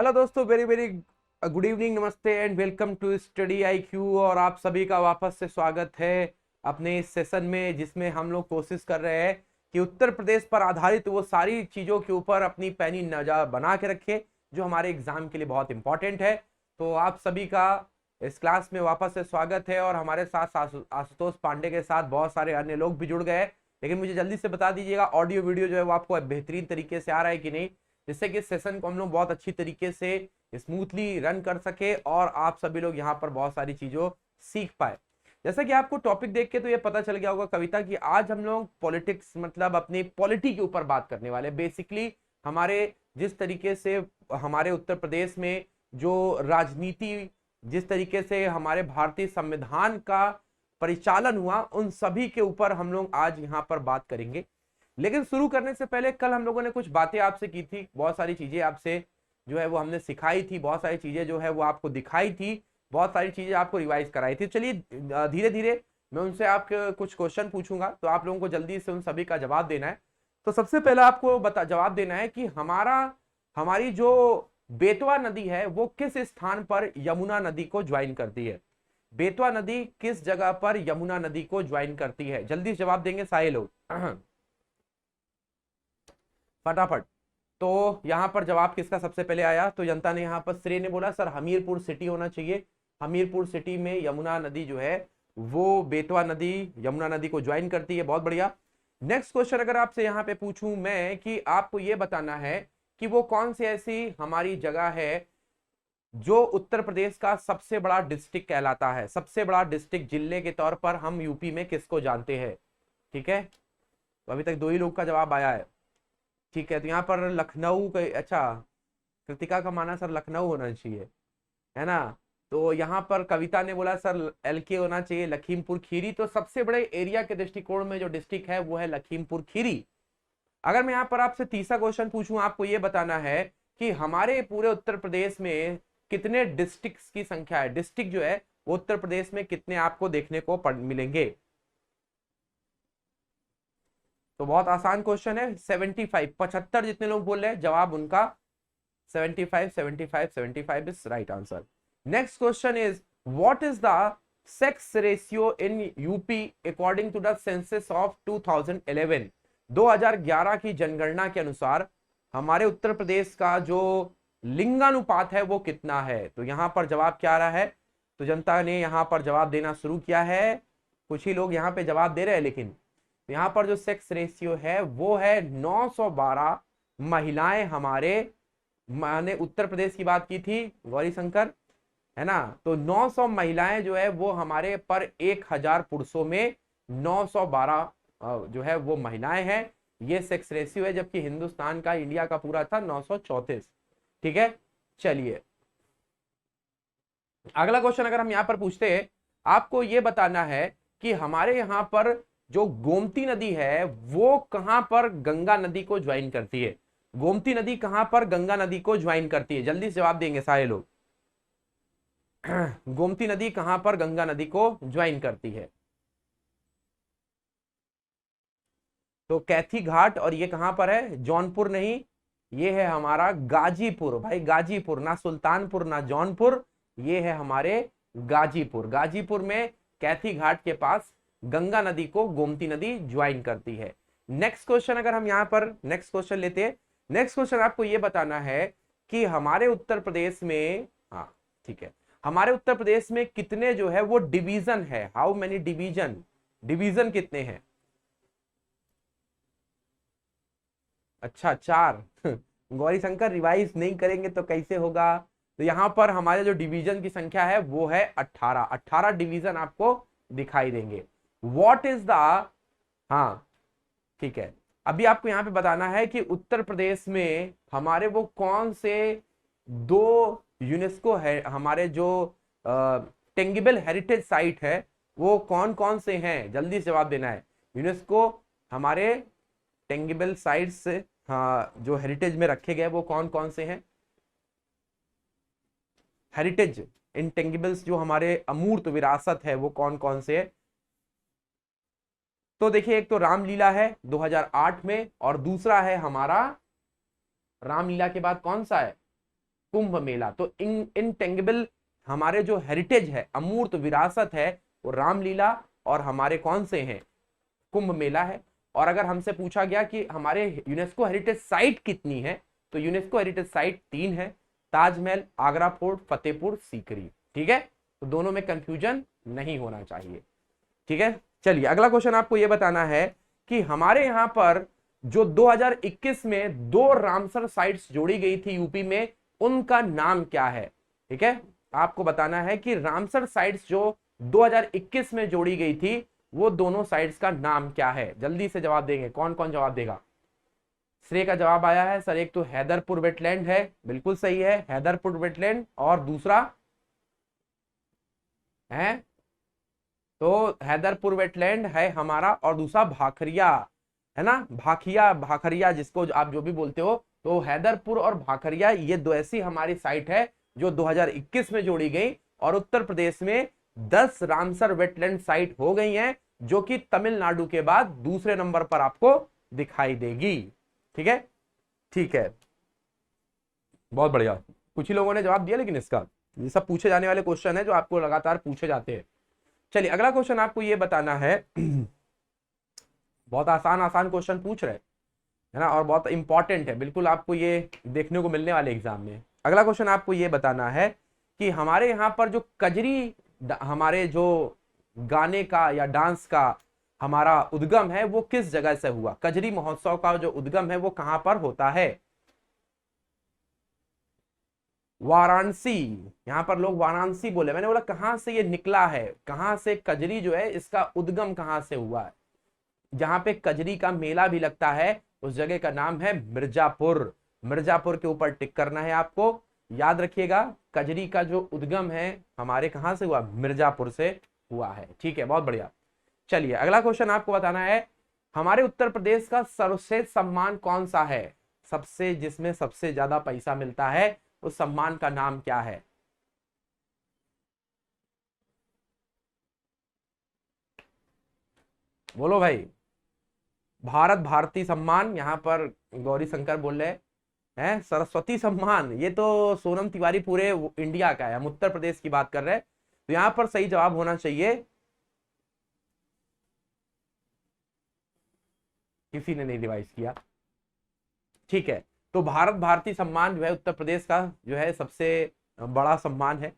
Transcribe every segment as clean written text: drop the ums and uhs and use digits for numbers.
Hello दोस्तों, very very good evening, नमस्ते and welcome to study IQ। और आप सभी का वापस से स्वागत है अपने इस सेशन में, जिसमें हम लोग कोशिश कर रहे हैं कि उत्तर प्रदेश पर आधारित वो सारी चीज़ों के ऊपर अपनी पैनी नज़र बना के रखें जो हमारे एग्जाम के लिए बहुत इंपॉर्टेंट है। तो आप सभी का इस क्लास में वापस से स्वागत है। और हमारे साथ आशुतोष पांडे के साथ बहुत सारे अन्य लोग भी जुड़ गए हैं। लेकिन मुझे जल्दी से बता दीजिएगा ऑडियो वीडियो जो है वो आपको बेहतरीन तरीके से आ रहा है कि नहीं, जिससे कि इस सेशन को हम लोग बहुत अच्छी तरीके से स्मूथली रन कर सके और आप सभी लोग यहाँ पर बहुत सारी चीजों सीख पाए। जैसा कि आपको टॉपिक देख के तो ये पता चल गया होगा कविता कि आज हम लोग पॉलिटिक्स मतलब अपनी पॉलिटी के ऊपर बात करने वाले। बेसिकली हमारे जिस तरीके से हमारे उत्तर प्रदेश में जो राजनीति, जिस तरीके से हमारे भारतीय संविधान का परिचालन हुआ, उन सभी के ऊपर हम लोग आज यहाँ पर बात करेंगे। लेकिन शुरू करने से पहले कल हम लोगों ने कुछ बातें आपसे की थी, बहुत सारी चीजें आपसे जो है वो हमने सिखाई थी, बहुत सारी चीजें जो है वो आपको दिखाई थी, बहुत सारी चीजें आपको रिवाइज कराई थी। चलिए धीरे धीरे मैं उनसे आपके कुछ क्वेश्चन पूछूंगा, तो आप लोगों को जल्दी से उन सभी का जवाब देना है। तो सबसे पहला आपको जवाब देना है कि हमारी जो बेतवा नदी है वो किस स्थान पर यमुना नदी को ज्वाइन करती है। बेतवा नदी किस जगह पर यमुना नदी को ज्वाइन करती है? जल्दी से जवाब देंगे सारे लोग फटाफट। तो यहां पर जवाब किसका सबसे पहले आया? तो जनता ने यहां पर श्रेय ने बोला सर हमीरपुर सिटी होना चाहिए। हमीरपुर सिटी में यमुना नदी जो है वो बेतवा नदी यमुना नदी को ज्वाइन करती है। बहुत बढ़िया। नेक्स्ट क्वेश्चन अगर आपसे यहां पे पूछूं मैं कि आपको यह बताना है कि वो कौन सी ऐसी हमारी जगह है जो उत्तर प्रदेश का सबसे बड़ा डिस्ट्रिक्ट कहलाता है। सबसे बड़ा डिस्ट्रिक्ट जिले के तौर पर हम यूपी में किसको जानते हैं? ठीक है, तो अभी तक दो ही लोग का जवाब आया है। ठीक है, तो यहाँ पर लखनऊ का, अच्छा कृतिका का माना सर लखनऊ होना चाहिए, है ना। तो यहाँ पर कविता ने बोला सर LK होना चाहिए, लखीमपुर खीरी। तो सबसे बड़े एरिया के दृष्टिकोण में जो डिस्ट्रिक्ट है वो है लखीमपुर खीरी। अगर मैं यहाँ पर आपसे तीसरा क्वेश्चन पूछूं, आपको ये बताना है कि हमारे पूरे उत्तर प्रदेश में कितने डिस्ट्रिक्ट की संख्या है। डिस्ट्रिक्ट जो है वो उत्तर प्रदेश में कितने आपको देखने को मिलेंगे? तो बहुत आसान क्वेश्चन है, 75। 75 जितने लोग बोल रहे हैं जवाब उनका 75, 75, 75 is right answer. Next question is what is the sex ratio in UP according to the census of 2011। 2011 की जनगणना के अनुसार हमारे उत्तर प्रदेश का जो लिंगानुपात है वो कितना है? तो यहां पर जवाब क्या आ रहा है? तो जनता ने यहां पर जवाब देना शुरू किया है। कुछ ही लोग यहां पे जवाब दे रहे हैं, लेकिन यहां पर जो सेक्स रेशियो है वो है 912 महिलाएं हमारे, मैंने उत्तर प्रदेश की बात की थी गौरी शंकर, है ना। तो 900 महिलाएं जो है वो हमारे पर 1000 पुरुषों में 912 जो है वो महिलाएं हैं। ये सेक्स रेशियो है, जबकि हिंदुस्तान का, इंडिया का पूरा था 934। ठीक है, चलिए अगला क्वेश्चन अगर हम यहां पर पूछते हैं, आपको यह बताना है कि हमारे यहां पर जो गोमती नदी है वो कहां पर गंगा नदी को ज्वाइन करती है। गोमती नदी कहां पर गंगा नदी को ज्वाइन करती है? जल्दी से जवाब देंगे सारे लोग गोमती नदी कहां पर गंगा नदी को ज्वाइन करती है? तो कैथी घाट, और ये कहां पर है? जौनपुर नहीं, ये है हमारा गाजीपुर। भाई गाजीपुर, ना सुल्तानपुर ना जौनपुर, ये है हमारे गाजीपुर। गाजीपुर में कैथी घाट के पास गंगा नदी को गोमती नदी ज्वाइन करती है। नेक्स्ट क्वेश्चन अगर हम यहां पर नेक्स्ट क्वेश्चन लेते हैं, नेक्स्ट क्वेश्चन आपको यह बताना है कि हमारे उत्तर प्रदेश में, हाँ ठीक है, हमारे उत्तर प्रदेश में कितने जो है वो डिवीजन है? How many division? डिवीजन कितने हैं? अच्छा 4 गौरी शंकर रिवाइज नहीं करेंगे तो कैसे होगा? तो यहां पर हमारे जो डिवीजन की संख्या है वो है 18। 18 डिवीजन आपको दिखाई देंगे। व्हाट इज द, हाँ ठीक है, अभी आपको यहां पे बताना है कि उत्तर प्रदेश में हमारे वो कौन से दो यूनेस्को है, हमारे जो टेंगिबल हेरिटेज साइट है वो कौन कौन से हैं? जल्दी से जवाब देना है। यूनेस्को हमारे टेंगिबल साइट्स, हाँ, जो हेरिटेज में रखे गए वो कौन कौन से हैं? हेरिटेज इंटेंगिबल्स जो हमारे अमूर्त विरासत है वो कौन कौन से है? तो देखिए, एक तो रामलीला है 2008 में, और दूसरा है हमारा, रामलीला के बाद कौन सा है? कुंभ मेला। तो इनटेंगिबल हमारे जो हेरिटेज है, अमूर्त विरासत है, वो रामलीला और हमारे कौन से हैं, कुंभ मेला है। और अगर हमसे पूछा गया कि हमारे यूनेस्को हेरिटेज साइट कितनी है, तो यूनेस्को हेरिटेज साइट 3 है, ताजमहल, आगरा फोर्ट, फतेहपुर सीकरी। ठीक है, तो दोनों में कंफ्यूजन नहीं होना चाहिए। ठीक है, चलिए अगला क्वेश्चन आपको यह बताना है कि हमारे यहां पर जो 2021 में 2 रामसर साइट्स जोड़ी गई थी यूपी में, उनका नाम क्या है। ठीक है, आपको बताना है कि रामसर साइट्स जो 2021 में जोड़ी गई थी, वो दोनों साइट्स का नाम क्या है। जल्दी से जवाब देंगे, कौन कौन जवाब देगा। श्रेय का जवाब आया है सर, एक तो हैदरपुर वेटलैंड है, बिल्कुल सही है, हैदरपुर वेटलैंड। और दूसरा है, तो हैदरपुर वेटलैंड है हमारा, और दूसरा भाखरिया है ना, भाखिया, भाखरिया जिसको आप जो भी बोलते हो। तो हैदरपुर और भाखरिया ये दो ऐसी हमारी साइट है जो 2021 में जोड़ी गई, और उत्तर प्रदेश में 10 रामसर वेटलैंड साइट हो गई हैं, जो कि तमिलनाडु के बाद दूसरे नंबर पर आपको दिखाई देगी। ठीक है, ठीक है, बहुत बढ़िया। कुछ ही लोगों ने जवाब दिया, लेकिन इसका ये सब पूछे जाने वाले क्वेश्चन है जो आपको लगातार पूछे जाते हैं। चलिए अगला क्वेश्चन आपको ये बताना है बहुत आसान आसान क्वेश्चन पूछ रहे है ना, और बहुत इंपॉर्टेंट है, बिल्कुल आपको ये देखने को मिलने वाले एग्जाम में। अगला क्वेश्चन आपको ये बताना है कि हमारे यहाँ पर जो कजरी, हमारे जो गाने का या डांस का हमारा उद्गम है, वो किस जगह से हुआ। कजरी महोत्सव का जो उद्गम है वो कहां पर होता है। वाराणसी। यहां पर लोग वाराणसी बोले, मैंने बोला कहां से ये निकला है, कहां से कजरी जो है इसका उद्गम कहां से हुआ है। जहां पे कजरी का मेला भी लगता है उस जगह का नाम है मिर्जापुर। मिर्जापुर के ऊपर टिक करना है आपको, याद रखिएगा। कजरी का जो उद्गम है हमारे कहां से हुआ, मिर्जापुर से हुआ है। ठीक है, बहुत बढ़िया। चलिए अगला क्वेश्चन आपको बताना है, हमारे उत्तर प्रदेश का सर्वश्रेष्ठ सम्मान कौन सा है। सबसे, जिसमें सबसे ज्यादा पैसा मिलता है, उस सम्मान का नाम क्या है। बोलो भाई। भारत भारती सम्मान, यहां पर गौरी शंकर बोल रहे हैं। सरस्वती सम्मान, ये तो सोनम तिवारी पूरे इंडिया का है, हम उत्तर प्रदेश की बात कर रहे हैं। तो यहां पर सही जवाब होना चाहिए, किसी ने नहीं रिवाइज किया। ठीक है, तो भारत भारती सम्मान जो है उत्तर प्रदेश का जो है सबसे बड़ा सम्मान है।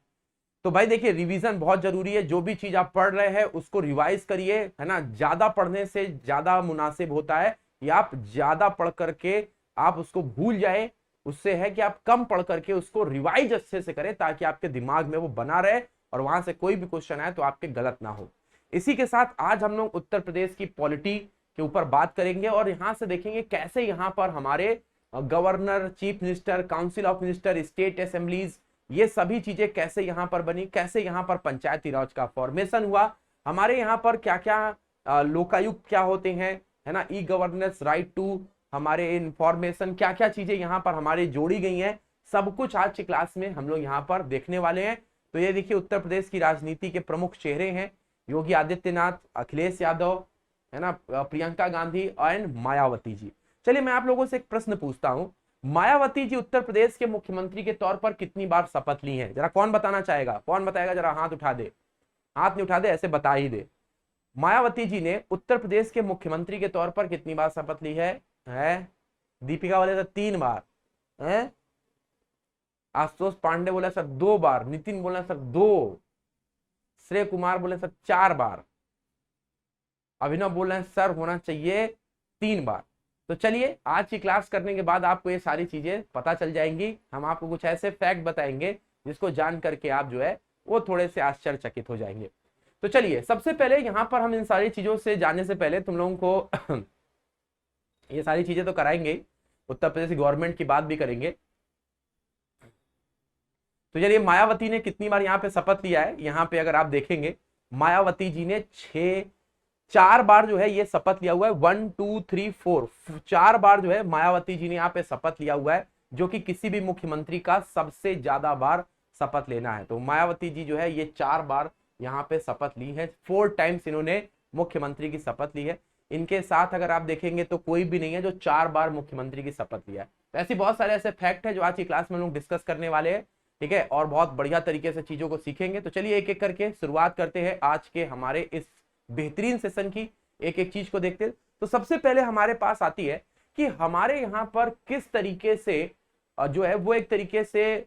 तो भाई देखिए, रिवीजन बहुत जरूरी है, जो भी चीज आप पढ़ रहे हैं उसको रिवाइज करिए, है ना। ज्यादा पढ़ने से ज्यादा मुनासिब होता है कि आप ज्यादा पढ़ करके आप उसको भूल जाए, उससे है कि आप कम पढ़ करके उसको रिवाइज अच्छे से करें, ताकि आपके दिमाग में वो बना रहे और वहां से कोई भी क्वेश्चन आए तो आपके गलत ना हो। इसी के साथ आज हम लोग उत्तर प्रदेश की पॉलिटी के ऊपर बात करेंगे, और यहां से देखेंगे कैसे यहाँ पर हमारे governor, chief minister, council of minister, state assemblies, ये सभी चीजें कैसे यहाँ पर बनी, कैसे यहाँ पर पंचायती राज का फॉर्मेशन हुआ, हमारे यहाँ पर क्या क्या लोकायुक्त क्या होते हैं, है ना, ई गवर्नेंस, राइट टू हमारे इंफॉर्मेशन, क्या क्या चीजें यहाँ पर हमारे जोड़ी गई हैं, सब कुछ आज की क्लास में हम लोग यहाँ पर देखने वाले हैं। तो ये देखिए, उत्तर प्रदेश की राजनीति के प्रमुख चेहरे हैं, योगी आदित्यनाथ, अखिलेश यादव, है ना, प्रियंका गांधी एंड मायावती जी। चलिए मैं आप लोगों से एक प्रश्न पूछता हूं, मायावती जी उत्तर प्रदेश के मुख्यमंत्री के तौर पर कितनी बार शपथ ली हैं। जरा कौन बताना चाहेगा, कौन बताएगा, जरा हाथ उठा दे, हाथ नहीं उठा दे, ऐसे बता ही दे। मायावती जी ने उत्तर प्रदेश के मुख्यमंत्री के तौर पर कितनी बार शपथ ली है। दीपिका बोले सर 3 बार, है आशुतोष पांडे बोले सर 2 बार, नितिन बोले सर 2, श्रेय कुमार बोले सर 4 बार, अभिनव बोल रहे हैं सर होना चाहिए 3 बार। तो चलिए आज की क्लास करने के बाद आपको ये सारी चीजें पता चल जाएंगी। हम आपको कुछ ऐसे फैक्ट बताएंगे जिसको जान करके आप जो है वो थोड़े से आश्चर्यचकित हो जाएंगे। तो चलिए सबसे पहले यहाँ पर हम इन सारी चीजों से जाने से पहले तुम लोगों को ये सारी चीजें तो कराएंगे, उत्तर प्रदेश गवर्नमेंट की बात भी करेंगे। तो चलिए, मायावती ने कितनी बार यहाँ पे शपथ लिया है, यहाँ पे अगर आप देखेंगे मायावती जी ने 4 बार जो है ये शपथ लिया हुआ है। 1 2 3 4, 4 बार जो है मायावती जी ने यहाँ पे शपथ लिया हुआ है, जो कि किसी भी मुख्यमंत्री का सबसे ज्यादा बार शपथ लेना है। तो मायावती जी जो है ये 4 बार यहाँ पे शपथ ली है, 4 टाइम्स इन्होंने मुख्यमंत्री की शपथ ली है। इनके साथ अगर आप देखेंगे तो कोई भी नहीं है जो 4 बार मुख्यमंत्री की शपथ लिया है। तो ऐसी बहुत सारे ऐसे फैक्ट है जो आज की क्लास में हम लोग डिस्कस करने वाले हैं, ठीक है, और बहुत बढ़िया तरीके से चीजों को सीखेंगे। तो चलिए एक एक करके शुरुआत करते हैं आज के हमारे इस बेहतरीन सेशन की, एक एक चीज को देखते हैं। तो सबसे पहले हमारे पास आती है कि हमारे यहाँ पर किस तरीके से जो है वो एक तरीके से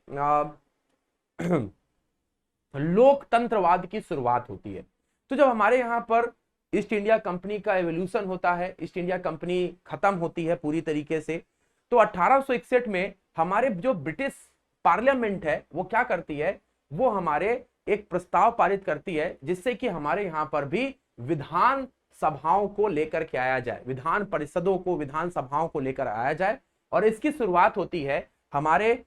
लोकतंत्रवाद की शुरुआत होती है। तो जब हमारे यहाँ पर ईस्ट इंडिया कंपनी का एवोल्यूशन होता है, ईस्ट इंडिया कंपनी खत्म होती है पूरी तरीके से, तो 1861 में हमारे जो ब्रिटिश पार्लियामेंट है वो क्या करती है, वो हमारे एक प्रस्ताव पारित करती है जिससे कि हमारे यहाँ पर भी विधान सभाओं को लेकर के आया जाए, विधान परिषदों को, विधान सभाओं को लेकर आया जाए। और इसकी शुरुआत होती है हमारे,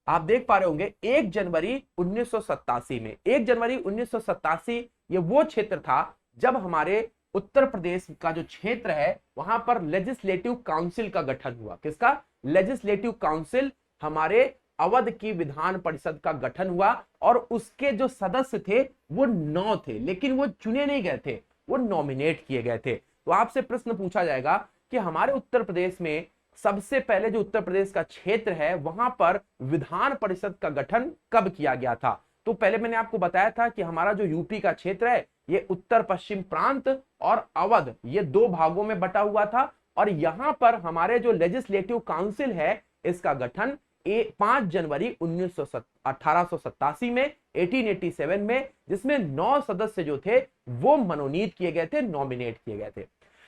आप देख पा रहे होंगे, 1 जनवरी 1987 में। 1 जनवरी 1987 ये वो क्षेत्र था जब हमारे उत्तर प्रदेश का जो क्षेत्र है वहां पर लेजिस्लेटिव काउंसिल का गठन हुआ। किसका? लेजिस्लेटिव काउंसिल, हमारे अवध की विधान परिषद का गठन हुआ। और उसके जो सदस्य थे वो 9 थे, लेकिन वो चुने नहीं गए थे, वो नॉमिनेट किए गए थे। तो आपसे प्रश्न पूछा जाएगा कि हमारे उत्तर प्रदेश में सबसे पहले जो उत्तर प्रदेश का क्षेत्र है वहां पर विधान परिषद का गठन कब किया गया था। तो पहले मैंने आपको बताया था कि हमारा जो यूपी का क्षेत्र है ये उत्तर पश्चिम प्रांत और अवध, ये 2 भागों में बटा हुआ था। और यहां पर हमारे जो लेजिस्लेटिव काउंसिल है इसका गठन 5 जनवरी 1887 में, 1887 में, जिसमें 9 सदस्य जो थे वो मनोनीत किए गए थे, नॉमिनेट किए गए थे।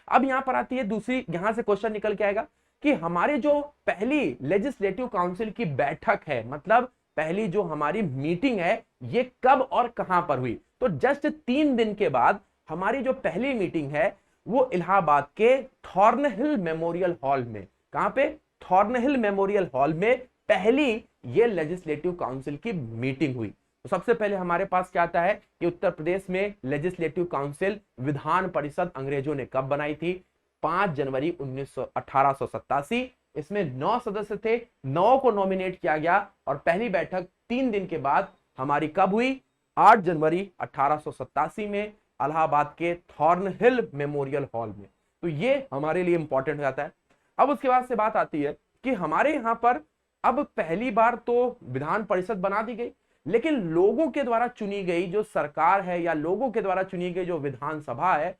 अब यहां पर आती है दूसरी, यहां से क्वेश्चन निकल के आएगा कि हमारे जो पहली लेजिस्लेटिव काउंसिल की बैठक है, मतलब पहली जो हमारी मीटिंग है, ये कब और कहां पर हुई। तो जस्ट 3 दिन के बाद हमारी जो पहली मीटिंग है वो इलाहाबाद के थॉर्नहिल मेमोरियल हॉल में, कहां पे? थॉर्नहिल मेमोरियल हॉल में पहली ये लेजिस्लेटिव काउंसिल की मीटिंग हुई। तो सबसे पहले हमारे पास क्या आता है कि उत्तर प्रदेश में लेजिस्लेटिव काउंसिल, विधान परिषद अंग्रेजों ने कब बनाई थी? 5 जनवरी 1887। इसमें 9 सदस्य थे, 9 को नॉमिनेट किया गया। और पहली बैठक 3 दिन के बाद हमारी कब हुई? 8 जनवरी 1887 में इलाहाबाद के थॉर्नहिल मेमोरियल हॉल में। तो ये हमारे लिए इंपॉर्टेंट हो जाता है। अब उसके बाद से बात आती है कि हमारे यहाँ पर अब पहली बार तो विधान परिषद बना दी गई, लेकिन लोगों के द्वारा चुनी गई जो सरकार है या लोगों के द्वारा चुनी गई जो विधानसभा है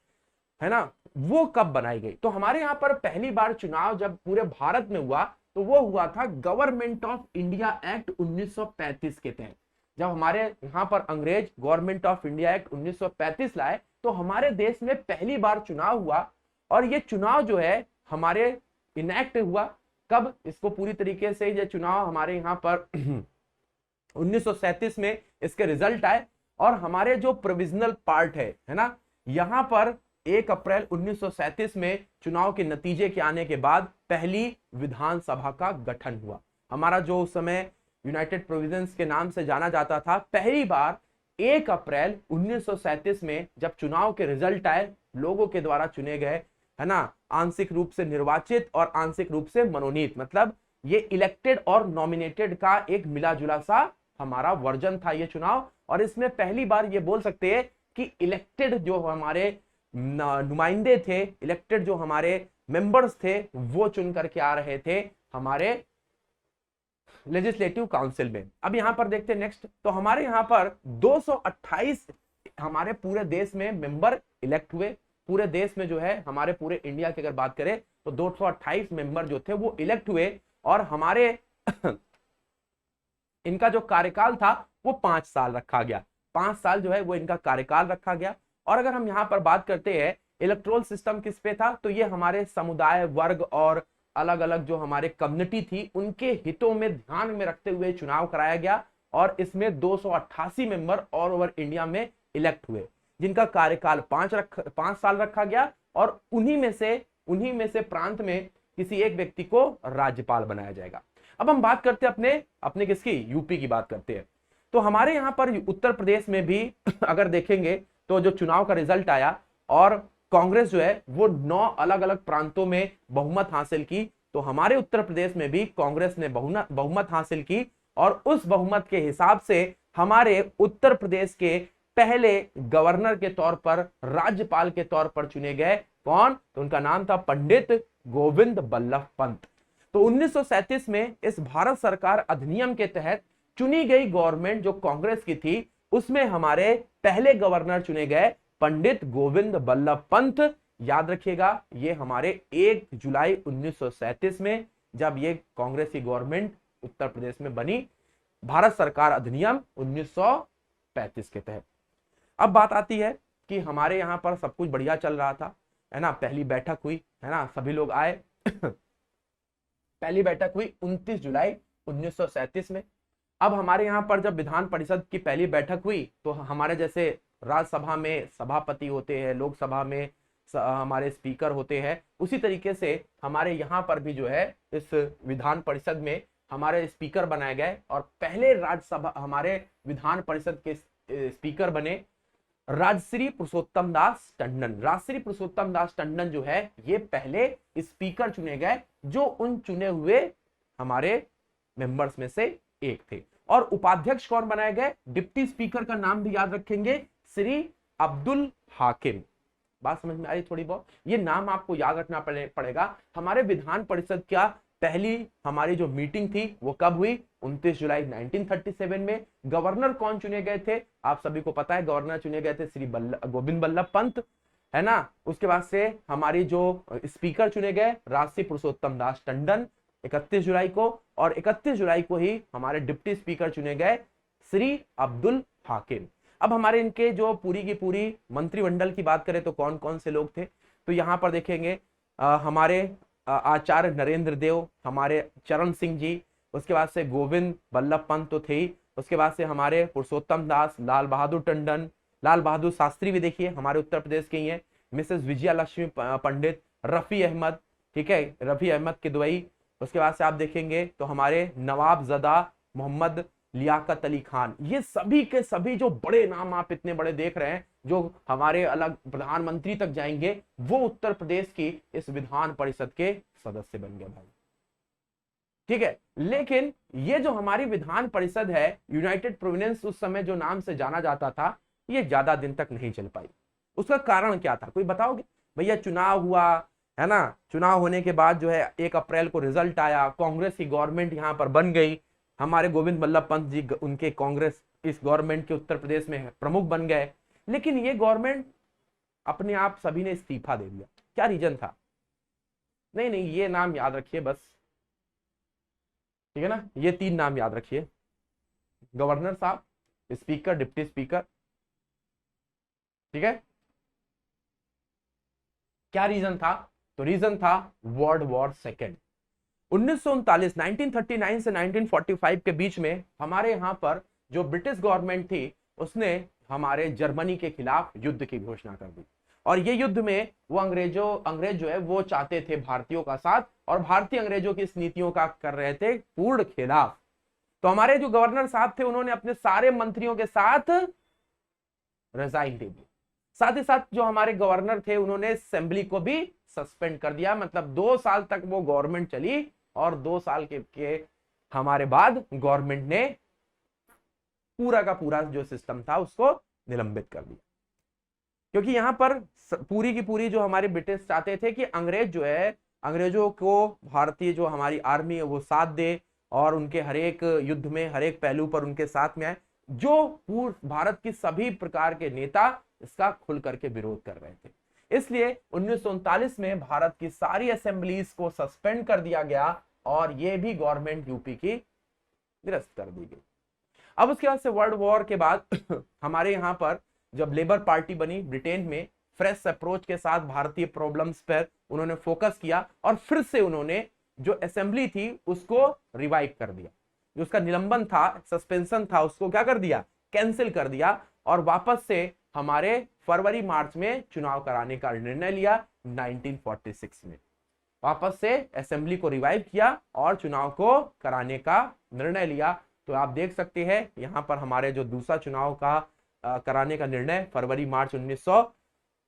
ना, वो कब बनाई गई। तो हमारे यहाँ पर पहली बार चुनाव जब पूरे भारत में हुआ तो वो हुआ था गवर्नमेंट ऑफ इंडिया एक्ट 1935 के तहत। जब हमारे यहाँ पर अंग्रेज गवर्नमेंट ऑफ इंडिया एक्ट 1935 लाए तो हमारे देश में पहली बार चुनाव हुआ। और ये चुनाव जो है हमारे इनेक्ट हुआ कब? इसको पूरी तरीके से ये चुनाव हमारे यहाँ पर 1937 में इसके रिजल्ट आए। और हमारे जो प्रोविजनल पार्ट है ना, यहाँ पर 1 अप्रैल 1937 में चुनाव के नतीजे के आने के बाद पहली विधानसभा का गठन हुआ। हमारा जो उस समय यूनाइटेड प्रोविंस के नाम से जाना जाता था, पहली बार 1 अप्रैल 1937 में जब चुनाव के रिजल्ट आए, लोगों के द्वारा चुने गए, है ना, आंशिक रूप से निर्वाचित और आंशिक रूप से मनोनीत, मतलब ये इलेक्टेड और नॉमिनेटेड का एक मिला जुला सा हमारा वर्जन था ये चुनाव। और इसमें पहली बार ये बोल सकते हैं कि इलेक्टेड जो हमारे नुमाइंदे थे, इलेक्टेड जो हमारे मेंबर्स थे, वो चुन करके आ रहे थे हमारे लेजिस्लेटिव काउंसिल में। अब यहां पर देखते हैं नेक्स्ट। तो हमारे यहां पर 228 हमारे पूरे देश में मेंबर इलेक्ट हुए। पूरे देश में जो है हमारे पूरे इंडिया की अगर बात करें तो 228 मेंबर जो थे वो इलेक्ट हुए। और हमारे इनका जो कार्यकाल था वो 5 साल रखा गया। 5 साल जो है वो इनका कार्यकाल रखा गया। और अगर हम यहाँ पर बात करते हैं इलेक्टोरल सिस्टम किस पे था, तो ये हमारे समुदाय, वर्ग और अलग अलग जो हमारे कम्युनिटी थी उनके हितों में ध्यान में रखते हुए चुनाव कराया गया। और इसमें 288 मेंबर ऑल ओवर इंडिया में इलेक्ट हुए, जिनका कार्यकाल 5 साल रखा गया। और उन्हीं में से प्रांत में किसी एक व्यक्ति को राज्यपाल बनाया जाएगा। अब हम बात करते हैं अपने किसकी? यूपी की बात करते हैं। तो हमारे यहाँ पर उत्तर प्रदेश में भी अगर देखेंगे तो जो चुनाव का रिजल्ट आया और कांग्रेस जो है वो 9 अलग अलग प्रांतों में बहुमत हासिल की। तो हमारे उत्तर प्रदेश में भी कांग्रेस ने बहुमत हासिल की। और उस बहुमत के हिसाब से हमारे उत्तर प्रदेश के पहले गवर्नर के तौर पर, राज्यपाल के तौर पर चुने गए। कौन? तो उनका नाम था पंडित गोविंद बल्लभ पंत। तो 1937 में इस भारत सरकार अधिनियम के तहत चुनी गई गवर्नमेंट जो कांग्रेस की थी, उसमें हमारे पहले गवर्नर चुने गए पंडित गोविंद बल्लभ पंत। याद रखिएगा, ये हमारे 1 जुलाई 1937 में जब ये कांग्रेस की गवर्नमेंट उत्तर प्रदेश में बनी, भारत सरकार अधिनियम 1935 के तहत। अब बात आती है कि हमारे यहाँ पर सब कुछ बढ़िया चल रहा था, है ना, पहली बैठक हुई, है ना, सभी लोग आए पहली बैठक हुई 29 जुलाई 1937 में। अब हमारे यहाँ पर जब विधान परिषद की पहली बैठक हुई तो हमारे जैसे राज्यसभा में सभापति होते हैं, लोकसभा में हमारे स्पीकर होते हैं, उसी तरीके से हमारे यहाँ पर भी जो है इस विधान परिषद में हमारे स्पीकर बनाए गए। और पहले राज्यसभा हमारे विधान परिषद के स्पीकर बने राजश्री पुरुषोत्तम दास टंडन। राजश्री पुरुषोत्तम दास टंडन जो है ये पहले स्पीकर चुने गए, जो उन चुने हुए हमारे मेंबर्स में से एक थे। और उपाध्यक्ष कौन बनाए गए? डिप्टी स्पीकर का नाम भी याद रखेंगे, श्री अब्दुल हाकिम। बात समझ में आई थोड़ी बहुत? ये नाम आपको याद रखना पड़ेगा। हमारे विधान परिषद का पहली हमारी जो मीटिंग थी वो कब हुई? 29 जुलाई 1937 में। गवर्नर कौन चुने गए थे? आप सभी को पता है, गवर्नर चुने गए थे श्री गोविंद बल्लभ पंत, है ना। उसके बाद से हमारी जो स्पीकर चुने गए राजश्री पुरुषोत्तम दास टंडन 31 जुलाई को, और 31 जुलाई को ही हमारे डिप्टी स्पीकर चुने गए श्री अब्दुल हाकिम। अब हमारे इनके जो पूरी की पूरी मंत्रिमंडल की बात करें तो कौन कौन से लोग थे, तो यहाँ पर देखेंगे हमारे आचार्य नरेंद्र देव, हमारे चरण सिंह जी, उसके बाद से गोविंद बल्लभ पंत तो थे ही, उसके बाद से हमारे पुरुषोत्तम दास, लाल बहादुर टंडन, लाल बहादुर शास्त्री भी देखिए हमारे उत्तर प्रदेश के ही हैं, मिसेस विजया लक्ष्मी पंडित, रफी अहमद, ठीक है, रफी अहमद किदवई। उसके बाद से आप देखेंगे तो हमारे नवाब जदा मोहम्मद लियाकत अली खान। ये सभी के सभी जो बड़े नाम आप इतने बड़े देख रहे हैं, जो हमारे अलग प्रधानमंत्री तक जाएंगे, वो उत्तर प्रदेश की इस विधान परिषद के सदस्य बन गए भाई, ठीक है। लेकिन ये जो हमारी विधान परिषद है, यूनाइटेड प्रोविंस उस समय जो नाम से जाना जाता था, ये ज्यादा दिन तक नहीं चल पाई। उसका कारण क्या था, कोई बताओगे? भैया चुनाव हुआ, है ना, चुनाव होने के बाद जो है 1 अप्रैल को रिजल्ट आया, कांग्रेस की गवर्नमेंट यहाँ पर बन गई, हमारे गोविंद बल्लभ पंत जी उनके कांग्रेस इस गवर्नमेंट के उत्तर प्रदेश में प्रमुख बन गए। लेकिन ये गवर्नमेंट अपने आप सभी ने इस्तीफा दे दिया। क्या रीजन था? नहीं नहीं, ये नाम याद रखिए बस, ठीक है ना, ये 3 नाम याद रखिए, गवर्नर साहब, स्पीकर, डिप्टी स्पीकर, ठीक है। क्या रीजन था? तो रीजन था वर्ल्ड वॉर सेकेंड। 1939 से 1945 के बीच में हमारे यहाँ पर जो ब्रिटिश गवर्नमेंट थी, उसने हमारे जर्मनी के खिलाफ युद्ध की घोषणा कर दी। और ये युद्ध में वो अंग्रेज जो है वो चाहते थे भारतीयों का साथ, और भारतीय अंग्रेजों की इस नीतियों का कर रहे थे पूर्ण खिलाफ। तो हमारे जो गवर्नर साहब थे, उन्होंने अपने सारे मंत्रियों के साथ रिजाइन दे दिया। साथ ही साथ जो हमारे गवर्नर थे, उन्होंने असेंबली को भी सस्पेंड कर दिया। मतलब 2 साल तक वो गवर्नमेंट चली, और 2 साल के हमारे बाद गवर्नमेंट ने पूरा का पूरा जो सिस्टम था उसको निलंबित कर दिया। क्योंकि यहां पर पूरी की पूरी जो हमारे ब्रिटिश चाहते थे कि अंग्रेज जो है, अंग्रेजों को भारतीय जो हमारी आर्मी है वो साथ दे, और उनके हर एक युद्ध में हर एक पहलू पर उनके साथ में आए। जो पूर्व भारत की सभी प्रकार के नेता इसका खुल करके विरोध कर रहे थे। इसलिए 1939 में भारत की सारी असेंबलीज को सस्पेंड कर दिया गया, और ये भी गवर्नमेंट यूपी की निरस्त कर दी गई। अब उसके बाद से वर्ल्ड वॉर के बाद हमारे यहाँ पर जब लेबर पार्टी बनी ब्रिटेन में, फ्रेश अप्रोच के साथ भारतीय प्रॉब्लम्स पर उन्होंने फोकस किया, और फिर से उन्होंने जो असेंबली थी उसको रिवाइव कर दिया। जो उसका निलंबन था, सस्पेंशन था, उसको क्या कर दिया? कैंसिल कर दिया, और वापस से हमारे फरवरी मार्च में चुनाव कराने का निर्णय लिया 1946 में। वापस से असेंबली को रिवाइव किया और चुनाव को कराने का निर्णय लिया। तो आप देख सकते हैं यहाँ पर हमारे जो दूसरा चुनाव का कराने का निर्णय फरवरी मार्च 1900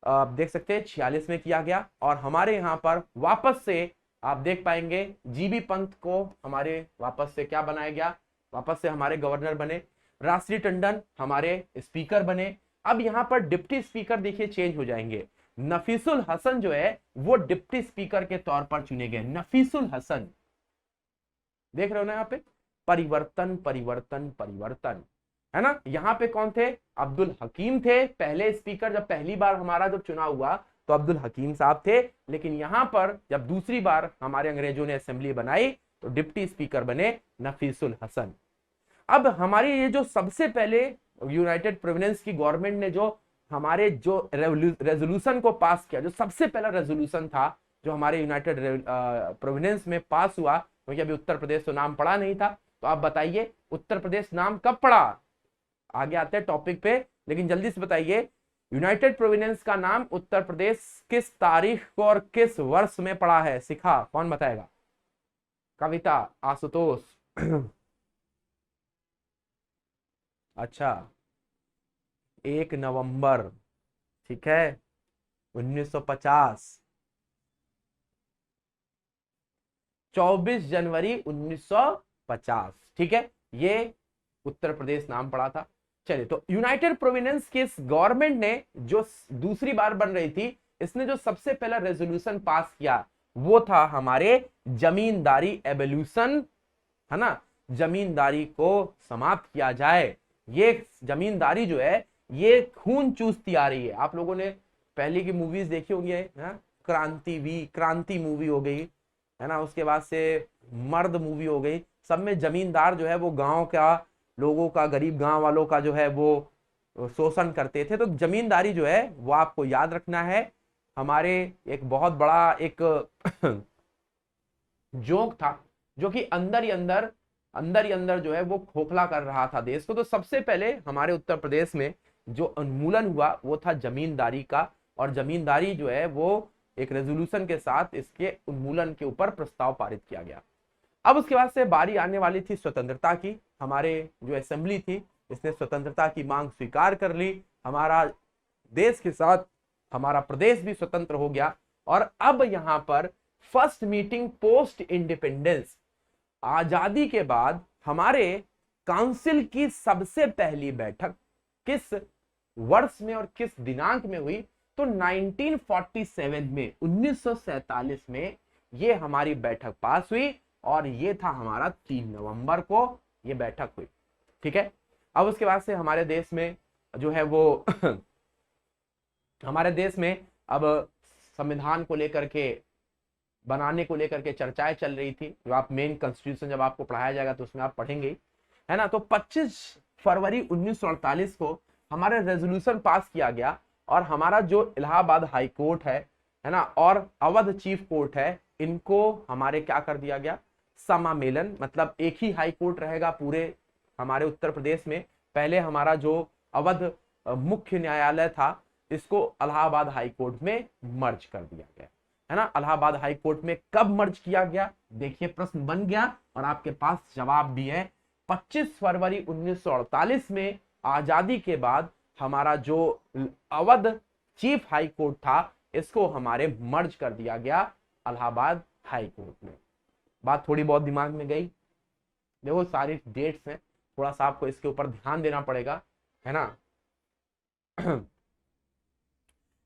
आप देख सकते हैं 46 में किया गया। और हमारे यहाँ पर वापस से आप देख पाएंगे जीबी पंत को हमारे वापस से क्या बनाया गया? वापस से हमारे गवर्नर बने। राजश्री टंडन हमारे स्पीकर बने। अब यहाँ पर डिप्टी स्पीकर देखिए चेंज हो जाएंगे। नफीसुल हसन जो है वो डिप्टी स्पीकर के तौर पर चुने गए। नफीसुल हसन, देख रहे हो ना यहाँ पे, परिवर्तन परिवर्तन परिवर्तन, है ना। यहाँ पे कौन थे? अब्दुल हकीम थे पहले स्पीकर। जब पहली बार हमारा जब चुनाव हुआ तो अब्दुल हकीम साहब थे, लेकिन यहाँ पर जब दूसरी बार हमारे अंग्रेजों ने असेंबली बनाई तो डिप्टी स्पीकर बने नफीसुल हसन। अब हमारी ये जो सबसे पहले यूनाइटेड प्रोविडेंस की गवर्नमेंट ने जो हमारे जो रेजोल्यूशन को पास किया, जो सबसे पहला रेजोल्यूशन था जो हमारे यूनाइटेड प्रोविडेंस में पास हुआ, क्योंकि अभी उत्तर प्रदेश तो नाम पड़ा नहीं था, तो आप बताइए उत्तर प्रदेश नाम कब पड़ा? आगे आते हैं टॉपिक पे, लेकिन जल्दी से बताइए यूनाइटेड प्रोविडेंस का नाम उत्तर प्रदेश किस तारीख को और किस वर्ष में पड़ा है? सिखा, कौन बताएगा? कविता, आशुतोष। अच्छा, 1 नवंबर, ठीक है, 1950। 24 जनवरी 1950, ठीक है, ये उत्तर प्रदेश नाम पड़ा था। चलिए, तो यूनाइटेड प्रोविडेंस की इस गवर्नमेंट ने जो दूसरी बार बन रही थी, इसने जो सबसे पहला रेजोल्यूशन पास किया वो था हमारे जमींदारी एबोल्यूशन, है ना। जमींदारी को समाप्त किया जाए। ये जमींदारी जो है ये खून चूसती आ रही है। आप लोगों ने पहले की मूवीज देखी होंगी, क्रांति मूवी हो गई, है ना, उसके बाद से मर्द मूवी हो गई, सब में जमींदार जो है वो गांव का लोगों का, गरीब गांव वालों का जो है वो शोषण करते थे। तो जमींदारी जो है वो आपको याद रखना है, हमारे एक बहुत बड़ा एक जोक था जो कि अंदर ही अंदर जो है वो खोखला कर रहा था देश को। तो सबसे पहले हमारे उत्तर प्रदेश में जो उन्मूलन हुआ वो था जमींदारी का, और जमींदारी जो है वो एक रेजोल्यूशन के साथ इसके उन्मूलन के ऊपर प्रस्ताव पारित किया गया। अब उसके बाद से बारी आने वाली थी स्वतंत्रता की। हमारे जो असेंबली थी इसने स्वतंत्रता की मांग स्वीकार कर ली, हमारा देश के साथ हमारा प्रदेश भी स्वतंत्र हो गया। और अब यहाँ पर फर्स्ट मीटिंग पोस्ट इंडिपेंडेंस, आजादी के बाद हमारे काउंसिल की सबसे पहली बैठक किस वर्ष में और किस दिनांक में हुई? तो 1947 में, 1947 में ये हमारी बैठक पास हुई, और ये था हमारा 3 नवंबर को ये बैठक हुई, ठीक है। अब उसके बाद से हमारे देश में जो है वो हमारे देश में अब संविधान को लेकर के, बनाने को लेकर के चर्चाएं चल रही थी। जो आप मेन कॉन्स्टिट्यूशन जब आपको पढ़ाया जाएगा तो उसमें आप पढ़ेंगे, है ना। तो 25 फरवरी 1948 को हमारा रेजोल्यूशन पास किया गया, और हमारा जो इलाहाबाद हाई कोर्ट है ना, और अवध चीफ कोर्ट है, इनको हमारे क्या कर दिया गया? समामेलन, मतलब एक ही हाई कोर्ट रहेगा पूरे हमारे उत्तर प्रदेश में। पहले हमारा जो अवध मुख्य न्यायालय था इसको इलाहाबाद हाई कोर्ट में मर्ज कर दिया गया, है ना। इलाहाबाद हाई कोर्ट में कब मर्ज किया गया? देखिए, प्रश्न बन गया और आपके पास जवाब भी है। 25 फरवरी 1948 में आजादी के बाद हमारा जो अवध चीफ हाई कोर्ट था इसको हमारे मर्ज कर दिया गया इलाहाबाद हाई कोर्ट में। बात थोड़ी बहुत दिमाग में गई? देखो, सारी डेट्स हैं, थोड़ा सा आपको इसके ऊपर ध्यान देना पड़ेगा, है ना।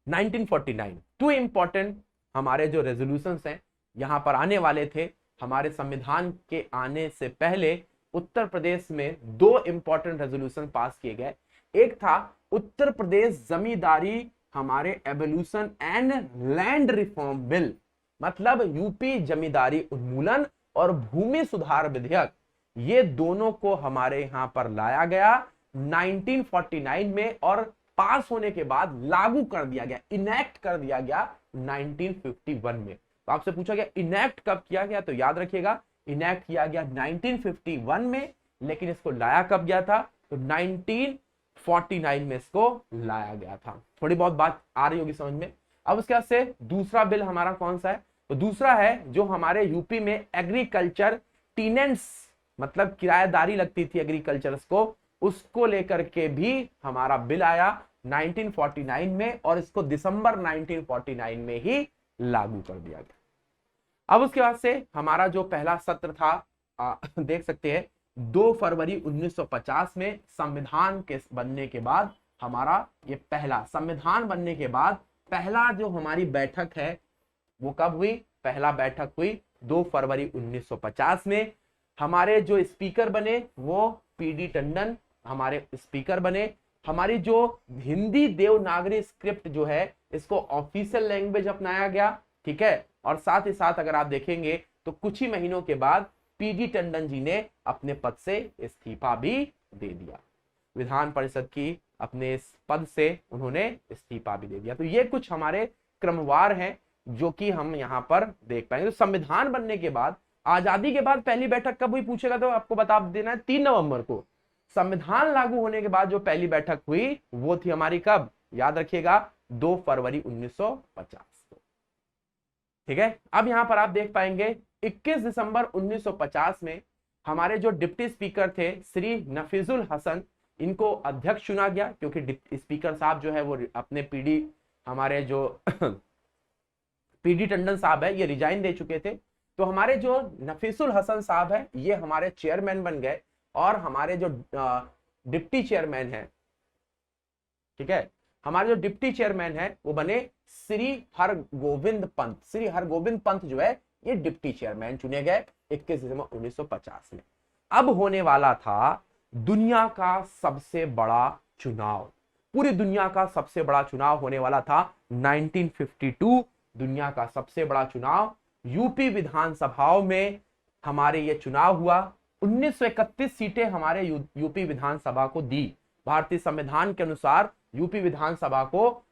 1949 टू इंपॉर्टेंट हमारे जो रेजोल्यूशंस हैं यहां पर आने वाले थे। हमारे संविधान के आने से पहले उत्तर प्रदेश में 2 इंपॉर्टेंट रेजोल्यूशन पास किए गए। एक था उत्तर प्रदेश जमींदारी हमारे abolition and land reform bill, मतलब यूपी जमींदारी उन्मूलन और भूमि सुधार विधेयक, ये दोनों को हमारे यहां पर लाया गया 1949 में, और पास होने के बाद लागू कर दिया गया, इनेक्ट कर दिया गया 1951 में। तो आपसे पूछा गया इनेक्ट कब किया गया, तो याद रखिएगा इनेक्ट किया गया 1951 में, लेकिन इसको लाया कब गया था? तो 1949 में इसको लाया गया था। थोड़ी बहुत बात आ रही होगी समझ में। अब उसके बाद से दूसरा बिल हमारा कौन सा है? तो दूसरा है जो हमारे यूपी में एग्रीकल्चर टीनेंट्स, मतलब किराएदारी लगती थी एग्रीकल्चर्स को, उसको लेकर के भी हमारा बिल आया 1949 में, और इसको दिसंबर 1949 में ही लागू कर दिया गया। अब उसके बाद से हमारा जो पहला सत्र था, देख सकते हैं 2 फरवरी 1950 में संविधान के बनने के बाद हमारा ये पहला संविधान बनने के बाद पहला जो हमारी बैठक है वो कब हुई? पहला बैठक हुई 2 फरवरी 1950 में। हमारे जो स्पीकर बने वो पीडी टंडन हमारे स्पीकर बने। हमारी जो हिंदी देवनागरी स्क्रिप्ट जो है इसको ऑफिशियल लैंग्वेज अपनाया गया, ठीक है। और साथ ही साथ अगर आप देखेंगे तो कुछ ही महीनों के बाद पीडी टंडन जी ने अपने पद से इस्तीफा भी दे दिया। विधान परिषद की अपने इस पद से उन्होंने इस्तीफा भी दे दिया। तो ये कुछ हमारे क्रमवार हैं जो कि हम यहाँ पर देख पाएंगे। तो संविधान बनने के बाद, आजादी के बाद पहली बैठक कब हुई पूछेगा तो आपको बता देना है 3 नवंबर को। संविधान लागू होने के बाद जो पहली बैठक हुई वो थी हमारी कब? याद रखिएगा 2 फरवरी 1950 को, ठीक है। अब यहां पर आप देख पाएंगे 21 दिसंबर 1950 में हमारे जो डिप्टी स्पीकर थे श्री नफीजुल हसन, इनको अध्यक्ष चुना गया क्योंकि स्पीकर साहब जो है वो अपने पीडी हमारे जो पीडी टंडन साहब है ये रिजाइन दे चुके थे। तो हमारे जो नफीसुल हसन साहब है ये हमारे चेयरमैन बन गए और हमारे जो डिप्टी चेयरमैन है, ठीक है, हमारे जो डिप्टी चेयरमैन है वो बने श्री हरगोविंद पंत। श्री हरगोविंद पंत जो है ये डिप्टी चेयरमैन चुने गए 21 दिसंबर 1950 में। अब होने वाला था दुनिया का सबसे बड़ा चुनाव, पूरी दुनिया का सबसे बड़ा चुनाव होने वाला था 1952। दुनिया का सबसे बड़ा चुनाव यूपी विधानसभाओं में हमारे ये चुनाव हुआ। 1931 सीटें हमारे यूपी विधानसभा को दी। भारतीय संविधान के अनुसार यूपी विधानसभा को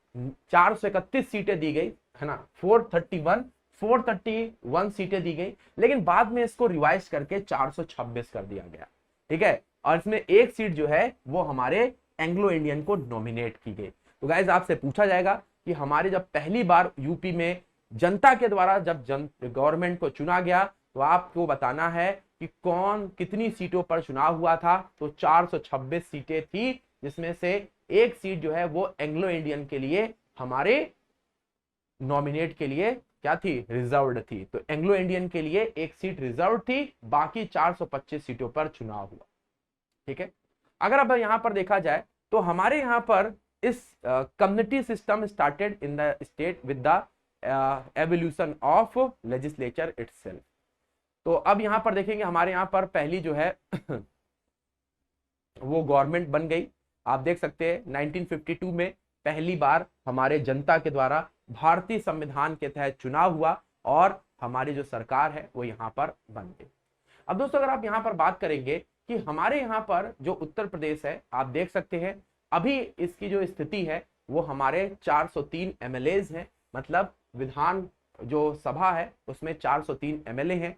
431 सीटें दी गई है ना, 431 सीटें दी गई, लेकिन बाद में इसको रिवाइज करके 426 कर दिया गया, ठीक है। और इसमें एक सीट जो है वो हमारे एंग्लो इंडियन को नॉमिनेट की गई। तो गाइस आपसे पूछा जाएगा कि हमारे जब पहली बार यूपी में जनता के द्वारा जब गवर्नमेंट को चुना गया तो आपको बताना है कि कौन कितनी सीटों पर चुनाव हुआ था। तो 426 सीटें थी, जिसमें से एक सीट जो है वो एंग्लो इंडियन के लिए हमारे नॉमिनेट के लिए क्या थी? रिजर्व्ड थी। तो एंग्लो इंडियन के लिए एक सीट रिजर्व थी, बाकी 425 सीटों पर चुनाव हुआ, ठीक है। अगर अब यहां पर देखा जाए तो हमारे यहां पर इस community system started in the state with the evolution of legislature itself. तो अब यहां पर देखेंगे हमारे यहां पर पहली जो है वो गवर्नमेंट बन गई। आप देख सकते हैं 1952 में पहली बार हमारे जनता के द्वारा भारतीय संविधान के तहत चुनाव हुआ और हमारी जो सरकार है वो यहाँ पर बन गई। अब दोस्तों अगर आप यहाँ पर बात करेंगे कि हमारे यहाँ पर जो उत्तर प्रदेश है, आप देख सकते हैं अभी इसकी जो स्थिति है वो हमारे 403 एमएलएज हैं, मतलब विधान जो सभा है उसमें 403 एमएलए हैं।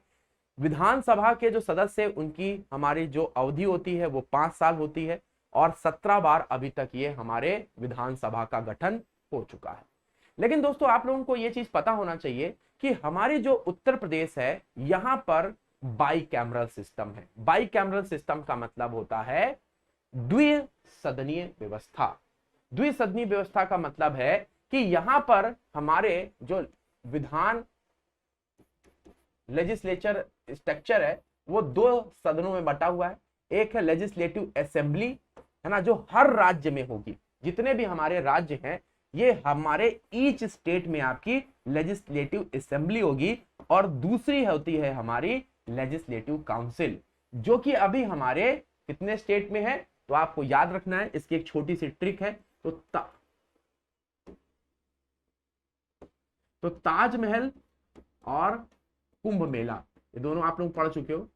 विधानसभा के जो सदस्य उनकी हमारी जो अवधि होती है वो 5 साल होती है और 17 बार अभी तक ये हमारे विधानसभा का गठन हो चुका है। लेकिन दोस्तों आप लोगों को ये चीज पता होना चाहिए कि हमारी जो उत्तर प्रदेश है यहाँ पर बाई कैमरल सिस्टम है। बाई कैमरल सिस्टम का मतलब होता है द्विसदनीय व्यवस्था। द्विसदनीय व्यवस्था का मतलब है कि यहां पर हमारे जो विधान लेजिस्लेचर स्ट्रक्चर है वो 2 सदनों में बटा हुआ है। एक है लेजिस्लेटिव असेंबली है ना, जो हर राज्य में होगी, जितने भी हमारे राज्य हैं ये हमारे ईच स्टेट में आपकी लेजिस्लेटिव असेंबली होगी। और दूसरी होती है हमारी लेजिस्लेटिव काउंसिल, जो कि अभी हमारे कितने स्टेट में है तो आपको याद रखना है। इसकी एक छोटी सी ट्रिक है। तो ताजमहल और कुंभ मेला, ये दोनों आप लोग पढ़ चुके हो,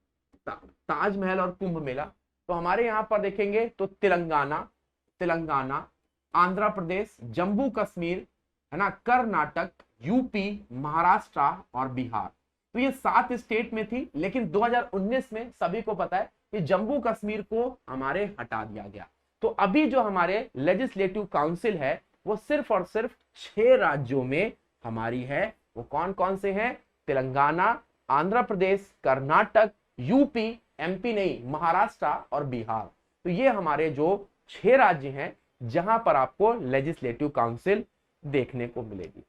ताजमहल और कुंभ मेला। तो हमारे यहां पर देखेंगे तो तेलंगाना, आंध्र प्रदेश, जम्मू कश्मीर है ना, कर्नाटक, यूपी, महाराष्ट्र और बिहार। तो ये 7 स्टेट में थी, लेकिन 2019 में सभी को पता है कि जम्मू कश्मीर को हमारे हटा दिया गया। तो अभी जो हमारे लेजिस्लेटिव काउंसिल है वो सिर्फ और सिर्फ 6 राज्यों में हमारी है। वो कौन कौन से हैं? तेलंगाना, आंध्र प्रदेश, कर्नाटक, यूपी, एमपी नहीं, महाराष्ट्र और बिहार। तो ये हमारे जो 6 राज्य हैं जहां पर आपको लेजिस्लेटिव काउंसिल देखने को मिलेगी।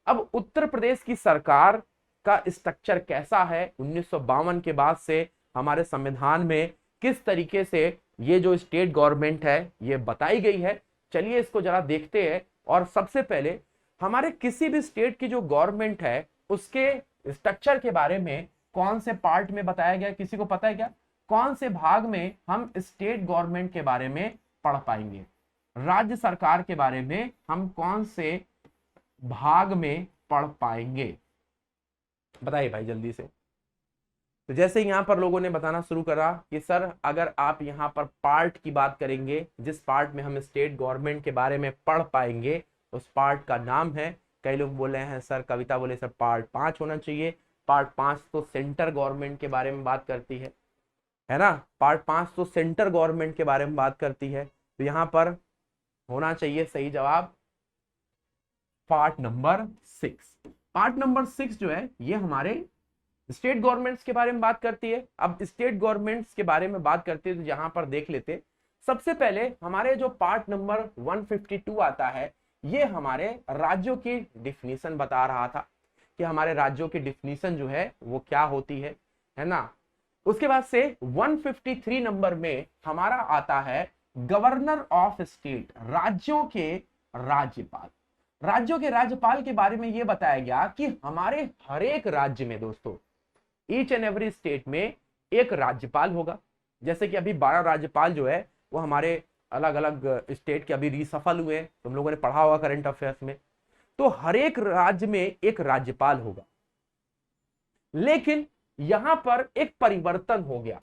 अब उत्तर प्रदेश की सरकार का स्ट्रक्चर कैसा है 1952 के बाद से हमारे संविधान में किस तरीके से ये जो स्टेट गवर्नमेंट है ये बताई गई है, चलिए इसको जरा देखते हैं। और सबसे पहले हमारे किसी भी स्टेट की जो गवर्नमेंट है उसके स्ट्रक्चर के बारे में कौन से पार्ट में बताया गया, किसी को पता है क्या? कौन से भाग में हम स्टेट गवर्नमेंट के बारे में पढ़ पाएंगे? राज्य सरकार के बारे में हम कौन से भाग में पढ़ पाएंगे? बताइए भाई जल्दी से। तो जैसे यहां पर लोगों ने बताना शुरू करा कि सर अगर आप यहां पर पार्ट की बात करेंगे, जिस पार्ट में हम स्टेट गवर्नमेंट के बारे में पढ़ पाएंगे उस पार्ट का नाम है, कई लोग बोले हैं सर, कविता बोले सर पार्ट 5 होना चाहिए। पार्ट 5 तो सेंटर गवर्नमेंट के बारे में बात करती है ना? पार्ट 5 तो सेंटर गवर्नमेंट के बारे में बात करती है। तो यहां पर होना चाहिए सही जवाब पार्ट नंबर 6। पार्ट नंबर 6 जो है ये हमारे स्टेट गवर्नमेंट्स के बारे में बात करती है। अब स्टेट गवर्नमेंट्स के बारे में बात करते हैं तो यहां पर देख लेते। सबसे पहले हमारे जो पार्ट नंबर 152 आता है ये हमारे राज्यों की डिफिनीशन बता रहा था कि हमारे राज्यों की डिफिनीशन जो है वो क्या होती है ना? उसके बाद से 153 नंबर में हमारा आता है गवर्नर ऑफ स्टेट, राज्यों के राज्यपाल। राज्यों के राज्यपाल के बारे में यह बताया गया कि हमारे हर एक राज्य में दोस्तों, ईच एंड एवरी स्टेट में एक राज्यपाल होगा। जैसे कि अभी 12 राज्यपाल जो है वो हमारे अलग अलग स्टेट के अभी रीसफल हुए, तुम लोगों ने पढ़ा होगा करंट अफेयर्स में। तो हर एक राज्य में एक राज्यपाल होगा। लेकिन यहां पर एक परिवर्तन हो गया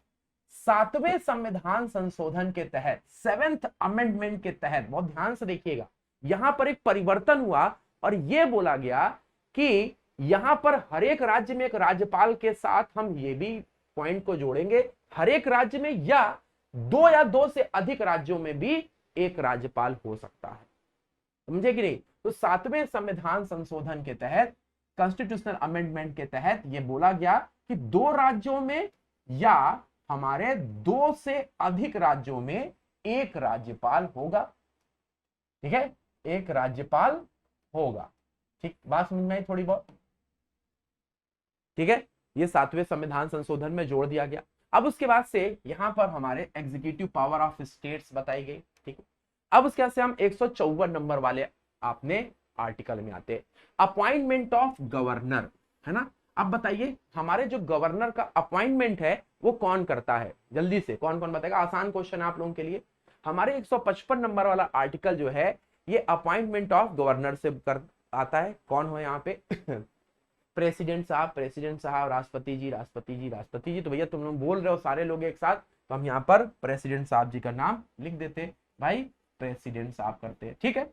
7वें संविधान संशोधन के तहत, 7th अमेंडमेंट के तहत। बहुत ध्यान से देखिएगा, यहां पर एक परिवर्तन हुआ और यह बोला गया कि यहां पर हर एक राज्य में एक राज्यपाल के साथ हम ये भी पॉइंट को जोड़ेंगे, हर एक राज्य में या दो से अधिक राज्यों में भी एक राज्यपाल हो सकता है। समझे कि नहीं? तो 7वें संविधान संशोधन के तहत, कॉन्स्टिट्यूशनल अमेंडमेंट के तहत यह बोला गया कि 2 राज्यों में या हमारे 2 से अधिक राज्यों में एक राज्यपाल होगा। ठीक है, एक राज्यपाल होगा। ठीक, बात समझ में आई थोड़ी बहुत? ठीक है, ये 7वें संविधान संशोधन में जोड़ दिया गया। अब उसके बाद से यहां पर हमारे एग्जीक्यूटिव पावर ऑफ स्टेट्स बताई गई। ठीक है, अब उसके बाद से हम 154 नंबर वाले आपने आर्टिकल में आते हैं, अपॉइंटमेंट ऑफ गवर्नर, है ना? अब बताइए हमारे जो गवर्नर का अपॉइंटमेंट है वो कौन करता है? जल्दी से कौन कौन बताएगा? आसान क्वेश्चन आप लोगों के लिए। हमारे 155 नंबर वाला आर्टिकल जो है ये अपॉइंटमेंट ऑफ गवर्नर से कर आता है। कौन हो यहाँ पे? प्रेसिडेंट साहब, प्रेसिडेंट साहब, राष्ट्रपति जी, राष्ट्रपति जी, राष्ट्रपति जी। तो भैया तुम लोग बोल रहे हो सारे लोग एक साथ, तो हम यहाँ पर प्रेसिडेंट साहब जी का नाम लिख देते भाई, प्रेसिडेंट साहब करते हैं। ठीक है,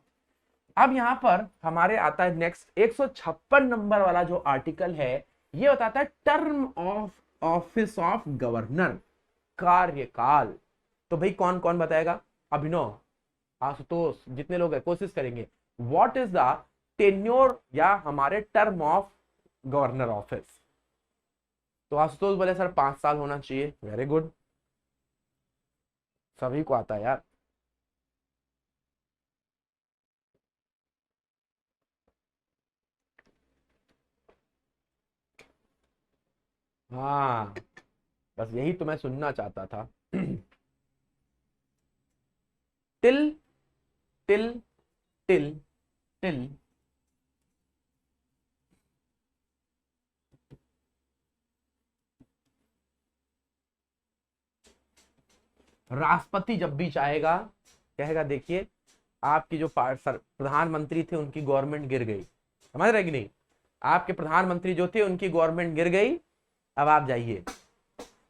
अब यहाँ पर हमारे आता है नेक्स्ट 156 नंबर वाला जो आर्टिकल है ये बताता है term of office of governor, कार्यकाल। तो भाई कौन कौन बताएगा? अभिनव, आशुतोष, जितने लोग हैं कोशिश करेंगे। व्हाट इज द टेन्योर या हमारे टर्म ऑफ गवर्नर ऑफिस? तो आशुतोष बोले सर 5 साल होना चाहिए। वेरी गुड, सभी को आता है यार। हाँ, बस यही तो मैं सुनना चाहता था। टिल टिल टिल टिल राष्ट्रपति जब भी चाहेगा कहेगा देखिए आपकी जो प्रधानमंत्री थे उनकी गवर्नमेंट गिर गई, समझ रहे कि नहीं? आपके प्रधानमंत्री जो थे उनकी गवर्नमेंट गिर गई, अब आप जाइए।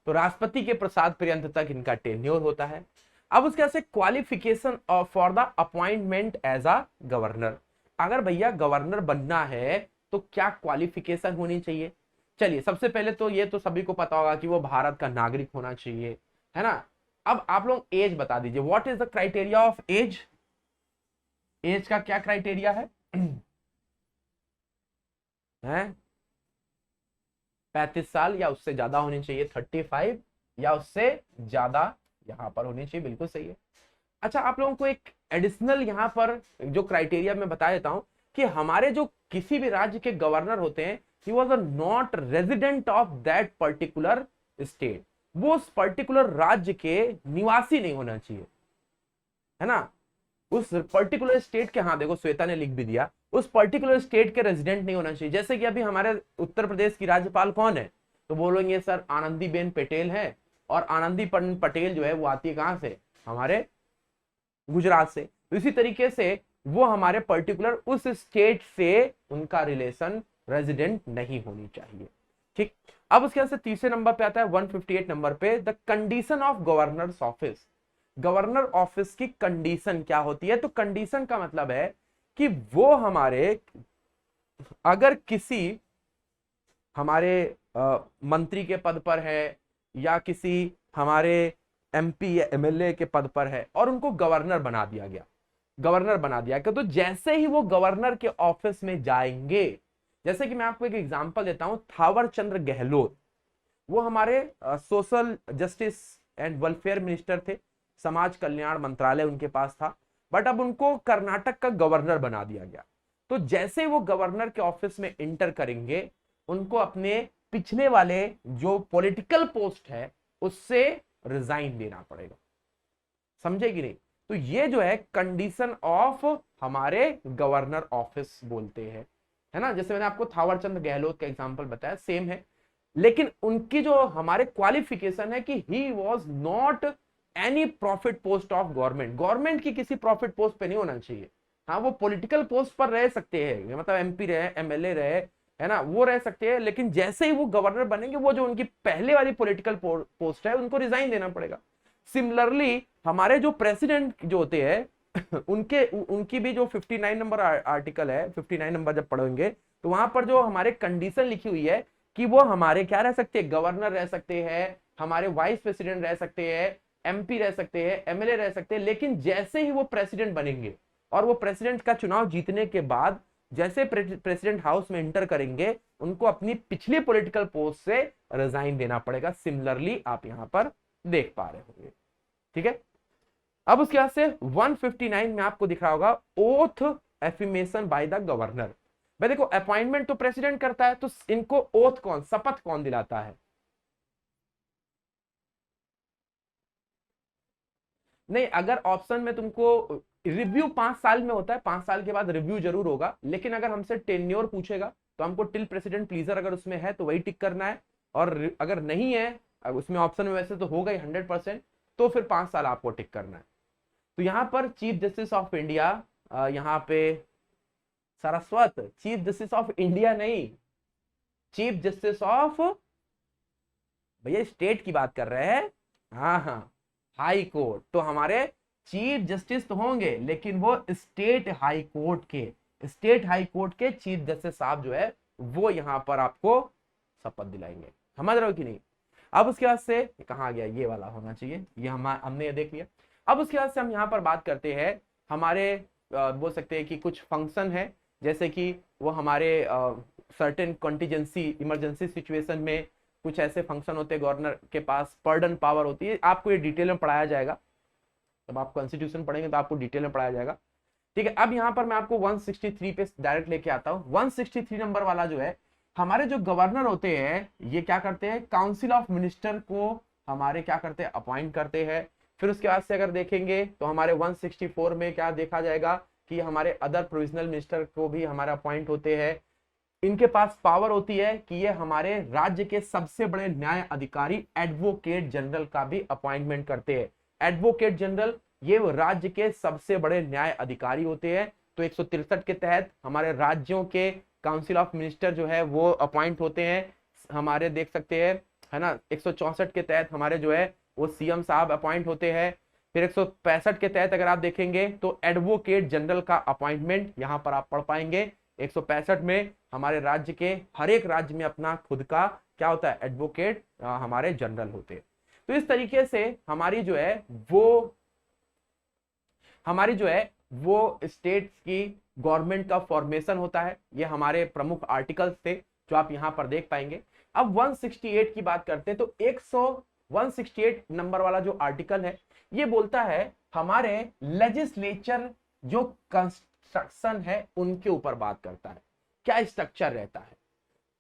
तो राष्ट्रपति के प्रसाद पर्यंत तक इनका टेन्योर होता है। अब उसके बाद से qualification for the appointment as a governor. अगर भैया गवर्नर बनना है तो क्या क्वालिफिकेशन होनी चाहिए? चलिए सबसे पहले तो ये तो सभी को पता होगा कि वो भारत का नागरिक होना चाहिए, है ना? अब आप लोग एज बता दीजिए, what is the criteria of age? Age का क्या क्राइटेरिया है? 35 साल या उससे ज्यादा होनी चाहिए, 35 या उससे ज्यादा यहां पर होनी चाहिए, बिल्कुल सही है। अच्छा, आप लोगों को एक एडिशनल यहां पर जो क्राइटेरिया मैं बता देता हूं कि हमारे जो किसी भी राज्य के गवर्नर होते हैं, he was not resident of that particular state, वो उस पर्टिकुलर राज्य के निवासी नहीं होना चाहिए, है ना? उस पर्टिकुलर स्टेट के, हाँ देखो श्वेता ने लिख भी दिया, उस पर्टिकुलर स्टेट के रेजिडेंट नहीं होना चाहिए। जैसे कि अभी हमारे उत्तर प्रदेश की राज्यपाल कौन है, तो बोलेंगे सर आनंदीबेन पटेल है, और आनंदीबेन पटेल जो है वो आती है कहां से, हमारे गुजरात से। तो इसी तरीके से वो हमारे पर्टिकुलर उस स्टेट से उनका रिलेशन रेजिडेंट नहीं होनी चाहिए। ठीक, अब उसके बाद से तीसरे नंबर पे आता है 158 नंबर पे, the condition of governors office. Governor office की कंडीशन क्या होती है, तो कंडीशन का मतलब है कि वो हमारे, अगर किसी हमारे मंत्री के पद पर है या किसी हमारे एमपी या एमएलए के पद पर है और उनको गवर्नर बना दिया गया, गवर्नर बना दिया गया, तो जैसे ही वो गवर्नर के ऑफिस में जाएंगे, जैसे कि मैं आपको एक एग्जांपल देता हूं, थावर चंद्र गहलोत, वो हमारे social justice and welfare minister थे, समाज कल्याण मंत्रालय उनके पास था, बट अब उनको कर्नाटक का गवर्नर बना दिया गया। तो जैसे वो गवर्नर के ऑफिस में इंटर करेंगे, उनको अपने पिछले वाले जो पॉलिटिकल पोस्ट है उससे रिजाइन देना पड़ेगा, समझे कि नहीं। तो ये जो है कंडीशन ऑफ हमारे गवर्नर ऑफिस बोलते हैं, है ना। जैसे मैंने आपको थावरचंद गहलोत का एग्जांपल बताया, सेम है, लेकिन उनकी जो हमारे क्वालिफिकेशन है कि he was not any profit post of government, government की किसी प्रॉफिट पोस्ट पे नहीं होना चाहिए। हाँ, वो पॉलिटिकल पोस्ट पर रह सकते हैं, मतलब एमपी रहे, एमएलए रहे, है ना, वो रह सकते हैं, लेकिन जैसे ही वो गवर्नर बनेंगे, वो जो उनकी पहले वाली पॉलिटिकल पोस्ट है उनको रिजाइन देना पड़ेगा। सिमिलरली हमारे जो प्रेसिडेंट जो होते हैं उनकी भी जो 59 नंबर आर्टिकल है, 59 नंबर जब पढ़ेंगे तो वहां पर जो हमारे कंडीशन लिखी हुई है कि वो हमारे क्या रह सकते हैं, गवर्नर रह सकते हैं, हमारे वाइस प्रेसिडेंट रह सकते हैं, एमपी रह सकते हैं, एमएलए रह सकते हैं, लेकिन जैसे ही वो प्रेसिडेंट बनेंगे और वो प्रेसिडेंट का चुनाव जीतने के बाद जैसे प्रेसिडेंट हाउस में इंटर करेंगे, उनको अपनी पिछली पॉलिटिकल पोस्ट से रिजाइन देना पड़ेगा। सिमिलरली आप यहां पर देख पा रहे होंगे, ठीक है। अब उसके बाद से 159 में आपको दिख रहा होगा ओथ एफिमेशन बाय द गवर्नर। भाई देखो, अपॉइंटमेंट तो प्रेसिडेंट करता है, तो इनको ओथ कौन, शपथ कौन दिलाता है? नहीं, अगर ऑप्शन में तुमको रिव्यू 5 साल में होता है, 5 साल के बाद रिव्यू जरूर होगा, लेकिन अगर हमसे टेन्योर पूछेगा तो हमको टिल प्रेसिडेंट प्लीजर अगर उसमें है तो वही टिक करना है, और अगर नहीं है उसमें ऑप्शन में वैसे तो होगा ही 100%, तो फिर 5 साल आपको टिक करना है। तो यहां पर चीफ जस्टिस ऑफ इंडिया, यहां पे Saraswat, chief justice of India नहीं, चीफ जस्टिस ऑफ, भैया स्टेट की बात कर रहे हैं, हाँ हाँ, हाई कोर्ट। तो हमारे चीफ जस्टिस तो होंगे, लेकिन वो स्टेट हाई कोर्ट के, स्टेट हाई कोर्ट के चीफ जस्टिस साहब जो है वो यहां पर आपको शपथ दिलाएंगे, समझ रहे हो कि नहीं। अब उसके बाद से कहा गया, ये वाला होना चाहिए, ये हमने ये देख लिया। अब उसके बाद से हम यहाँ पर बात करते हैं हमारे बोल सकते हैं कि कुछ फंक्शन है, जैसे कि वो हमारे सर्टेन कॉन्टिजेंसी इमरजेंसी सिचुएशन में कुछ ऐसे फंक्शन होते हैं, गवर्नर के पास पर्डन पावर होती है, आपको ये डिटेल में पढ़ाया जाएगा, जब आप कॉन्स्टिट्यूशन पढ़ेंगे तो आपको डिटेल में पढ़ाया जाएगा, ठीक है। अब यहाँ पर मैं आपको 163 पे डायरेक्ट लेके आता हूँ। 163 नंबर वाला जो है, हमारे जो गवर्नर होते हैं ये क्या करते हैं, काउंसिल ऑफ मिनिस्टर को हमारे क्या करते हैं, अपॉइंट करते हैं। फिर उसके बाद से अगर देखेंगे तो हमारे 164 में क्या देखा जाएगा कि हमारे अदर प्रोविजनल मिनिस्टर को भी हमारा अपॉइंट होते हैं। इनके पास पावर होती है कि ये हमारे राज्य के सबसे बड़े न्याय अधिकारी एडवोकेट जनरल का भी अपॉइंटमेंट करते हैं। एडवोकेट जनरल ये राज्य के सबसे बड़े न्याय अधिकारी होते हैं। तो 163 के तहत हमारे राज्यों के काउंसिल ऑफ मिनिस्टर जो है वो अपॉइंट होते हैं, हमारे देख सकते हैं, है ना। 164 के तहत हमारे जो है वो सीएम साहब अपॉइंट होते हैं। फिर 165 के तहत अगर आप देखेंगे तो एडवोकेट जनरल का अपॉइंटमेंट यहां पर आप पढ़ पाएंगे। 165 में हमारे राज्य के हर एक राज्य में अपना खुद का क्या होता है, एडवोकेट हमारे जनरल होते हैं। तो इस तरीके से हमारी जो है वो स्टेट्स की गवर्नमेंट का फॉर्मेशन होता है। ये हमारे प्रमुख आर्टिकल्स थे जो आप यहां पर देख पाएंगे। अब 168 की बात करते हैं तो 168 नंबर वाला जो आर्टिकल है ये बोलता है हमारे लेजिस्लेचर जो कंस्ट्रक्शन है उनके ऊपर बात करता है, क्या स्ट्रक्चर रहता है।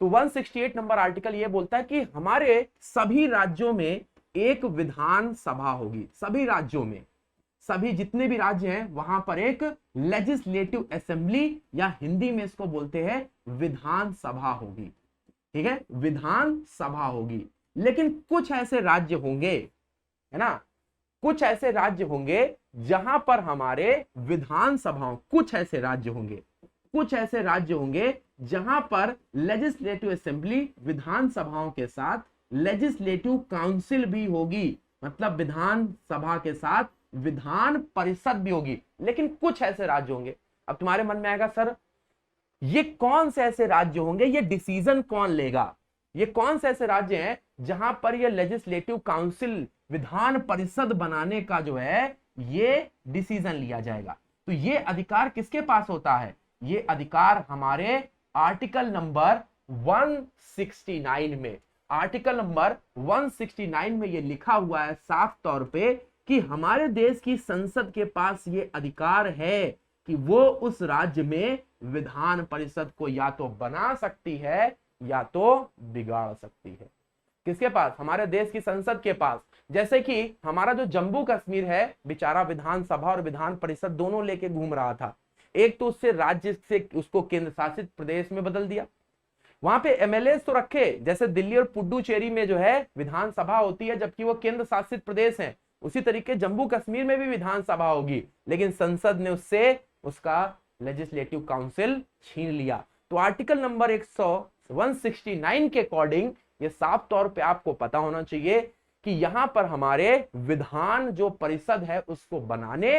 तो 168 नंबर आर्टिकल ये बोलता है कि हमारे सभी राज्यों में एक विधान सभा होगी, सभी राज्यों में, सभी जितने भी राज्य हैं वहां पर एक लेजिस्लेटिव असेंबली या हिंदी में इसको बोलते हैं विधान सभा होगी। ठीक है, विधान सभा होगी। लेकिन कुछ ऐसे राज्य होंगे, है ना, कुछ ऐसे राज्य होंगे जहां पर हमारे विधान सभाओं, कुछ ऐसे राज्य होंगे जहां पर लेजिस्लेटिव असेंबली विधान सभाओं के साथ लेजिस्लेटिव काउंसिल भी होगी, मतलब विधान सभा के साथ विधान परिषद भी होगी। लेकिन कुछ ऐसे राज्य होंगे। अब तुम्हारे मन में आएगा सर ये कौन से ऐसे राज्य होंगे, ये डिसीजन कौन लेगा, ये कौन से ऐसे राज्य हैं जहां पर ये लेजिस्लेटिव काउंसिल विधान परिषद बनाने का जो है ये डिसीजन लिया जाएगा। तो ये अधिकार किसके पास होता है, ये अधिकार हमारे आर्टिकल नंबर 169 में, आर्टिकल नंबर 169 में ये लिखा हुआ है साफ तौर पे कि हमारे देश की संसद के पास ये अधिकार है कि वो उस राज्य में विधान परिषद को या तो बना सकती है या तो बिगाड़ सकती है। किसके पास, हमारे देश की संसद के पास। जैसे कि हमारा जो जम्मू कश्मीर है बेचारा विधानसभा और विधान परिषद दोनों लेके घूम रहा था। एक तो उससे राज्य से उसको केंद्र शासित प्रदेश में बदल दिया, वहां पे एमएलए तो रखे, जैसे दिल्ली और पुडुचेरी में जो है विधानसभा होती है जबकि वो केंद्र शासित प्रदेश है, उसी तरीके जम्मू कश्मीर में भी विधानसभा होगी, लेकिन संसद ने उससे उसका लेजिस्लेटिव काउंसिल छीन लिया। तो आर्टिकल नंबर 169 के अकॉर्डिंग ये साफ तौर पे आपको पता होना चाहिए कि यहां पर हमारे विधान जो परिषद है उसको बनाने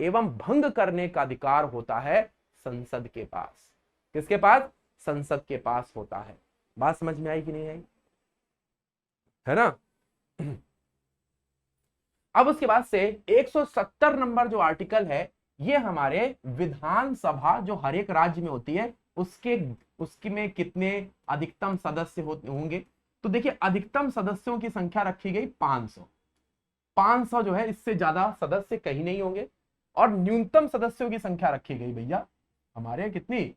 एवं भंग करने का अधिकार होता है संसद के पास। किसके पास, संसद के पास होता है। बात समझ में आई कि नहीं आई, है ना। अब उसके बाद से 170 नंबर जो आर्टिकल है ये हमारे विधानसभा जो हर एक राज्य में होती है उसके में कितने अधिकतम सदस्य होंगे। तो देखिए अधिकतम सदस्यों की संख्या रखी गई 500 जो है, इससे ज्यादा सदस्य कहीं नहीं होंगे। और न्यूनतम सदस्यों की संख्या रखी गई भैया हमारे कितनी,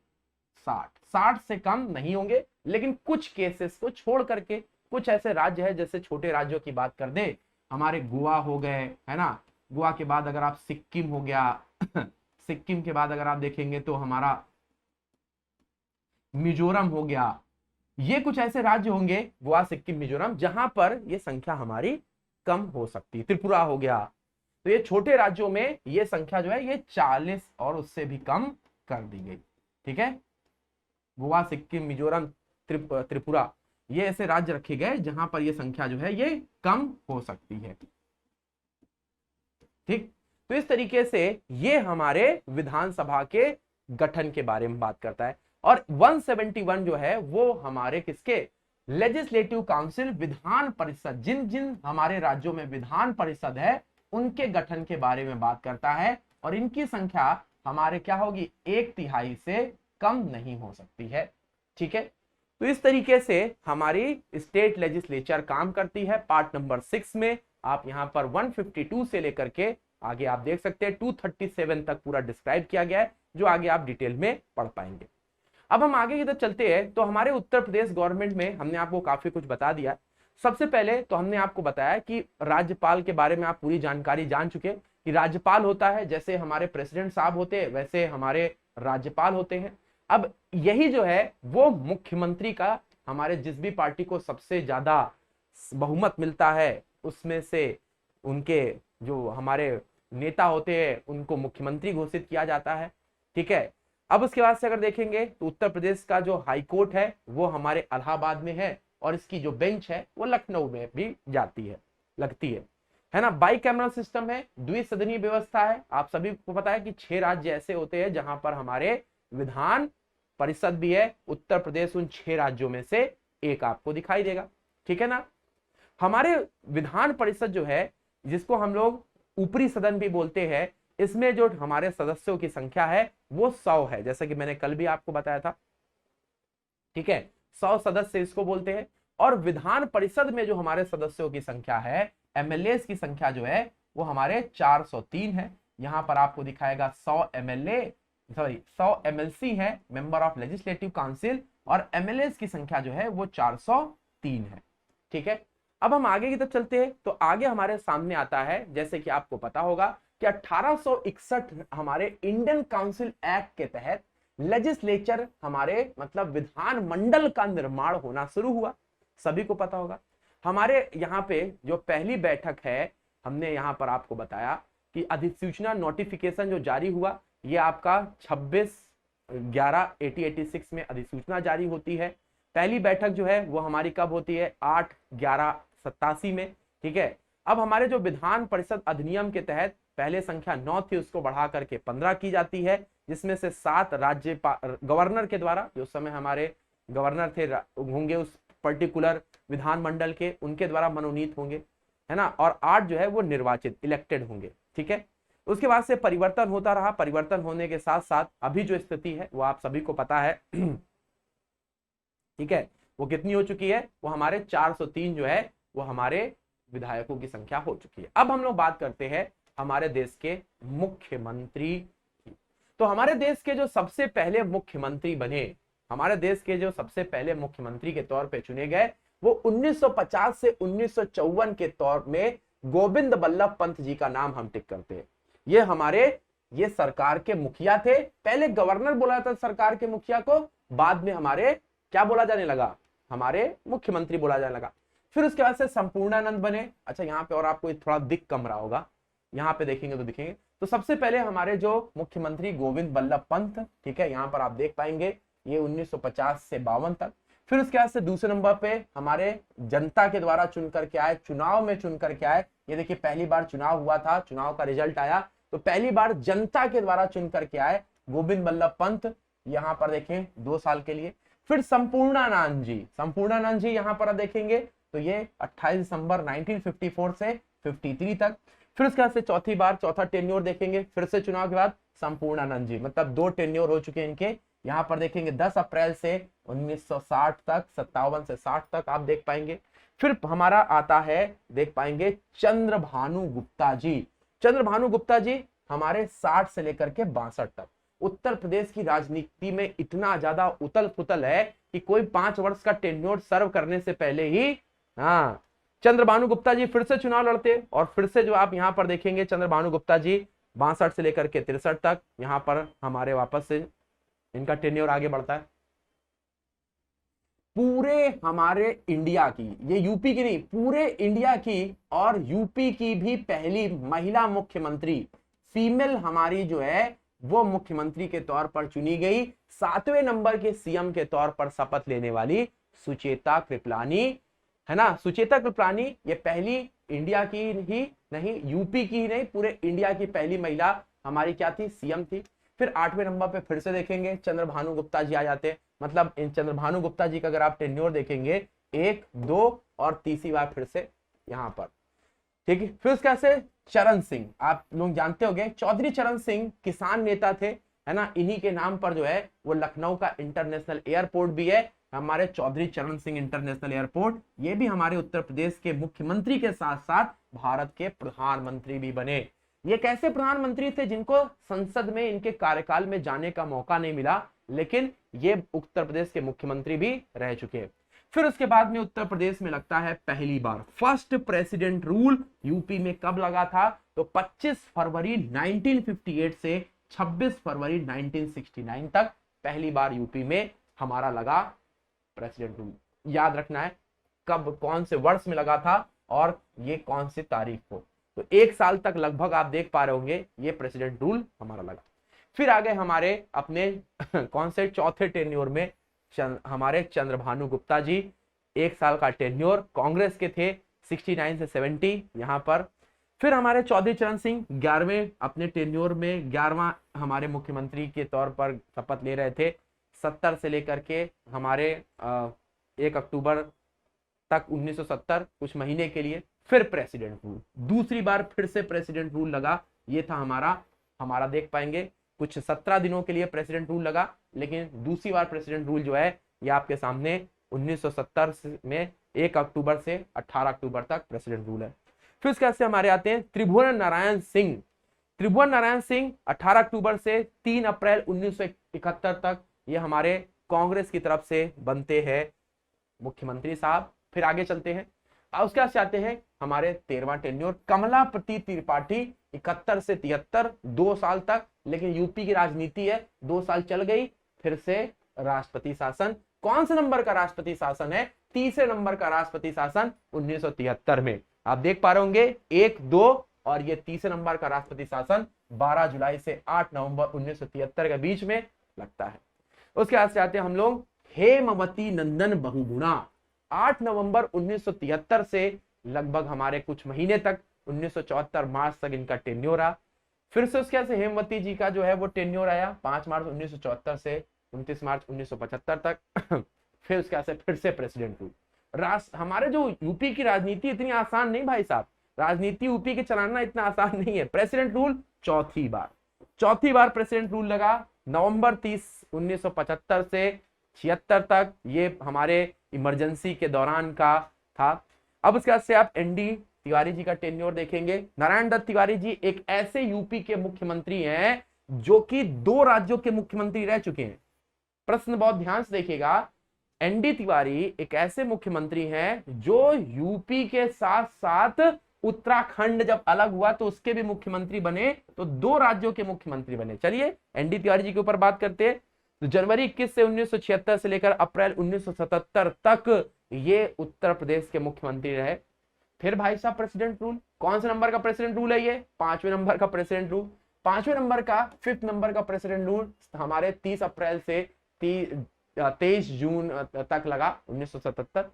60 से कम नहीं होंगे। लेकिन कुछ केसेस को छोड़ करके कुछ ऐसे राज्य है, जैसे छोटे राज्यों की बात कर दे, हमारे गोवा हो गए, है ना, गोवा के बाद अगर आप सिक्किम हो गया सिक्किम के बाद अगर आप देखेंगे तो हमारा मिजोरम हो गया। ये कुछ ऐसे राज्य होंगे गोवा, सिक्किम, मिजोरम जहां पर ये संख्या हमारी कम हो सकती है। त्रिपुरा हो गया। तो ये छोटे राज्यों में ये संख्या जो है ये 40 और उससे भी कम कर दी गई। ठीक है, गोवा, सिक्किम, मिजोरम, त्रिपुरा ये ऐसे राज्य रखे गए जहां पर ये संख्या जो है ये कम हो सकती है। ठीक, तो इस तरीके से ये हमारे विधानसभा के गठन के बारे में बात करता है। और 171 जो है वो हमारे किसके, लेजिस्लेटिव काउंसिल विधान परिषद, जिन जिन हमारे राज्यों में विधान परिषद है उनके गठन के बारे में बात करता है। और इनकी संख्या हमारे क्या होगी, 1/3 से कम नहीं हो सकती है। ठीक है, तो इस तरीके से हमारी स्टेट लेजिस्लेचर काम करती है। पार्ट नंबर 6 में आप यहां पर 152 से लेकर के आगे आप देख सकते हैं 237 तक पूरा डिस्क्राइब किया गया है, जो आगे आप डिटेल में पढ़ पाएंगे। अब हम आगे की तरफ चलते हैं। तो हमारे उत्तर प्रदेश गवर्नमेंट में हमने आपको काफी कुछ बता दिया। सबसे पहले तो हमने आपको बताया कि राज्यपाल के बारे में आप पूरी जानकारी जान चुके कि राज्यपाल होता है, जैसे हमारे प्रेसिडेंट साहब होते हैं वैसे हमारे राज्यपाल होते हैं। अब यही जो है वो मुख्यमंत्री का, हमारे जिस भी पार्टी को सबसे ज्यादा बहुमत मिलता है उसमें से उनके जो हमारे नेता होते हैं उनको मुख्यमंत्री घोषित किया जाता है। ठीक है, अब उसके बाद से अगर देखेंगे तो उत्तर प्रदेश का जो हाई कोर्ट है वो हमारे इलाहाबाद में है और इसकी जो बेंच है वो लखनऊ में भी लगती है ना। बाई कैमरल सिस्टम है, द्विसदनीय व्यवस्था है। आप सभी को पता है कि 6 राज्य ऐसे होते हैं जहां पर हमारे विधान परिषद भी है। उत्तर प्रदेश उन 6 राज्यों में से एक आपको दिखाई देगा। ठीक है ना। हमारे विधान परिषद जो है जिसको हम लोग ऊपरी सदन भी बोलते हैं, इसमें जो हमारे सदस्यों की संख्या है वो 100 है, जैसा कि मैंने कल भी आपको बताया था। ठीक है, 100 सदस्य इसको बोलते हैं। और विधान परिषद में जो हमारे सदस्यों की संख्या है, एमएलए की संख्या जो है वो हमारे 403 है। यहां पर आपको दिखाएगा 100 एमएलसी है, मेंबर ऑफ लेजिस्लेटिव काउंसिल, और एमएलए की संख्या जो है वो 403 है। ठीक है, अब हम आगे की तरफ चलते हैं। तो आगे हमारे सामने आता है, जैसे कि आपको पता होगा कि 1861 हमारे इंडियन काउंसिल एक्ट के तहत लेजिस्लेचर हमारे मतलब विधान मंडल का निर्माण होना शुरू हुआ। सभी को पता होगा हमारे यहाँ पे जो पहली बैठक है, हमने यहाँ पर आपको बताया कि अधिसूचना नोटिफिकेशन जो जारी हुआ, ये आपका 26/11/1886 में अधिसूचना जारी होती है। पहली बैठक जो है वो हमारी कब होती है? 8/11/87 में। ठीक है, अब हमारे जो विधान परिषद अधिनियम के तहत पहले संख्या 9 थी, उसको बढ़ा करके 15 की जाती है, जिसमें से 7 राज्यपाल गवर्नर के द्वारा, जो समय हमारे गवर्नर थे होंगे उस पर्टिकुलर विधानमंडल के, उनके द्वारा मनोनीत होंगे, है ना, और 8 जो है वो निर्वाचित इलेक्टेड होंगे। ठीक है, उसके बाद से परिवर्तन होता रहा। परिवर्तन होने के साथ साथ अभी जो स्थिति है वो आप सभी को पता है। ठीक है, वो कितनी हो चुकी है? वो हमारे 403 जो है वो हमारे विधायकों की संख्या हो चुकी है। अब हम लोग बात करते हैं हमारे देश के मुख्यमंत्री की। तो हमारे देश के जो सबसे पहले मुख्यमंत्री बने, हमारे देश के जो सबसे पहले मुख्यमंत्री के तौर पे चुने गए, वो 1950 से 1954 के तौर में गोविंद बल्लभ पंत जी का नाम हम टिक करते हैं। ये सरकार के मुखिया थे। पहले गवर्नर बोला था सरकार के मुखिया को, बाद में हमारे क्या बोला जाने लगा? हमारे मुख्यमंत्री बोला जाने लगा। फिर उसके बाद से संपूर्णानंद बने। अच्छा, यहाँ पे और आपको थोड़ा दिख कम रहा होगा, यहाँ पे देखेंगे तो दिखेंगे। तो सबसे पहले हमारे जो मुख्यमंत्री गोविंद बल्लभ पंत, ठीक है, यहाँ पर आप देख पाएंगे ये 1950 से 52 तक। फिर उसके बाद से दूसरे नंबर पे हमारे जनता के द्वारा चुन करके आए, चुनाव में चुन करके आए। ये देखिए पहली बार चुनाव हुआ था, चुनाव का रिजल्ट आया तो पहली बार जनता के द्वारा चुन करके आए गोविंद बल्लभ पंत, यहाँ पर देखें 2 साल के लिए। फिर संपूर्णानंद जी यहाँ पर देखेंगे तो ये 28 दिसंबर 1954 से 53 तक। फिर उसके बाद से चौथी बार, चौथा टेन्योर देखेंगे, फिर से चुनाव के बाद संपूर्णानंद जी, मतलब 2 टेन्योर हो चुके हैं इनके। यहाँ पर देखेंगे 10 अप्रैल से 1960 तक, 57 से 60 तक आप देख पाएंगे। फिर हमारा आता है, देख पाएंगे चंद्रभानु गुप्ता जी। चंद्रभानु गुप्ता जी हमारे 60 से लेकर के 62 तक। उत्तर प्रदेश की राजनीति में इतना ज्यादा उथल पुथल है कि कोई 5 वर्ष का टेन्योर सर्व करने से पहले ही चंद्रभानु गुप्ता जी फिर से चुनाव लड़ते, और फिर से जो आप यहाँ पर देखेंगे चंद्रभानु गुप्ता जी 62 से लेकर के 63 तक, यहाँ पर हमारे वापस से इनका टेन्योर आगे बढ़ता है। पूरे हमारे इंडिया की, ये यूपी की नहीं, पूरे इंडिया की और यूपी की भी पहली महिला मुख्यमंत्री, फीमेल हमारी जो है वो मुख्यमंत्री के तौर पर चुनी गई। 7वें नंबर के सीएम के तौर पर शपथ लेने वाली सुचेता कृपलानी, है ना। सुचेता कृपलानी ये पहली इंडिया की ही नहीं, यूपी की ही नहीं, पूरे इंडिया की पहली महिला हमारी क्या थी? सीएम थी। फिर 8वें नंबर पे फिर से देखेंगे चंद्रभानु गुप्ता जी आ जाते हैं। मतलब इन चंद्रभानु गुप्ता जी का अगर आप टेन्योर देखेंगे 1, 2 और तीसरी बार फिर से यहाँ पर, ठीक है। फिर उसके से चरण सिंह, आप लोग जानते होंगे, चौधरी चरण सिंह किसान नेता थे, है ना। इन्हीं के नाम पर जो है वो लखनऊ का इंटरनेशनल एयरपोर्ट भी है, हमारे चौधरी चरण सिंह इंटरनेशनल एयरपोर्ट। ये भी हमारे उत्तर प्रदेश के मुख्यमंत्री के साथ साथ भारत के प्रधानमंत्री भी बने। ये कैसे प्रधानमंत्री थे जिनको संसद में इनके कार्यकाल में जाने का मौका नहीं मिला, लेकिन ये उत्तर प्रदेश के मुख्यमंत्री भी रह चुके। फिर उसके बाद में उत्तर प्रदेश में लगता है पहली बार फर्स्ट प्रेसिडेंट रूल। यूपी में कब लगा था? तो 25 फरवरी 1958 से 26 फरवरी 1969 तक पहली बार यूपी में हमारा लगा प्रेसिडेंट रूल। याद रखना है कब, कौन से वर्ष में लगा था और ये कौन सी तारीख को। तो 1 साल तक लगभग आप देख पा रहे होंगे ये प्रेसिडेंट रूल हमारा लगा। फिर आगे हमारे अपने कौन से चौथे टेन्योर में हमारे चंद्रभानु गुप्ता जी, 1 साल का टेन्योर, कांग्रेस के थे, 69 से 70 यहाँ पर। फिर हमारे चौधरी चरण सिंह 11वें अपने टेन्योर में 11वां हमारे मुख्यमंत्री के तौर पर शपथ ले रहे थे, 70 से लेकर के हमारे 1 अक्टूबर तक 1970, कुछ महीने के लिए। फिर प्रेसिडेंट रूल, दूसरी बार फिर से प्रेसिडेंट रूल लगा। ये था हमारा देख पाएंगे कुछ 17 दिनों के लिए प्रेसिडेंट रूल लगा, लेकिन दूसरी बार प्रेसिडेंट रूल जो है ये आपके सामने 1970 में 1 अक्टूबर से 18 अक्टूबर तक प्रेसिडेंट रूल है। फिर उसके बाद हमारे आते हैं त्रिभुवन नारायण सिंह। त्रिभुवन नारायण सिंह 18 अक्टूबर से 3 अप्रैल 1971 तक ये हमारे कांग्रेस की तरफ से बनते हैं मुख्यमंत्री साहब। फिर आगे चलते हैं, उसके बाद आते हैं हमारे 13वां टेन्योर कमलापति त्रिपाठी 71 से 73, 2 साल तक, लेकिन यूपी की राजनीति है, 2 साल चल गई, फिर से राष्ट्रपति शासन। कौन से नंबर का राष्ट्रपति शासन है? तीसरे नंबर का राष्ट्रपति शासन 1973 में। आप देख पा रहे होंगे 1, 2 और ये तीसरे नंबर का राष्ट्रपति शासन 12 जुलाई से 8 नवंबर 1973 के बीच में लगता है। उसके बाद से आते हैं हम लोग हेमवती नंदन बहुगुणा। 8 नवंबर 1973 से लगभग हमारे कुछ महीने तक 1974 मार्च तक इनका टेन्योर रहा। फिर से उसके बाद हेमवती जी का जो है वो टेन्योर आया 5 मार्च 1974 से 29 मार्च 1975 तक। फिर उसके बाद फिर से प्रेसिडेंट रूल। हमारे जो यूपी की राजनीति इतनी आसान नहीं भाई साहब, राजनीति यूपी के चलाना इतना आसान नहीं है। प्रेसिडेंट रूल चौथी बार प्रेसिडेंट रूल लगा नवंबर 30 1975 से 76 तक। ये हमारे इमरजेंसी के दौरान का था। अब उसके बाद से आप एनडी तिवारी जी का टेन्योर देखेंगे। नारायण दत्त तिवारी जी एक ऐसे यूपी के मुख्यमंत्री हैं जो कि 2 राज्यों के मुख्यमंत्री रह चुके हैं। प्रश्न बहुत ध्यान से देखिएगा, एनडी तिवारी एक ऐसे मुख्यमंत्री हैं जो यूपी के साथ साथ उत्तराखंड जब अलग हुआ तो उसके भी मुख्यमंत्री बने, तो 2 राज्यों के मुख्यमंत्री बने। चलिए एनडी तिवारी जी के ऊपर बात करते हैं। तो जनवरी 21 से 1976 से लेकर अप्रैल 1977 तक ये उत्तर प्रदेश के मुख्यमंत्री रहे। फिर भाई साहब प्रेसिडेंट रूल, कौन से नंबर का प्रेसिडेंट रूल है? ये 5वें नंबर का प्रेसिडेंट रूल। 5वें नंबर का 5th नंबर का प्रेसिडेंट रूल हमारे 30 अप्रैल से 23 जून तक लगा 1977।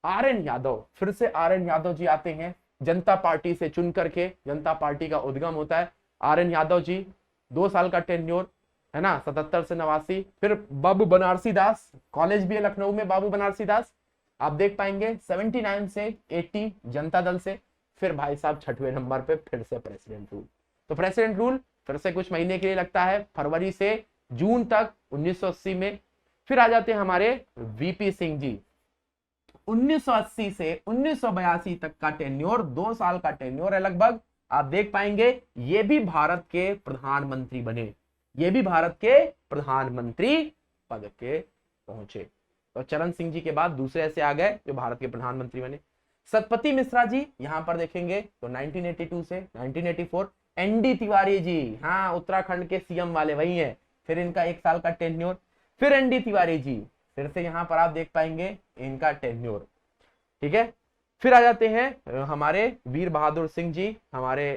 आर.एन. यादव, फिर से आर.एन. यादव जी आते हैं जनता पार्टी से चुन करके, जनता पार्टी का उद्गम होता है। आर.एन. यादव जी 2 साल का टेन्योर है ना, 77 से 89। फिर बाबू बनारसी दास, कॉलेज भी है लखनऊ में बाबू बनारसी दास, आप देख पाएंगे 79 से 80 जनता दल से। फिर भाई साहब 6वें नंबर पे फिर से प्रेसिडेंट रूल। तो प्रेसिडेंट रूल फिर से कुछ महीने के लिए लगता है, फरवरी से जून तक 1980 में। फिर आ जाते हैं हमारे वीपी सिंह जी, 1980 से 1982 तक का टेन्योर, 2 साल का टेन्योर है लगभग। आप देख पाएंगे ये भी भारत के प्रधानमंत्री बने, ये भी भारत के प्रधानमंत्री पद के पहुंचे। तो चरण सिंह जी के बाद दूसरे ऐसे आ गए जो भारत के प्रधानमंत्री बने। सतपति मिश्रा जी यहां पर देखेंगे तो 1982 से 1984। एनडी तिवारी जी, हाँ उत्तराखंड के सीएम वाले वही हैं, फिर इनका 1 साल का टेन्योर। फिर एनडी तिवारी जी, फिर से यहां पर आप देख पाएंगे इनका टेन्योर, ठीक है। फिर आ जाते हैं हमारे वीर बहादुर सिंह जी, हमारे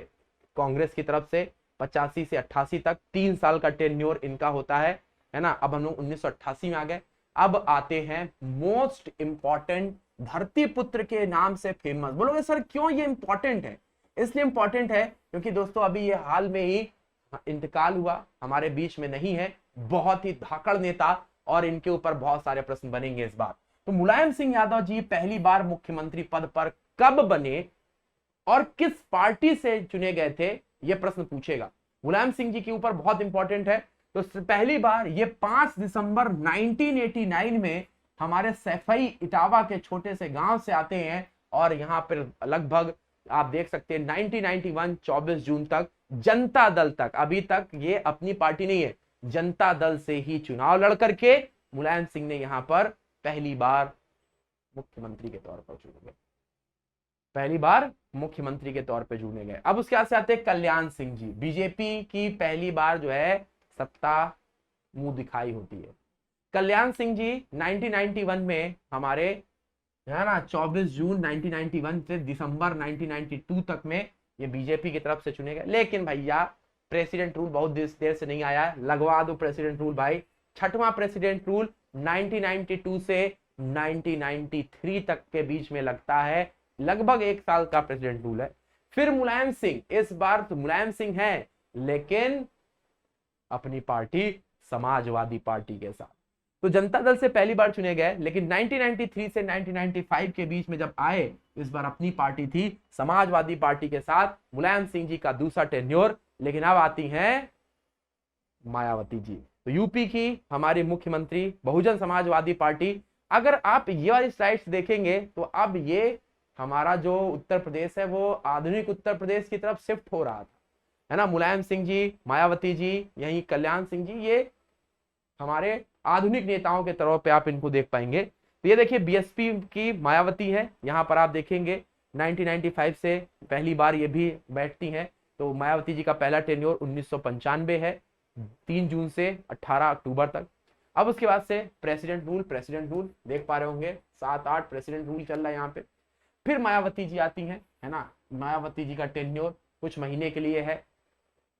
कांग्रेस की तरफ से 85 से 88 तक 3 साल का टेन्योर इनका होता है ना। अब हम लोग 1988 में आ गए। अब आते हैं मोस्ट इंपॉर्टेंट, धरती पुत्र के नाम से फेमस। बोलोगे सर क्यों ये इंपॉर्टेंट है? इसलिए इंपॉर्टेंट है क्योंकि दोस्तों अभी ये हाल में ही इंतकाल हुआ, हमारे बीच में नहीं है। बहुत ही धाकड़ नेता और इनके ऊपर बहुत सारे प्रश्न बनेंगे इस बार। तो मुलायम सिंह यादव जी पहली बार मुख्यमंत्री पद पर कब बने और किस पार्टी से चुने गए थे, यह प्रश्न पूछेगा। मुलायम सिंह जी के ऊपर बहुत इंपॉर्टेंट है। तो पहली बार ये 5 दिसंबर 1989 में हमारे सैफई इटावा के छोटे से गांव से आते हैं और यहां पर लगभग आप देख सकते हैं 1991 24 जून तक जनता दल तक, अभी तक ये अपनी पार्टी नहीं है, जनता दल से ही चुनाव लड़ करके मुलायम सिंह ने यहां पर पहली बार मुख्यमंत्री के तौर पर चुने गए, पहली बार मुख्यमंत्री के तौर पर चुने गए। अब उसके बाद से आते हैं कल्याण सिंह जी, बीजेपी की पहली बार जो है सत्ता मुंह दिखाई होती है। कल्याण सिंह जी 1991 में हमारे है ना 24 जून 1991 से दिसंबर 1992 तक में ये बीजेपी की तरफ से चुने गए। लेकिन भैया प्रेसिडेंट रूल बहुत देर से नहीं आया है, लगवा दो प्रेसिडेंट रूल भाई। 6वां प्रेसिडेंट रूल 1992 से 1993 तक के बीच में लगता है, लगभग 1 साल का प्रेसिडेंट रूल है। फिर मुलायम सिंह, इस बार तो मुलायम सिंह है लेकिन अपनी पार्टी समाजवादी पार्टी के साथ, तो जनता दल से पहली बार चुने गए। लेकिन 1993 से 1995 के बीच में जब आए, इस बार अपनी पार्टी थी समाजवादी पार्टी के साथ। मुलायम सिंह जी का दूसरा टेन्योर। लेकिन अब आती हैं मायावती जी, तो यूपी की हमारी मुख्यमंत्री, बहुजन समाजवादी पार्टी। अगर आप ये वाली स्लाइड्स देखेंगे तो अब ये हमारा जो उत्तर प्रदेश है वो आधुनिक उत्तर प्रदेश की तरफ शिफ्ट हो रहा था, है ना। मुलायम सिंह जी, मायावती जी, यही कल्याण सिंह जी, ये हमारे आधुनिक नेताओं के तौर पे आप इनको देख पाएंगे। तो ये देखिए बीएसपी की मायावती है, यहाँ पर आप देखेंगे 1995 से पहली बार ये भी बैठती हैं। तो मायावती जी का पहला टेन्योर 1995 है, 3 जून से 18 अक्टूबर तक। अब उसके बाद से प्रेसिडेंट रूल देख पा रहे होंगे, 7-8 प्रेसिडेंट रूल चल रहा है यहाँ पे। फिर मायावती जी आती हैं, है ना, मायावती जी का टेन्योर कुछ महीने के लिए है।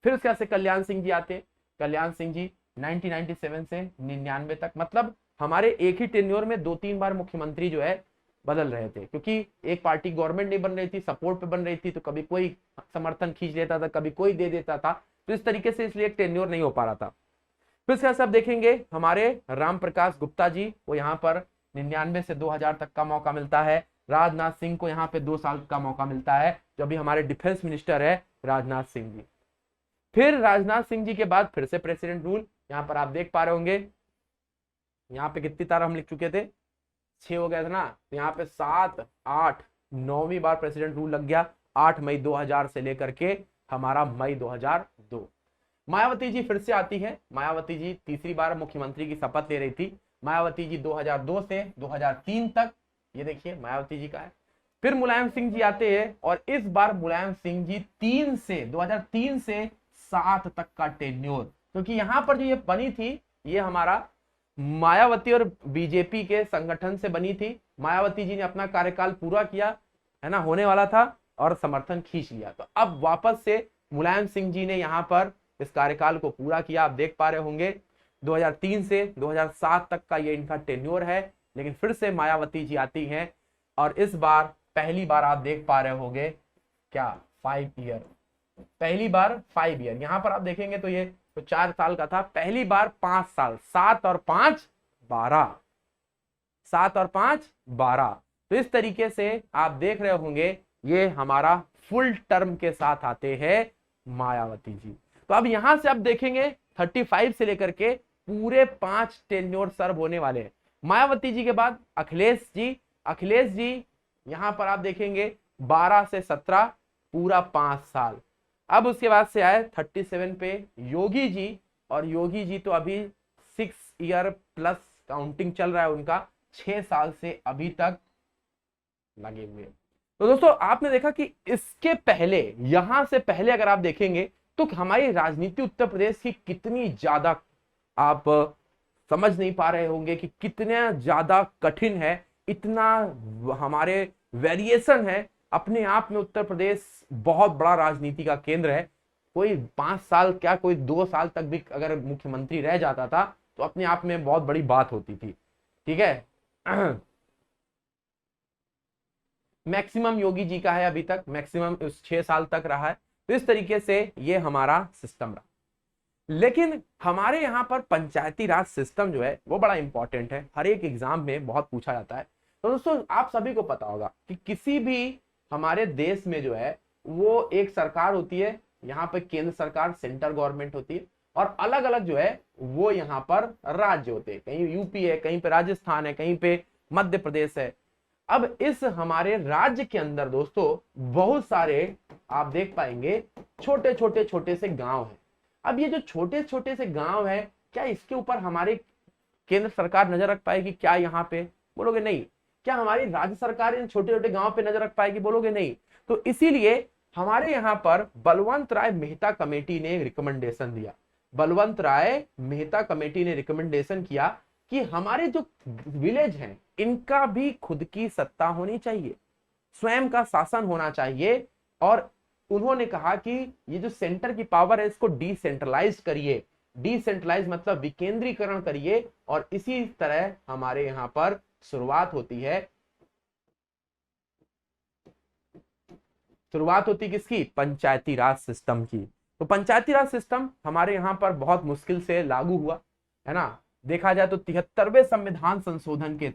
फिर उसके बाद से कल्याण सिंह जी आते हैं, कल्याण सिंह जी 1997 से 99 तक, मतलब हमारे एक ही टेन्योर में 2-3 बार मुख्यमंत्री जो है बदल रहे थे, क्योंकि एक पार्टी गवर्नमेंट नहीं बन रही थी, सपोर्ट पे बन रही थी, तो कभी कोई समर्थन खींच लेता था, कभी कोई दे देता था, तो इस तरीके से इसलिए एक टेन्योर नहीं हो पा रहा था। फिर उसके बाद देखेंगे हमारे राम प्रकाश गुप्ता जी, वो यहाँ पर 99 से 2000 तक का मौका मिलता है। राजनाथ सिंह को यहाँ पे 2 साल का मौका मिलता है, जो अभी हमारे डिफेंस मिनिस्टर है राजनाथ सिंह जी। फिर राजनाथ सिंह जी के बाद फिर से प्रेसिडेंट रूल, यहाँ पर आप देख पा रहे होंगे, यहाँ पे कितनी तार हम लिख चुके थे, 6 हो गया था ना, तो यहाँ पे 7, 8, 9वीं बार प्रेसिडेंट रूल लग गया, 8 मई 2000 से लेकर के हमारा मई 2002। मायावती जी फिर से आती है, मायावती जी तीसरी बार मुख्यमंत्री की शपथ ले रही थी। मायावती जी 2002 से 2003 तक, ये देखिए मायावती जी का है। फिर मुलायम सिंह जी आते हैं, और इस बार मुलायम सिंह जी 2003 से 7 तक का टेन्योर, क्योंकि यहाँ पर जो ये बनी थी, ये हमारा मायावती और बीजेपी के संगठन से बनी थी। मायावती जी ने अपना कार्यकाल पूरा किया, है ना, होने वाला था, और समर्थन खींच लिया। तो अब वापस से मुलायम सिंह जी ने यहाँ पर इस कार्यकाल को पूरा किया। आप देख पा रहे होंगे 2003 से 2007 तक का ये इनका टेन्योर है। लेकिन फिर से मायावती जी आती हैं, और इस बार पहली बार आप देख पा रहे होंगे क्या, 5 ईयर, पहली बार 5 ईयर। यहां पर आप देखेंगे तो ये तो 4 साल का था, पहली बार 5 साल, 7 और 5 12, 7 और 5 12। तो इस तरीके से आप देख रहे होंगे ये हमारा फुल टर्म के साथ आते हैं मायावती जी। तो अब यहां से आप देखेंगे 35 से लेकर के पूरे 5 टेन्योर सर्व होने वाले हैं। मायावती जी के बाद अखिलेश जी यहां पर आप देखेंगे 12 से 17 पूरा 5 साल। अब उसके बाद से आए 37 पे योगी जी, और योगी जी तो अभी 6 ईयर प्लस काउंटिंग चल रहा है उनका, 6 साल से अभी तक लगे हुए। तो दोस्तों आपने देखा कि इसके पहले, यहां से पहले अगर आप देखेंगे तो हमारी राजनीति उत्तर प्रदेश की कितनी ज्यादा, आप समझ नहीं पा रहे होंगे कि कितना ज्यादा कठिन है, इतना हमारे वेरिएशन है। अपने आप में उत्तर प्रदेश बहुत बड़ा राजनीति का केंद्र है। कोई 5 साल क्या, कोई 2 साल तक भी अगर मुख्यमंत्री रह जाता था तो अपने आप में बहुत बड़ी बात होती थी, ठीक है। मैक्सिमम योगी जी का है अभी तक, मैक्सिमम 6 साल तक रहा है। तो इस तरीके से ये हमारा सिस्टम रहा। लेकिन हमारे यहाँ पर पंचायती राज सिस्टम जो है वो बड़ा इंपॉर्टेंट है, हर एक एग्जाम में बहुत पूछा जाता है। तो दोस्तों आप सभी को पता होगा कि किसी भी हमारे देश में जो है वो एक सरकार होती है, यहाँ पर केंद्र सरकार, सेंट्रल गवर्नमेंट होती है, और अलग अलग जो है वो यहाँ पर राज्य होते हैं, कहीं यूपी है, कहीं पे राजस्थान है, कहीं पे मध्य प्रदेश है। अब इस हमारे राज्य के अंदर दोस्तों बहुत सारे आप देख पाएंगे छोटे से गांव हैं। अब ये जो छोटे से गांव है, क्या इसके ऊपर हमारे केंद्र सरकार नजर रख पाएगी क्या? यहाँ पे बोलोगे नहीं। क्या हमारी राज्य सरकार इन छोटे गांव पे नजर रख पाएगी? बोलोगे नहीं। तो इसीलिए हमारे यहाँ पर बलवंत राय मेहता कमेटी ने रिकमेंडेशन दिया, बलवंत राय मेहता कमेटी ने रिकमेंडेशन किया कि हमारे जो विलेज हैं इनका भी खुद की सत्ता होनी चाहिए, स्वयं का शासन होना चाहिए। और उन्होंने कहा कि ये जो सेंटर की पावर है इसको डिसेंट्रलाइज करिए, डिसेंट्रलाइज मतलब विकेंद्रीकरण करिए। और इसी तरह हमारे यहाँ पर शुरुआत होती किसकी? पंचायती राज सिस्टम की। तो पंचायती राज सिस्टम हमारे यहाँ पर बहुत मुश्किल से लागू हुआ, है ना। देखा जाए तो 73वें संविधान संशोधन के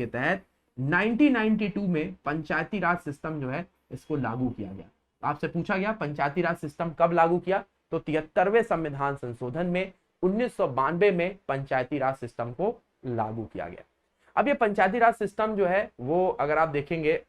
तहत 1992 में पंचायती राज सिस्टम जो है इसको लागू किया गया। आपसे पूछा गया पंचायती राज सिस्टम कब लागू किया, तो 73वें संविधान संशोधन में 1992 में पंचायती राज सिस्टम को लागू किया गया। अब ये पंचायती राज सिस्टम जो है वो अगर आप देखेंगे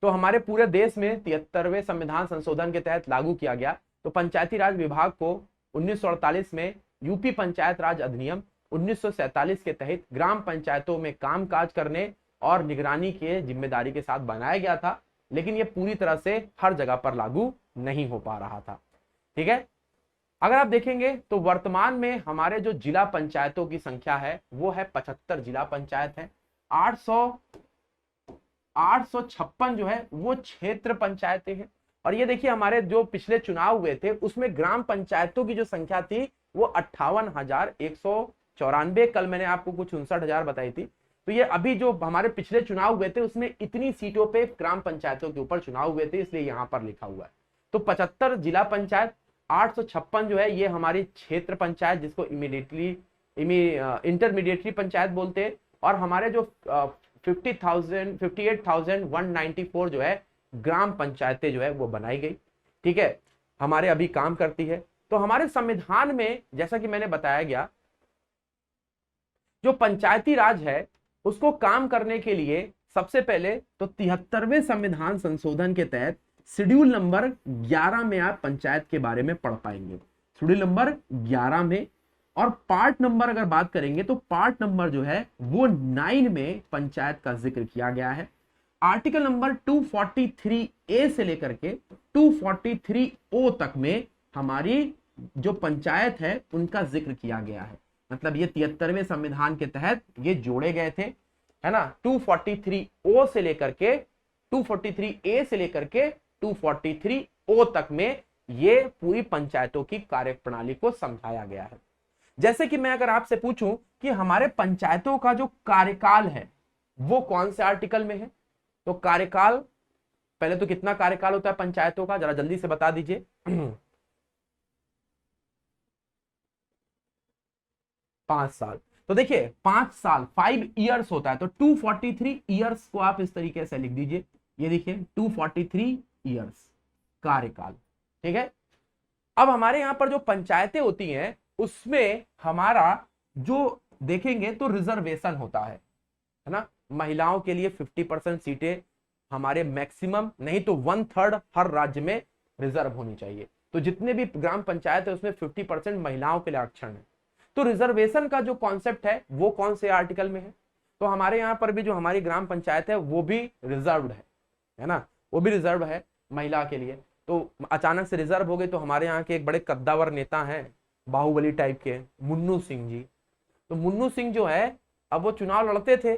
तो हमारे पूरे देश में 73वें संविधान संशोधन के तहत लागू किया गया। तो पंचायती राज विभाग को 1948 में यूपी पंचायत राज अधिनियम 1947 के तहत ग्राम पंचायतों में कामकाज करने और निगरानी के जिम्मेदारी के साथ बनाया गया था, लेकिन यह पूरी तरह से हर जगह पर लागू नहीं हो पा रहा था। ठीक है, अगर आप देखेंगे तो वर्तमान में हमारे जो जिला पंचायतों की संख्या है वो है 75 जिला पंचायत है। 856 जो है वो क्षेत्र पंचायतें हैं। और ये देखिए हमारे जो पिछले चुनाव हुए थे उसमें ग्राम पंचायतों की जो संख्या थी वो 58,194। कल मैंने आपको कुछ 59,000 बताई थी। तो ये अभी जो हमारे पिछले चुनाव हुए थे उसमें इतनी सीटों पे ग्राम पंचायतों के ऊपर चुनाव हुए थे, इसलिए यहां पर लिखा हुआ है। तो 75 जिला पंचायत, 856 जो है ये हमारी क्षेत्र पंचायत जिसको इंटरमीडिएटरी पंचायत बोलते हैं। और हमारे जो 58,194 जो है ग्राम पंचायतें जो है वो बनाई गई। ठीक है, हमारे अभी काम करती है। तो हमारे संविधान में जैसा कि मैंने बताया गया, जो पंचायती राज है उसको काम करने के लिए सबसे पहले तो 73वें संविधान संशोधन के तहत शेड्यूल नंबर 11 में आप पंचायत के बारे में पढ़ पाएंगे, शेड्यूल नंबर 11 में। और पार्ट नंबर अगर बात करेंगे तो पार्ट नंबर जो है वो 9 में पंचायत का जिक्र किया गया है। आर्टिकल नंबर 243A से लेकर के 243O तक में हमारी जो पंचायत है उनका जिक्र किया गया है। मतलब ये 73वें संविधान के तहत ये जोड़े गए थे, है ना। 243O से लेकर के 243A से लेकर के 243O तक में ये पूरी पंचायतों की कार्यप्रणाली को समझाया गया है। जैसे कि मैं अगर आपसे पूछूं कि हमारे पंचायतों का जो कार्यकाल है वो कौन से आर्टिकल में है, तो कार्यकाल पहले तो कितना कार्यकाल होता है पंचायतों का, जरा जल्दी से बता दीजिए। 5 साल। तो देखिए 5 साल 5 इयर्स होता है, तो 243 इयर्स को आप इस तरीके से लिख दीजिए। ये देखिए 243 इयर्स कार्यकाल। ठीक है, अब हमारे यहां पर जो पंचायतें होती हैं उसमें हमारा जो देखेंगे तो रिजर्वेशन होता है ना। महिलाओं के लिए 50% सीटें हमारे मैक्सिमम, नहीं तो 1/3 हर राज्य में रिजर्व होनी चाहिए। तो जितने भी ग्राम पंचायत है उसमें 50% महिलाओं के लिए आरक्षण है। तो रिजर्वेशन का जो कॉन्सेप्ट है वो कौन से आर्टिकल में है, तो हमारे यहाँ पर भी जो हमारी ग्राम पंचायत है वो भी रिजर्व्ड है ना, वो भी रिजर्व है महिला के लिए। तो अचानक से रिजर्व हो गई तो हमारे यहाँ के एक बड़े कद्दावर नेता हैं, बाहुबली टाइप के, मुन्नू सिंह जी। तो मुन्नू सिंह जो है अब वो चुनाव लड़ते थे,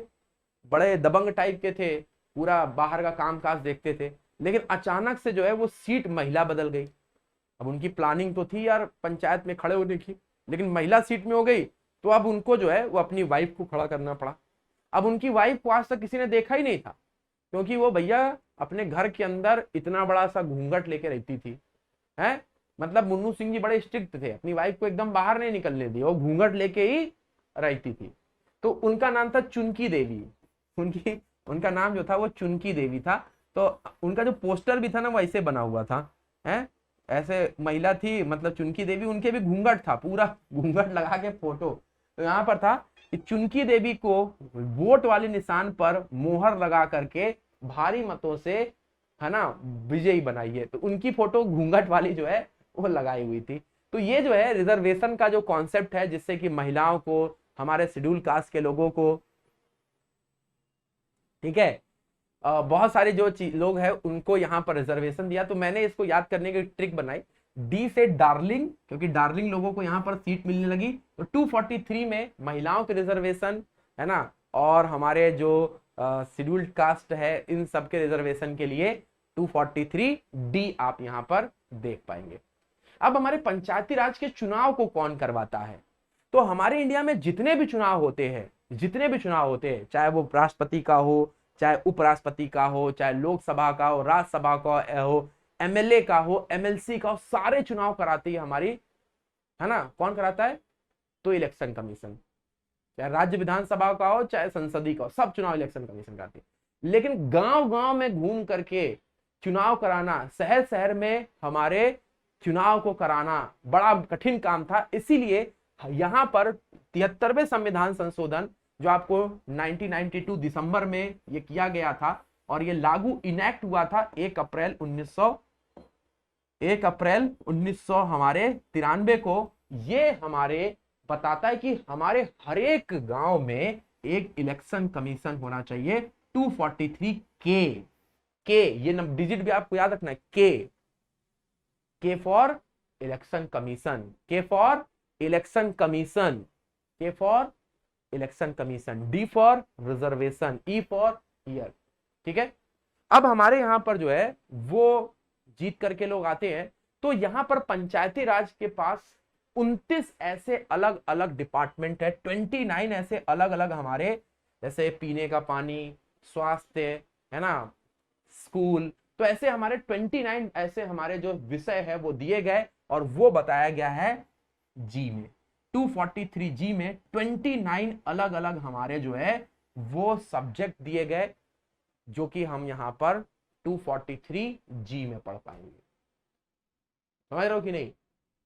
बड़े दबंग टाइप के थे, पूरा बाहर का कामकाज देखते थे, लेकिन अचानक से जो है वो सीट महिला बदल गई। अब उनकी प्लानिंग तो थी यार पंचायत में खड़े होने की, लेकिन महिला सीट में हो गई तो अब उनको जो है वो अपनी वाइफ को खड़ा करना पड़ा। अब उनकी वाइफ को आज तक किसी ने देखा ही नहीं था, क्योंकि वो भैया अपने घर के अंदर इतना बड़ा सा घूंघट लेके रहती थी, है। मतलब मुन्नू सिंह जी बड़े स्ट्रिक्ट थे, अपनी वाइफ को एकदम बाहर नहीं निकलने दी, वो घूंघट लेके ही रहती थी। तो उनका नाम था चुनकी देवी, उनका नाम जो था वो चुनकी देवी था। तो उनका जो पोस्टर भी था ना वो ऐसे बना हुआ था, है, ऐसे महिला थी, मतलब चुनकी देवी, उनके भी घूंघट था, पूरा घूंघट लगा के फोटो। तो यहाँ पर था कि चुनकी देवी को वोट वाले निशान पर मोहर लगा करके भारी मतों से, है ना, विजयी बनाइए। तो उनकी फोटो घूंघट वाली जो है वो लगाई हुई थी। तो ये जो है रिजर्वेशन का जो कॉन्सेप्ट है, जिससे कि महिलाओं को, हमारे शेड्यूल कास्ट के लोगों को, ठीक है, बहुत सारे जो लोग हैं उनको यहाँ पर रिजर्वेशन दिया। तो मैंने इसको याद करने की ट्रिक बनाई, डी से डार्लिंग, क्योंकि डार्लिंग लोगों को यहाँ पर सीट मिलने लगी। तो 243 में महिलाओं के रिजर्वेशन, है ना, और हमारे जो शेड्यूल्ड कास्ट है इन सब के रिजर्वेशन के लिए 243 डी आप यहाँ पर देख पाएंगे। अब हमारे पंचायती राज के चुनाव को कौन करवाता है, तो हमारे इंडिया में जितने भी चुनाव होते हैं, चाहे वो राष्ट्रपति का हो, चाहे उपराष्ट्रपति का हो, चाहे लोकसभा का हो, राज्यसभा का हो, एमएलए का हो, एमएलसी का हो, सारे चुनाव कराती है हमारी, है ना। कौन कराता है, तो इलेक्शन कमीशन, चाहे राज्य विधानसभा का हो चाहे संसदीय का हो, सब चुनाव इलेक्शन कमीशन कराती है। लेकिन गांव गांव में घूम करके चुनाव कराना, शहर शहर में हमारे चुनाव को कराना बड़ा कठिन काम था। इसीलिए यहां पर 73वें संविधान संशोधन जो आपको 1992 दिसंबर में ये किया गया था और ये लागू इनेक्ट हुआ था 1 अप्रैल 1993 को। ये हमारे बताता है कि हमारे हर एक गांव में एक इलेक्शन कमीशन होना चाहिए। 243 के ये डिजिट भी आपको याद रखना है, के फॉर इलेक्शन कमीशन, के फॉर इलेक्शन कमीशन, के for election commission, D for reservation, E for year. ठीक है, अब हमारे यहां पर जो है वो जीत करके लोग आते हैं, तो यहां पर पंचायती राज के पास 29 ऐसे अलग अलग डिपार्टमेंट है, 29 ऐसे अलग अलग हमारे, जैसे पीने का पानी, स्वास्थ्य, है ना, स्कूल, तो ऐसे हमारे 29 ऐसे हमारे जो विषय है वो दिए गए, और वो बताया गया है जी में। 243 जी में 29 अलग अलग हमारे जो है वो सब्जेक्ट दिए गए, जो कि हम यहां पर 243 जी में पढ़ पाएंगे। समझ रहे हो कि नहीं?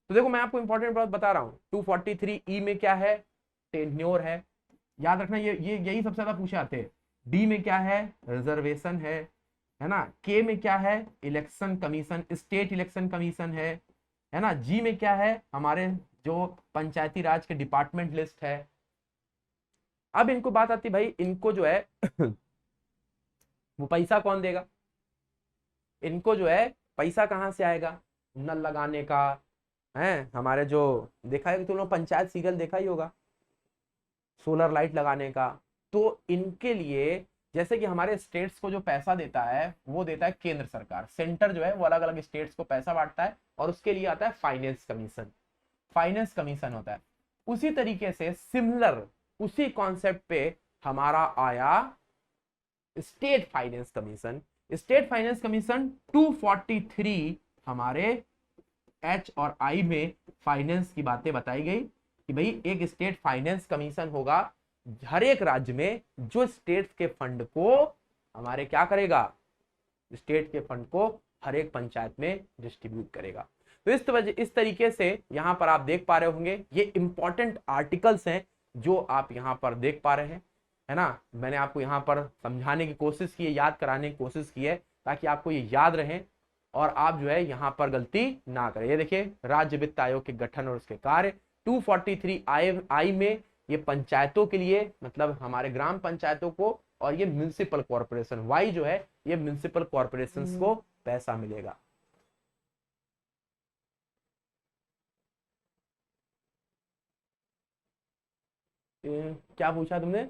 तो देखो मैं आपको इंपॉर्टेंट बात बता रहा हूं। 243 ई में क्या है? टेन्योर है, याद रखना, ये यही सबसे ज्यादा पूछे आते हैं। डी में क्या है? रिजर्वेशन है ना। के में क्या है? Election commission, state election commission है ना। जी में क्या है? हमारे जो पंचायती राज के डिपार्टमेंट लिस्ट है। अब इनको बात आती भाई, इनको जो है वो पैसा कौन देगा? इनको जो है पैसा कहां से आएगा? नल लगाने का है, हमारे जो देखा है कि तुम लोग पंचायत सीरियल देखा ही होगा, सोलर लाइट लगाने का। तो इनके लिए जैसे कि हमारे स्टेट्स को जो पैसा देता है वो देता है केंद्र सरकार, सेंटर जो है वो अलग अलग स्टेट्स को पैसा बांटता है, और उसके लिए आता है फाइनेंस कमीशन, फाइनेंस कमीशन होता है। उसी तरीके से सिमिलर उसी कॉन्सेप्ट पे हमारा आया state finance commission. State finance commission 243 हमारे एच और आई में फाइनेंस की बातें बताई गई कि भाई एक स्टेट फाइनेंस कमीशन होगा हर एक राज्य में, जो स्टेट के फंड को हमारे क्या करेगा? स्टेट के फंड को हर एक पंचायत में डिस्ट्रीब्यूट करेगा। तो इस तरीके से यहां पर आप देख पा रहे होंगे, ये इंपॉर्टेंट आर्टिकल्स हैं जो आप यहां पर देख पा रहे हैं, है ना। मैंने आपको यहां पर समझाने की कोशिश की है, याद कराने की कोशिश की है, ताकि आपको ये याद रहे और आप जो है यहां पर गलती ना करें। ये देखिए, राज्य वित्त आयोग के गठन और उसके कार्य। 243 आई में ये पंचायतों के लिए, मतलब हमारे ग्राम पंचायतों को, और ये म्युनिसिपल कॉर्पोरेशन, वाई जो है ये म्युनिसिपल कॉर्पोरेशंस को पैसा मिलेगा। क्या पूछा तुमने?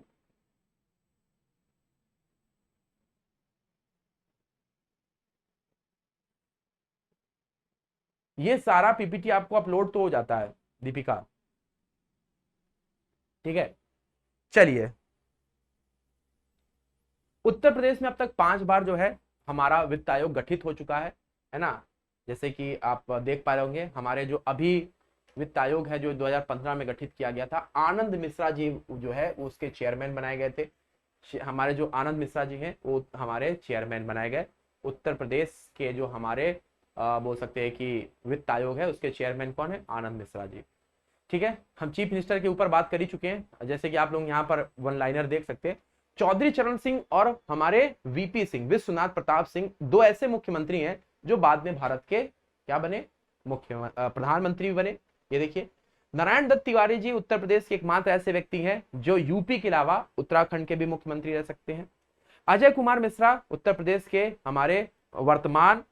ये सारा पीपीटी आपको अपलोड तो हो जाता है दीपिका, ठीक है। चलिए, उत्तर प्रदेश में अब तक 5 बार जो है हमारा वित्त आयोग गठित हो चुका है ना। जैसे कि आप देख पा रहे होंगे, हमारे जो अभी वित्त आयोग है जो 2015 में गठित किया गया था, आनंद मिश्रा जी जो है वो उसके चेयरमैन बनाए गए थे। हमारे जो आनंद मिश्रा जी हैं वो हमारे चेयरमैन बनाए गए। उत्तर प्रदेश के जो हमारे बोल सकते हैं कि वित्त आयोग है उसके चेयरमैन कौन है? आनंद मिश्रा जी। ठीक है, हम चीफ मिनिस्टर के ऊपर बात कर ही चुके हैं, जैसे कि आप लोग यहाँ पर वन लाइनर देख सकते हैं। चौधरी चरण सिंह और हमारे वीपी सिंह, विश्वनाथ प्रताप सिंह, दो ऐसे मुख्यमंत्री हैं जो बाद में भारत के क्या बने? प्रधानमंत्री बने। ये देखिए, नारायण दत्त तिवारी जी उत्तर प्रदेश के एकमात्र ऐसे व्यक्ति हैं जो यूपी के अलावा उत्तराखंड के भी मुख्यमंत्री रह सकते हैं। अजय कुमार मिश्रा उत्तर प्रदेश के हमारे वर्तमान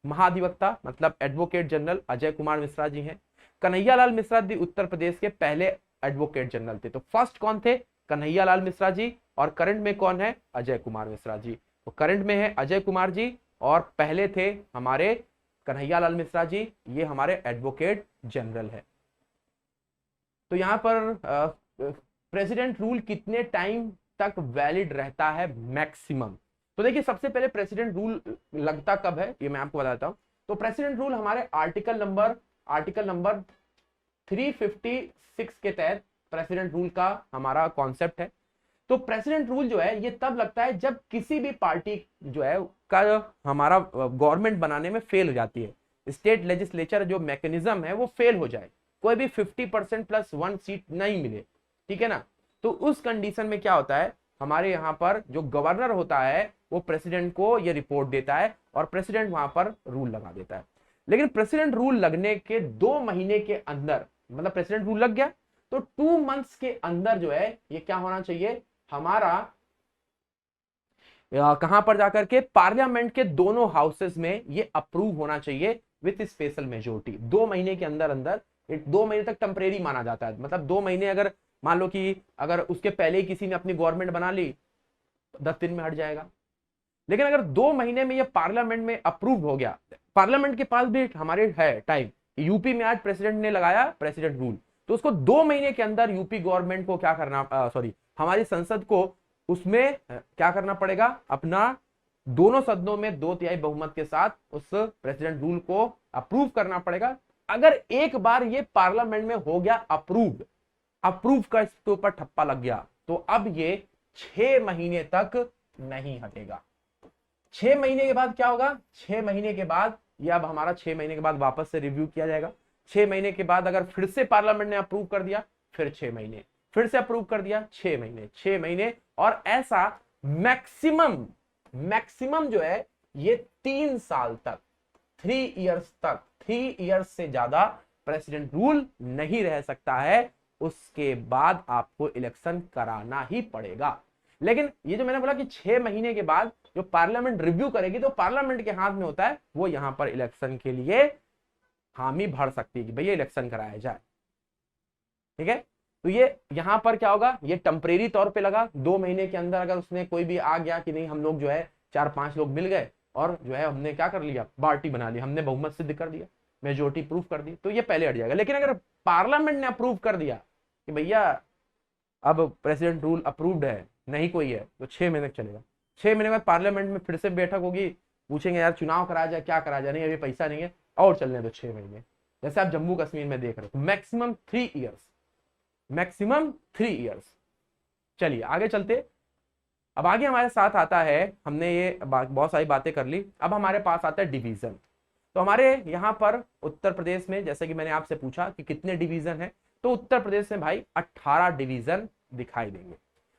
महाधिवक्ता, मतलब एडवोकेट जनरल अजय कुमार मिश्रा जी हैं। कन्हैयालाल मिश्रा जी उत्तर प्रदेश के पहले एडवोकेट जनरल थे। तो फर्स्ट कौन थे? कन्हैयालाल मिश्रा जी, और करंट में कौन है? अजय कुमार मिश्रा जी। तो करंट में है अजय कुमार जी, और पहले थे हमारे कन्हैयालाल मिश्रा जी, ये हमारे एडवोकेट जनरल है। तो यहां पर प्रेसिडेंट रूल कितने टाइम तक वैलिड रहता है मैक्सिमम? तो देखिए, सबसे पहले प्रेसिडेंट रूल लगता कब है ये मैं आपको बताता हूं। तो प्रेसिडेंट रूल हमारे आर्टिकल नंबर 356 के तहत प्रेसिडेंट रूल का हमारा कॉन्सेप्ट है। तो प्रेसिडेंट रूल जो है ये तब लगता है जब किसी भी पार्टी जो है का हमारा गवर्नमेंट बनाने में फेल हो जाती है, स्टेट लेजिस्लेचर जो मैकेनिज्म है वो फेल हो जाए, कोई भी 50% प्लस 1 सीट नहीं मिले, ठीक है ना। तो उस कंडीशन में क्या होता है, हमारे यहाँ पर जो गवर्नर होता है वो प्रेसिडेंट को ये रिपोर्ट देता है, और प्रेसिडेंट वहां पर रूल लगा देता है। लेकिन प्रेसिडेंट रूल लगने के 2 महीने के अंदर, मतलब प्रेसिडेंट रूल लग गया, तो 2 मंथ्स के अंदर जो है ये क्या होना चाहिए हमारा, कहां पर जाकर के पार्लियामेंट के दोनों हाउसेस में ये अप्रूव होना चाहिए विथ स्पेशल मेजोरिटी। 2 महीने के अंदर अंदर, 2 महीने तक टेम्परेरी माना जाता है, मतलब 2 महीने अगर मान लो कि अगर उसके पहले ही किसी ने अपनी गवर्नमेंट बना ली 10 दिन में हट जाएगा। लेकिन अगर 2 महीने में ये पार्लियामेंट में अप्रूव हो गया, पार्लियामेंट के पास भी हमारे है टाइम, यूपी में आज प्रेसिडेंट ने लगाया प्रेसिडेंट रूल, तो उसको 2 महीने के अंदर यूपी गवर्नमेंट को क्या करना, सॉरी हमारी संसद को उसमें क्या करना पड़ेगा, अपना दोनों सदनों में 2/3 बहुमत के साथ उस प्रेसिडेंट रूल को अप्रूव करना पड़ेगा। अगर एक बार ये पार्लियामेंट में हो गया अप्रूव का इसके ऊपर ठप्पा लग गया, तो अब ये 6 महीने तक नहीं हटेगा। 6 महीने के बाद क्या होगा, 6 महीने के बाद ये अब हमारा 6 महीने के बाद वापस से रिव्यू किया जाएगा। 6 महीने के बाद अगर फिर से पार्लियामेंट ने अप्रूव कर दिया, फिर 6 महीने, फिर से अप्रूव कर दिया 6 महीने, 6 महीने, और ऐसा मैक्सिमम जो है ये 3 साल तक, 3 इयर्स तक, 3 इयर्स से ज्यादा प्रेसिडेंट रूल नहीं रह सकता है। उसके बाद आपको इलेक्शन कराना ही पड़ेगा। लेकिन ये जो मैंने बोला कि 6 महीने के बाद जो पार्लियामेंट रिव्यू करेगी, तो पार्लियामेंट के हाथ में होता है, वो यहां पर इलेक्शन के लिए हामी भर सकती है कि भैया इलेक्शन कराया जाए। ठीक है, तो ये यहां पर क्या होगा, ये टेम्परेरी तौर पे लगा। 2 महीने के अंदर अगर उसने कोई भी आ गया कि नहीं, हम लोग जो है 4-5 लोग मिल गए और जो है हमने क्या कर लिया, पार्टी बना ली, हमने बहुमत सिद्ध कर दिया, मेजोरिटी प्रूफ कर दी, तो ये पहले हट जाएगा। लेकिन अगर पार्लियामेंट ने अप्रूव कर दिया कि भैया अब प्रेसिडेंट रूल अप्रूव्ड है, नहीं कोई है, तो 6 महीने तक चलेगा। 6 महीने बाद पार्लियामेंट में फिर से बैठक होगी, पूछेंगे यार चुनाव कराया जाए, क्या कराया जाए, नहीं अभी पैसा नहीं है और चलने दो 6 महीने। जैसे आप जम्मू कश्मीर में देख रहे हो, मैक्सिमम 3 इयर्स, मैक्सिमम 3 इयर्स। चलिए आगे चलते। अब आगे हमारे साथ आता है, हमने ये बहुत सारी बातें कर ली, अब हमारे पास आता है डिवीजन। तो हमारे यहाँ पर उत्तर प्रदेश में, जैसे कि मैंने आपसे पूछा कि कितने डिवीजन है, तो उत्तर प्रदेश में भाई 18 डिवीजन दिखाई देंगे।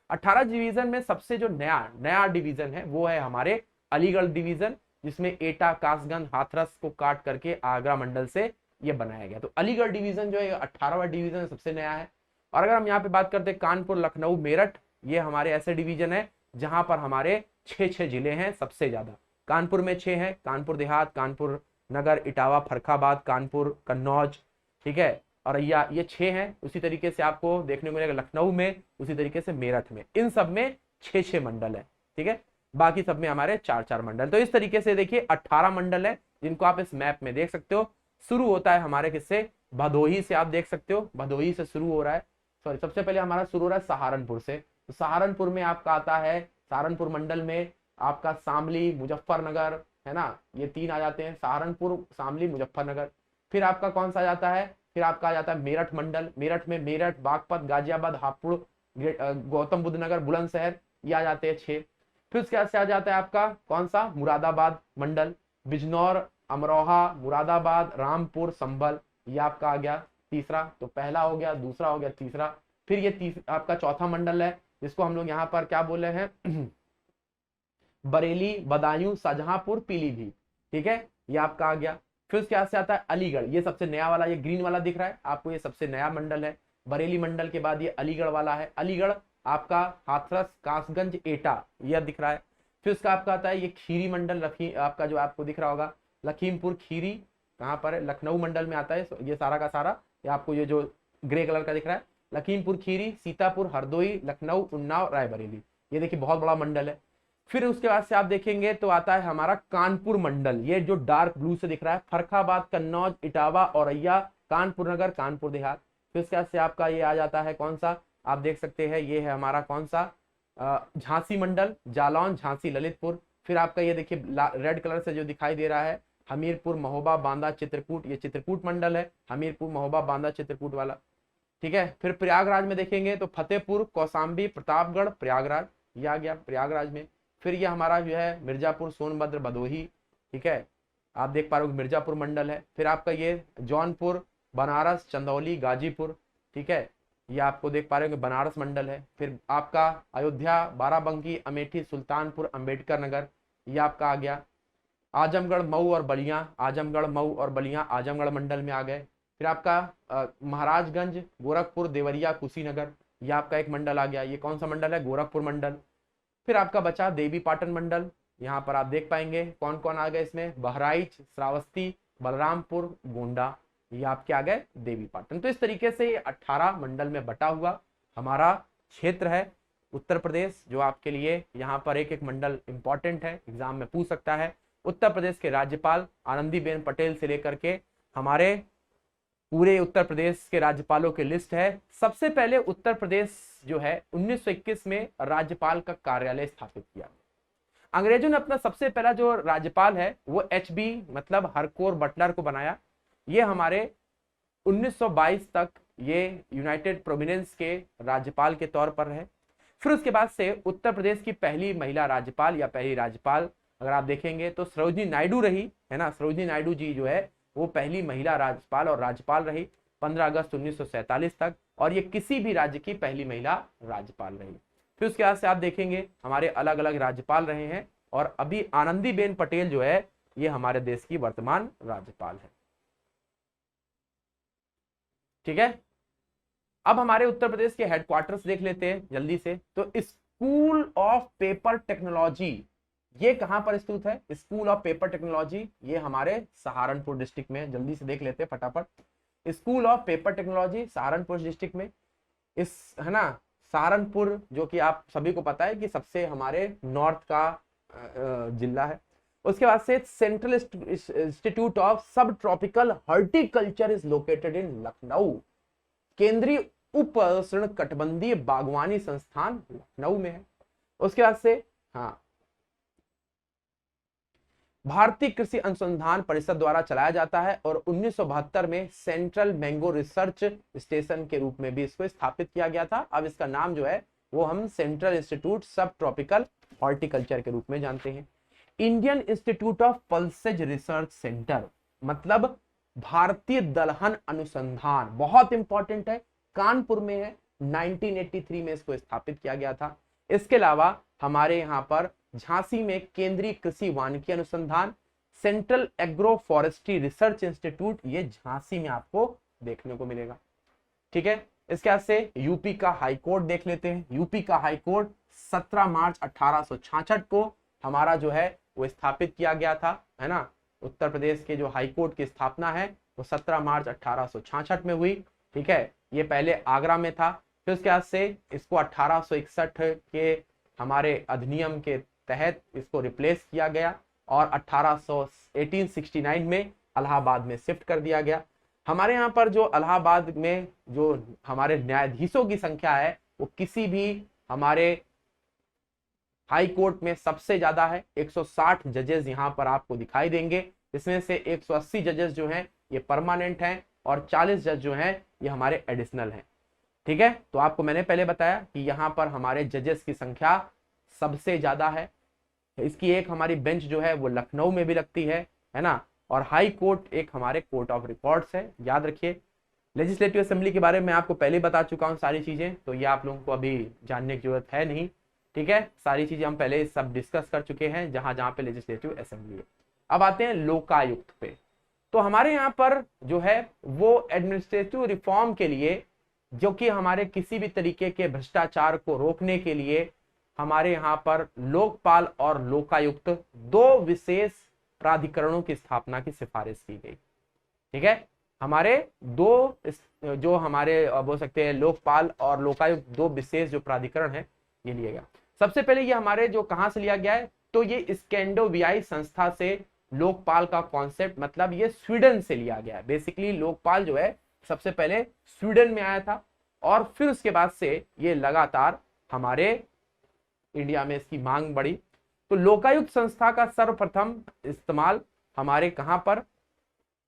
18 डिवीजन में सबसे जो नया डिवीजन है वो है हमारे अलीगढ़ डिवीजन, जिसमें एटा, कासगंज, हाथरस को काट करके आगरा मंडल से ये बनाया गया। तो अलीगढ़ डिवीजन जो है 18वां डिवीजन सबसे नया है। और अगर हम यहाँ पे बात करते हैं कानपुर, लखनऊ, मेरठ, ये हमारे ऐसे डिवीजन है जहां पर हमारे 6 जिले हैं सबसे ज्यादा। कानपुर में 6 हैं, कानपुर देहात, कानपुर नगर, इटावा, फर्रुखाबाद, कानपुर, कन्नौज, ठीक है, और ये 6 हैं। उसी तरीके से आपको देखने को मिलेगा लखनऊ में, उसी तरीके से मेरठ में, इन सब में 6 मंडल है। ठीक है, बाकी सब में हमारे 4 मंडल। तो इस तरीके से देखिए 18 मंडल है, जिनको आप इस मैप में देख सकते हो। शुरू होता है हमारे किससे, भदोही से, आप देख सकते हो भदोही से शुरू हो रहा है, सॉरी सबसे पहले हमारा शुरू हो रहा है सहारनपुर से। तो सहारनपुर में आपका आता है, सहारनपुर मंडल में आपका शामली, मुजफ्फरनगर, है ना, ये 3 आ जाते हैं, सहारनपुर, शामली, मुजफ्फरनगर। फिर आपका कौन सा आ जाता है, फिर आपका आ जाता है मेरठ मंडल। मेरठ में मेरठ, बागपत, गाजियाबाद, हापुड़, गौतम बुद्ध नगर, बुलंदशहर, ये आ जाते हैं 6। फिर उसके बाद से आ जाता है आपका कौन सा, मुरादाबाद मंडल, बिजनौर, अमरोहा, मुरादाबाद, रामपुर, संभल, ये आपका आ गया तीसरा। तो पहला हो गया, दूसरा हो गया, तीसरा। फिर ये आपका चौथा मंडल है, जिसको हम लोग यहाँ पर क्या बोले हैं बरेली, बदायूं, शाहजहांपुर, पीलीभीत। ठीक है, ये आपका आ गया। फिर उसके बाद से आता है अलीगढ़, ये सबसे नया वाला, ये ग्रीन वाला दिख रहा है आपको, ये सबसे नया मंडल है। बरेली मंडल के बाद ये अलीगढ़ वाला है। अलीगढ़ आपका हाथरस, कासगंज, एटा, यह दिख रहा है। फिर उसका आपका आता है ये खीरी मंडल, आपका जो आपको दिख रहा होगा लखीमपुर खीरी, कहाँ पर है, लखनऊ मंडल में आता है ये सारा का सारा। ये आपको ये जो ग्रे कलर का दिख रहा है, लखीमपुर खीरी, सीतापुर, हरदोई, लखनऊ, उन्नाव, रायबरेली, ये देखिए बहुत बड़ा मंडल है। फिर उसके बाद से आप देखेंगे तो आता है हमारा कानपुर मंडल, ये जो डार्क ब्लू से दिख रहा है, फर्रुखाबाद, कन्नौज, इटावा, औरैया, कानपुर नगर, कानपुर देहात। फिर उसके बाद से आपका ये आ जाता है कौन सा, आप देख सकते हैं ये है हमारा कौन सा, झांसी मंडल, जालौन, झांसी, ललितपुर। फिर आपका ये देखिए रेड कलर से जो दिखाई दे रहा है, हमीरपुर, महोबा, बांदा, चित्रकूट, ये चित्रकूट मंडल है, हमीरपुर, महोबा, बांदा, चित्रकूट वाला। ठीक है, फिर प्रयागराज में देखेंगे तो फतेहपुर, कौसाम्बी, प्रतापगढ़, प्रयागराज, ये आ गया प्रयागराज में। फिर ये हमारा जो है मिर्जापुर, सोनभद्र, भदोही, ठीक है, आप देख पा रहे हो मिर्जापुर मंडल है। फिर आपका ये जौनपुर, बनारस, चंदौली, गाजीपुर, ठीक है, ये आपको देख पा रहे हो बनारस मंडल है। फिर आपका अयोध्या, बाराबंकी, अमेठी, सुल्तानपुर, अंबेडकर नगर, ये आपका आ गया। आजमगढ़, मऊ और बलिया, आजमगढ़, मऊ और बलिया आजमगढ़ मंडल में आ गए। फिर आपका महाराजगंज, गोरखपुर, देवरिया, कुशीनगर, ये आपका एक मंडल आ गया। ये कौन सा मंडल है? गोरखपुर मंडल। फिर आपका बचा देवी पाटन मंडल। यहाँ पर आप देख पाएंगे कौन कौन आ गए इसमें, बहराइच, श्रावस्ती, बलरामपुर, गोंडा, ये आपके आ गए देवी पाटन। तो इस तरीके से ये 18 मंडल में बटा हुआ हमारा क्षेत्र है उत्तर प्रदेश, जो आपके लिए यहाँ पर एक एक मंडल इंपॉर्टेंट है, एग्जाम में पूछ सकता है। उत्तर प्रदेश के राज्यपाल आनंदीबेन पटेल से लेकर के हमारे पूरे उत्तर प्रदेश के राज्यपालों की लिस्ट है। सबसे पहले उत्तर प्रदेश जो है 1921 में राज्यपाल का कार्यालय स्थापित किया। अंग्रेजों ने अपना सबसे पहला जो राज्यपाल है वो HB मतलब हरकोर बटलर को बनाया। ये हमारे 1922 तक ये यूनाइटेड प्रोविडेंस के राज्यपाल के तौर पर रहे। फिर उसके बाद से उत्तर प्रदेश की पहली महिला राज्यपाल या पहली राज्यपाल अगर आप देखेंगे तो सरोजिनी नायडू रही है ना। सरोजिनी नायडू जी जो है वो पहली महिला राज्यपाल और राज्यपाल रही 15 अगस्त 1947 तक, और ये किसी भी राज्य की पहली महिला राज्यपाल रही। फिर उसके बाद से आप देखेंगे हमारे अलग अलग राज्यपाल रहे हैं, और अभी आनंदीबेन पटेल जो है ये हमारे देश की वर्तमान राज्यपाल है। ठीक है, अब हमारे उत्तर प्रदेश के हेडक्वार्टर्स देख लेते हैं जल्दी से। तो स्कूल ऑफ पेपर टेक्नोलॉजी ये कहां पर स्थित है? स्कूल ऑफ पेपर टेक्नोलॉजी ये हमारे सहारनपुर डिस्ट्रिक्ट में, जल्दी से देख लेते हैं फटाफट। School of paper technology Saharanpur district में, इस है ना सहारनपुर जो कि आप सभी को पता है कि सबसे हमारे नॉर्थ का जिला है। उसके बाद से सेंट्रल इंस्टीट्यूट ऑफ सब tropical horticulture is located in Lucknow. केंद्रीय उपोष्ण कटिबंधीय बागवानी संस्थान लखनऊ में है। उसके बाद से हाँ भारतीय कृषि अनुसंधान परिषद द्वारा चलाया जाता है, और 1972 में सेंट्रल मैंगो रिसर्च स्टेशन के रूप में भी इसको स्थापित किया गया था। अब इसका नाम जो है वो हम सेंट्रल इंस्टीट्यूट सब ट्रॉपिकल हॉर्टिकल्चर के रूप में जानते हैं। Indian institute of pulses research centre मतलब भारतीय दलहन अनुसंधान, बहुत इंपॉर्टेंट है, कानपुर में है। 1983 में इसको स्थापित किया गया था। इसके अलावा हमारे यहाँ पर झांसी में केंद्रीय कृषि वानिकी अनुसंधान, central agro forestry research institute, ये झांसी में आपको देखने को मिलेगा। ठीक है, इसके बाद से यूपी का हाई कोर्ट देख लेते हैं। यूपी का हाई कोर्ट 17 मार्च 1866 को हमारा जो है वो स्थापित किया गया था, है ना। उत्तर प्रदेश के जो हाई कोर्ट की स्थापना है वो 17 मार्च 1866 में हुई। ठीक है, ये पहले आगरा में था। फिर उसके बाद से इसको 1861 के हमारे अधिनियम के तहत इसको रिप्लेस किया गया, और 1869 में इलाहाबाद में शिफ्ट कर दिया गया। हमारे यहाँ पर जो इलाहाबाद में जो हमारे न्यायाधीशों की संख्या है वो किसी भी हमारे हाई कोर्ट में सबसे ज्यादा है। 160 जजेस यहाँ पर आपको दिखाई देंगे। इसमें से 180 जजेस जो हैं ये परमानेंट हैं, और 40 जज जो हैं ये हमारे एडिशनल हैं। ठीक है, तो आपको मैंने पहले बताया कि यहाँ पर हमारे जजेस की संख्या सबसे ज्यादा है। इसकी एक हमारी बेंच जो है वो लखनऊ में भी लगती है ना। और हाई कोर्ट एक हमारे कोर्ट ऑफ रिकॉर्ड्स है, याद रखिए। लेजिस्लेटिव असेंबली के बारे में आपको पहले बता चुका हूँ सारी चीजें, तो ये आप लोगों को अभी जानने की जरूरत है नहीं। ठीक है, सारी चीजें हम पहले सब डिस्कस कर चुके हैं जहां जहां पे लेजिस्लेटिव असेंबली है। अब आते हैं लोकायुक्त पे। तो हमारे यहाँ पर जो है वो एडमिनिस्ट्रेटिव रिफॉर्म के लिए, जो कि हमारे किसी भी तरीके के भ्रष्टाचार को रोकने के लिए हमारे यहाँ पर लोकपाल और लोकायुक्त दो विशेष प्राधिकरणों की स्थापना की सिफारिश की गई। ठीक है, हमारे दो जो हमारे बोल सकते हैं लोकपाल और लोकायुक्त दो विशेष जो प्राधिकरण है ये लिया गया। सबसे पहले ये हमारे जो कहां से लिया गया है, तो ये स्कैंडोवियाई संस्था से लोकपाल का कॉन्सेप्ट, मतलब ये स्वीडन से लिया गया है। बेसिकली लोकपाल जो है सबसे पहले स्वीडन में आया था, और फिर उसके बाद से ये लगातार हमारे इंडिया में इसकी मांग बढ़ी। तो लोकायुक्त संस्था का सर्वप्रथम इस्तेमाल हमारे कहां पर,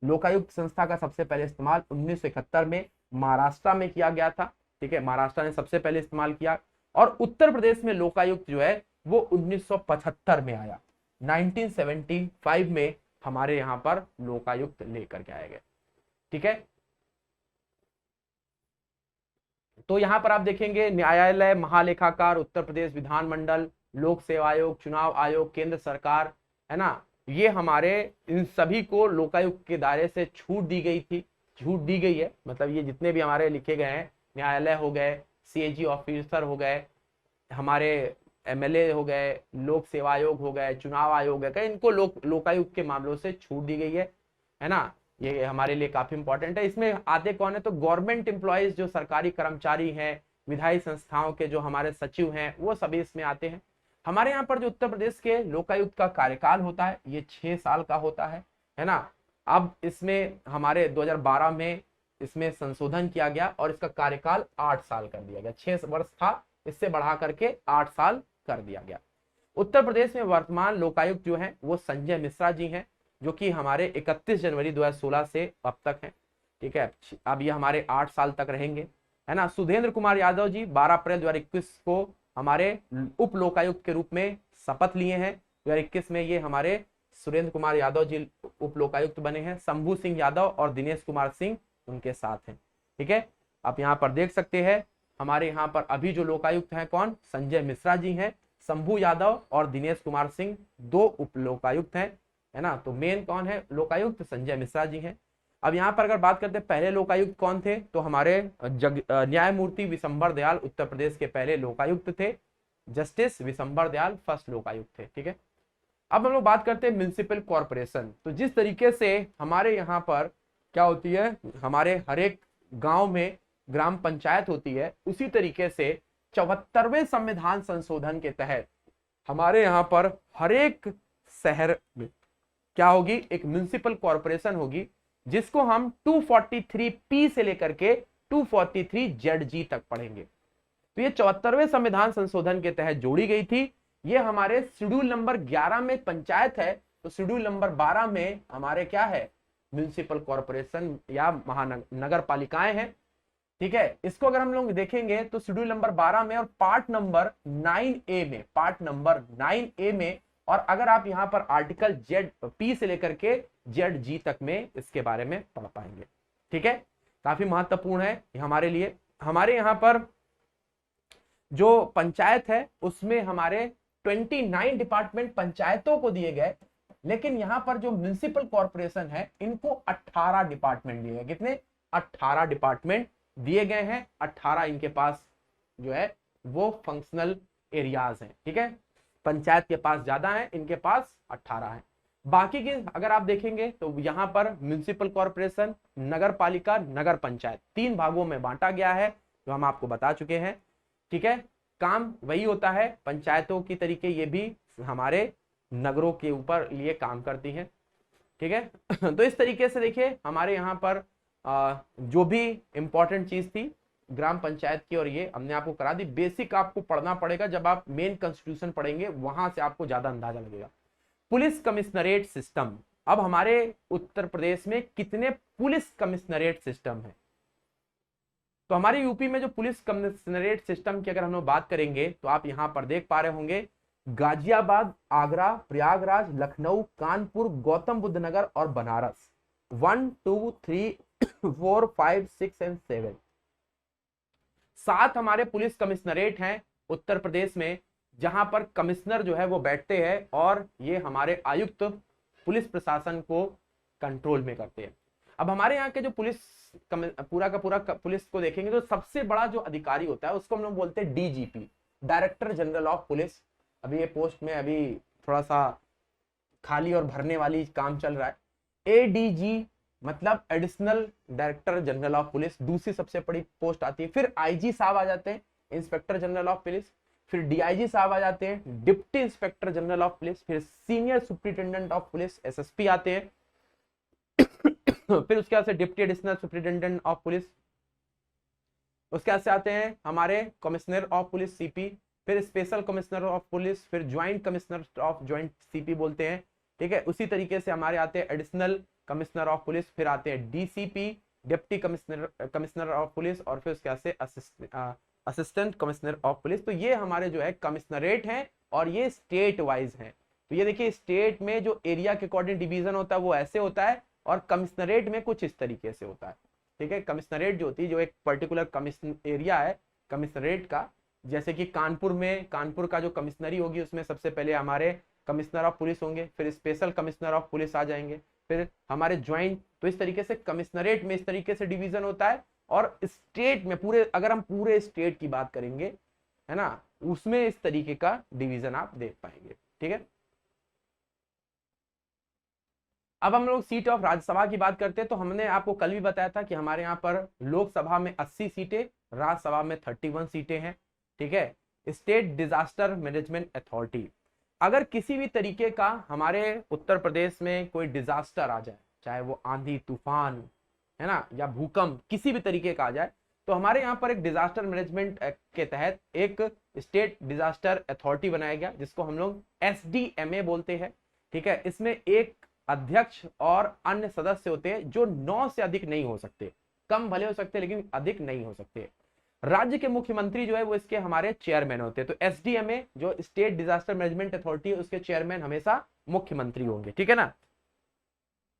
लोकायुक्त संस्था का सबसे पहले इस्तेमाल 1971 में महाराष्ट्र में किया गया था। ठीक है, महाराष्ट्र ने सबसे पहले इस्तेमाल किया, और उत्तर प्रदेश में लोकायुक्त जो है वो 1975 में आया। 1975 में हमारे यहाँ पर लोकायुक्त लेकर के आए गए। ठीक है, तो यहां पर आप देखेंगे न्यायालय, महालेखाकार, उत्तर प्रदेश विधानमंडल, लोक सेवा आयोग, चुनाव आयोग, केंद्र सरकार, है ना, ये हमारे इन सभी को लोकायुक्त के दायरे से छूट दी गई थी। छूट दी गई है, मतलब ये जितने भी हमारे लिखे गए हैं, न्यायालय हो गए, सीएजी ऑफिसर हो गए, हमारे एमएलए हो गए, लोक सेवा आयोग हो गए, चुनाव आयोग है, इनको लोकायुक्त के मामलों से छूट दी गई है ना। ये हमारे लिए काफी इंपॉर्टेंट है। इसमें आते कौन है, तो गवर्नमेंट एम्प्लॉयज, जो सरकारी कर्मचारी हैं, विधायी संस्थाओं के जो हमारे सचिव हैं, वो सभी इसमें आते हैं। हमारे यहाँ पर जो उत्तर प्रदेश के लोकायुक्त का कार्यकाल होता है ये 6 साल का होता है ना। अब इसमें हमारे 2012 में इसमें संशोधन किया गया और इसका कार्यकाल 8 साल कर दिया गया। 6 वर्ष था, इससे बढ़ा करके 8 साल कर दिया गया। उत्तर प्रदेश में वर्तमान लोकायुक्त जो है वो संजय मिश्रा जी हैं, जो कि हमारे 31 जनवरी 2016 से अब तक हैं। ठीक है, अब ये हमारे 8 साल तक रहेंगे, है ना। सुधेंद्र कुमार यादव जी 12 अप्रैल 2021 को हमारे उप लोकायुक्त के रूप में शपथ लिए हैं। 2021 में ये हमारे सुरेंद्र कुमार यादव जी उप लोकायुक्त बने हैं। शंभू सिंह यादव और दिनेश कुमार सिंह उनके साथ हैं। ठीक है, आप यहाँ पर देख सकते हैं हमारे यहाँ पर अभी जो लोकायुक्त हैं कौन, संजय मिश्रा जी हैं, शंभू यादव और दिनेश कुमार सिंह 2 उप लोकायुक्त हैं, है ना। तो मेन कौन है लोकायुक्त, संजय मिश्रा जी हैं। अब यहाँ पर अगर बात करते हैं पहले लोकायुक्त कौन थे, तो हमारे न्यायमूर्ति विशंबर दयाल उत्तर प्रदेश के पहले लोकायुक्त थे। जस्टिस विशंबर दयाल फर्स्ट लोकायुक्त थे। ठीक है, अब हम लोग बात करते हैं म्युनिसिपल कॉर्पोरेशन। तो जिस तरीके से हमारे यहाँ पर क्या होती है, हमारे हर एक गांव में ग्राम पंचायत होती है, उसी तरीके से 74वें संविधान संशोधन के तहत हमारे यहाँ पर हर एक शहर में क्या होगी, एक म्युनिसिपल कॉर्पोरेशन होगी, जिसको हम 243P से लेकर के 243ZG तक पढ़ेंगे। तो ये 74वें संविधान संशोधन के तहत जोड़ी गई थी। ये हमारे शेड्यूल नंबर 11 में पंचायत है, तो शेड्यूल नंबर 12 में हमारे क्या है, म्युनिसिपल कॉर्पोरेशन या महानगर पालिकाएं हैं। ठीक है, इसको अगर हम लोग देखेंगे तो शेड्यूल नंबर 12 में और पार्ट नंबर 9A में, और अगर आप यहाँ पर आर्टिकल ZP से लेकर के ZG तक में इसके बारे में पढ़ पाएंगे। ठीक है, काफी महत्वपूर्ण है हमारे लिए। हमारे यहाँ पर जो पंचायत है उसमें हमारे 29 डिपार्टमेंट पंचायतों को दिए गए, लेकिन यहाँ पर जो म्युनिसिपल कॉर्पोरेशन है इनको 18 डिपार्टमेंट दिए गए। कितने, 18 डिपार्टमेंट दिए गए हैं। 18 इनके पास जो है वो फंक्शनल एरियाज हैं। ठीक है, पंचायत के पास ज्यादा है, इनके पास 18 है। बाकी के अगर आप देखेंगे तो यहाँ पर म्युनिसिपल कॉर्पोरेशन, नगर पालिका, नगर पंचायत 3 भागों में बांटा गया है, जो हम आपको बता चुके हैं। ठीक है, काम वही होता है, पंचायतों की तरीके ये भी हमारे नगरों के ऊपर लिए काम करती हैं। ठीक है तो इस तरीके से देखिए हमारे यहाँ पर जो भी इंपॉर्टेंट चीज थी ग्राम पंचायत की, और ये हमने आपको करा दी। बेसिक आपको पढ़ना पड़ेगा, जब आप मेन कॉन्स्टिट्यूशन पढ़ेंगे वहां से आपको ज्यादा अंदाजा लगेगा। पुलिस कमिश्नरेट सिस्टम, अब हमारे उत्तर प्रदेश में कितने पुलिस कमिश्नरेट सिस्टम है, तो हमारे यूपी में जो पुलिस कमिश्नरेट सिस्टम की अगर हम लोग बात करेंगे तो आप यहां पर देख पा रहे होंगे गाजियाबाद, आगरा, प्रयागराज, लखनऊ, कानपुर, गौतम बुद्ध नगर और बनारस। 1 2 3 4 5 6 एंड 7 7 हमारे पुलिस कमिश्नरेट हैं उत्तर प्रदेश में, जहां पर कमिश्नर जो है वो बैठते हैं और ये हमारे आयुक्त पुलिस प्रशासन को कंट्रोल में करते हैं। अब हमारे यहाँ के जो पुलिस पूरा का पूरा पुलिस को देखेंगे तो सबसे बड़ा जो अधिकारी होता है उसको हम लोग बोलते हैं DGP, director general of police. अभी ये पोस्ट में अभी थोड़ा सा खाली और भरने वाली काम चल रहा है। एडीजी मतलब additional director general of police, दूसरी सबसे बड़ी पोस्ट आती है। फिर आईजी साहब आ जाते हैं, इंस्पेक्टर जनरल ऑफ पुलिस। फिर डीआईजी साहब आ जाते हैं, deputy inspector general of police. फिर senior superintendent of police, SSP आते हैं। फिर उसके बाद से deputy additional superintendent of police, उसके बाद से आते हैं हमारे कमिश्नर ऑफ पुलिस सीपी, फिर स्पेशल कमिश्नर ऑफ पुलिस, फिर joint commissioner of joint CP बोलते हैं। ठीक है, उसी तरीके से हमारे आते हैं एडिशनल कमिश्नर ऑफ पुलिस, फिर आते हैं DCP, deputy commissioner of police, और फिर उसके बाद से असिस्टेंट कमिश्नर ऑफ पुलिस। तो ये हमारे जो है कमिश्नरेट हैं और ये स्टेट वाइज हैं। तो ये देखिए स्टेट में जो एरिया के अकॉर्डिंग डिवीजन होता है वो ऐसे होता है, और कमिश्नरेट में कुछ इस तरीके से होता है। ठीक है, कमिश्नरेट जो होती है जो एक पर्टिकुलर कमिश्न एरिया है कमिश्नरेट का, जैसे कि कानपुर में कानपुर का जो कमिश्नरी होगी उसमें सबसे पहले हमारे कमिश्नर ऑफ पुलिस होंगे, फिर स्पेशल कमिश्नर ऑफ पुलिस आ जाएंगे, फिर हमारे ज्वाइंट, तो इस तरीके से कमिश्नरेट में इस तरीके से डिवीजन होता है। और स्टेट में पूरे, अगर हम पूरे स्टेट की बात करेंगे, है ना, उसमें इस तरीके का डिवीजन आप देख पाएंगे। ठीक है, अब हम लोग सीट ऑफ राज्यसभा की बात करते हैं। तो हमने आपको कल भी बताया था कि हमारे यहाँ पर लोकसभा में 80 सीटें, राज्यसभा में 31 सीटें हैं। ठीक है, स्टेट डिजास्टर मैनेजमेंट अथॉरिटी, अगर किसी भी तरीके का हमारे उत्तर प्रदेश में कोई डिजास्टर आ जाए, चाहे वो आंधी तूफान, है ना, या भूकंप, किसी भी तरीके का आ जाए, तो हमारे यहाँ पर एक डिजास्टर मैनेजमेंट के तहत एक स्टेट डिजास्टर अथॉरिटी बनाया गया, जिसको हम लोग SDMA बोलते हैं। ठीक है, इसमें एक अध्यक्ष और अन्य सदस्य होते हैं जो 9 से अधिक नहीं हो सकते, कम भले हो सकते लेकिन अधिक नहीं हो सकते। राज्य के मुख्यमंत्री जो है वो इसके हमारे चेयरमैन होते हैं। तो SDMA जो स्टेट डिजास्टर मैनेजमेंट अथॉरिटी है, उसके चेयरमैन हमेशा मुख्यमंत्री होंगे। ठीक है ना।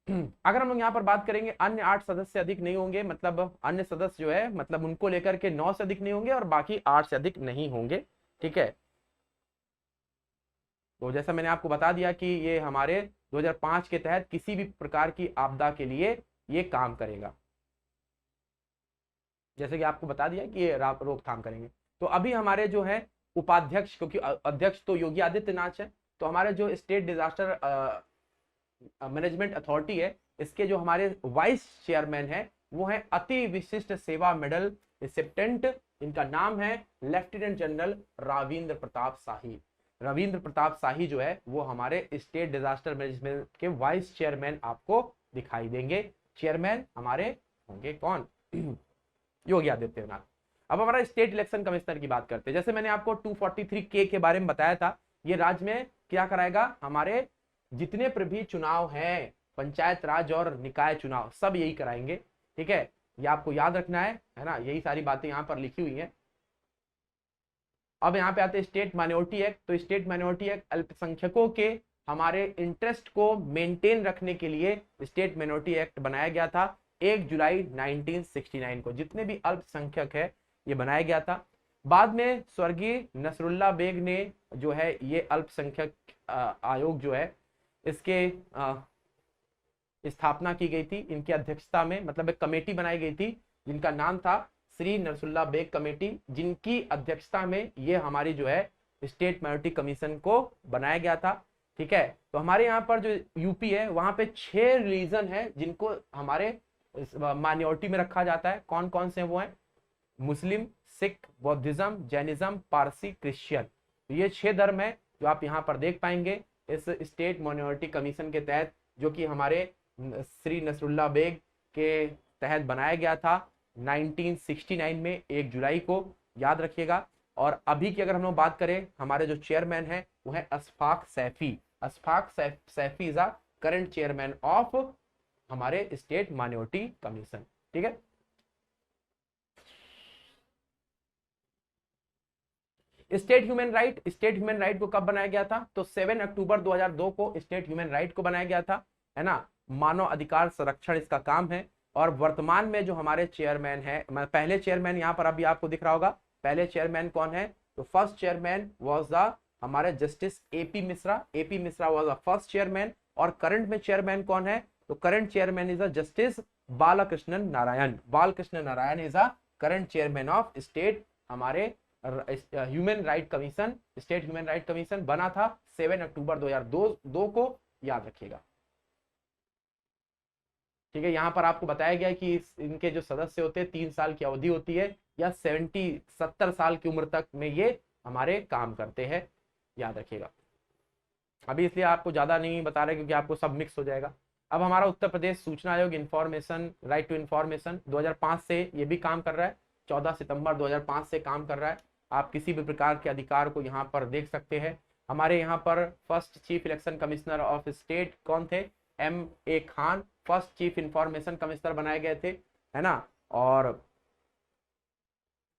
अगर हम लोग यहाँ पर बात करेंगे, अन्य 8 सदस्य अधिक नहीं होंगे, मतलब अन्य सदस्य जो है मतलब उनको लेकर के 9 से अधिक नहीं होंगे और बाकी 8 से अधिक नहीं होंगे। ठीक है, तो जैसा मैंने आपको बता दिया कि ये हमारे 2005 के तहत किसी भी प्रकार की आपदा के लिए ये काम करेगा, जैसे कि आपको बता दिया कि ये रोकथाम करेंगे। तो अभी हमारे जो है उपाध्यक्ष, क्योंकि अध्यक्ष तो योगी आदित्यनाथ है, तो हमारे जो स्टेट डिजास्टर मैनेजमेंट अथॉरिटी है, इसके जो हमारे वाइस चेयरमैन है वो है अति विशिष्ट सेवा मेडल रिसिप्टेंट, इनका नाम है लेफ्टिनेंट जनरल राविंद्र प्रताप शाही। रविंद्र प्रताप शाही जो है वो हमारे स्टेट डिजास्टर मैनेजमेंट के वाइस चेयरमैन आपको दिखाई देंगे। चेयरमैन हमारे होंगे कौन? योगी आदित्यनाथ। अब हमारा स्टेट इलेक्शन कमिश्नर की बात करते हैं। जैसे मैंने आपको 243K के बारे में बताया था, ये राज्य में क्या कराएगा, हमारे जितने पर भी चुनाव हैं, पंचायत राज और निकाय चुनाव, सब यही कराएंगे। ठीक है, ये आपको याद रखना है ना, यही सारी बातें यहाँ पर लिखी हुई हैं। अब यहाँ पे आते हैं स्टेट माइनॉरिटी एक्ट। तो स्टेट माइनॉरिटी एक्ट अल्पसंख्यकों के हमारे इंटरेस्ट को मेंटेन रखने के लिए स्टेट माइनॉरिटी एक्ट बनाया गया था 1 जुलाई 1969 को। जितने भी अल्पसंख्यक है ये बनाया गया था। बाद में स्वर्गीय नसरुल्ला बेग ने जो है ये अल्पसंख्यक आयोग जो है इसके स्थापना की गई थी, इनकी अध्यक्षता में, मतलब एक कमेटी बनाई गई थी जिनका नाम था श्री नरसुल्ला बेग कमेटी, जिनकी अध्यक्षता में ये हमारी जो है स्टेट माइनॉरिटी कमीशन को बनाया गया था। ठीक है, तो हमारे यहाँ पर जो यूपी है वहां पे 6 रिलीजन है जिनको हमारे माइनॉरिटी में रखा जाता है। कौन कौन से वो हैं? Muslim, Sikh, Buddhism, Jainism, Parsi, Christian. तो ये 6 धर्म है जो आप यहाँ पर देख पाएंगे इस स्टेट माइनॉरिटी कमीशन के तहत, जो कि हमारे श्री नसरुल्ला बेग के तहत बनाया गया था 1969 में 1 जुलाई को, याद रखिएगा। और अभी की अगर हम लोग बात करें, हमारे जो चेयरमैन है वो है Ashfaq Saifi. Ashfaq Saifi is a current chairman of हमारे स्टेट माइनॉरिटी कमीशन। ठीक है, state human right. State human right को कब बनाया गया था? तो 7 अक्टूबर 2002 को स्टेट ह्यूमन राइट को बनाया गया था, है ना। मानव अधिकार संरक्षण इसका काम है। और वर्तमान में जो हमारे चेयरमैन है, पहले चेयरमैन यहाँ पर अभी आपको दिख रहा होगा, पहले चेयरमैन कौन है? तो फर्स्ट चेयरमैन वाज द हमारे justice AP Mishra. AP Mishra was the first chairman. और करंट में चेयरमैन कौन है? तो current chairman is the justice Balakrishnan Narayan. Balakrishna Narayan is the current chairman of state हमारे human right commission. State human right commission बना था 7 अक्टूबर 2002 को, याद रखिएगा। ठीक है, यहाँ पर आपको बताया गया है कि इनके जो सदस्य होते हैं 3 साल की अवधि होती है, या 70 साल की उम्र तक में ये हमारे काम करते हैं, याद रखिएगा। अभी इसलिए आपको ज्यादा नहीं बता रहे क्योंकि आपको सब मिक्स हो जाएगा। अब हमारा उत्तर प्रदेश सूचना आयोग इंफॉर्मेशन राइट टू इंफॉर्मेशन 2005 से ये भी काम कर रहा है, 14 सितंबर 2005 से काम कर रहा है। आप किसी भी प्रकार के अधिकार को यहाँ पर देख सकते हैं। हमारे यहाँ पर first chief election commissioner of state कौन थे? MA Khan first chief information commissioner बनाए गए थे, है ना। और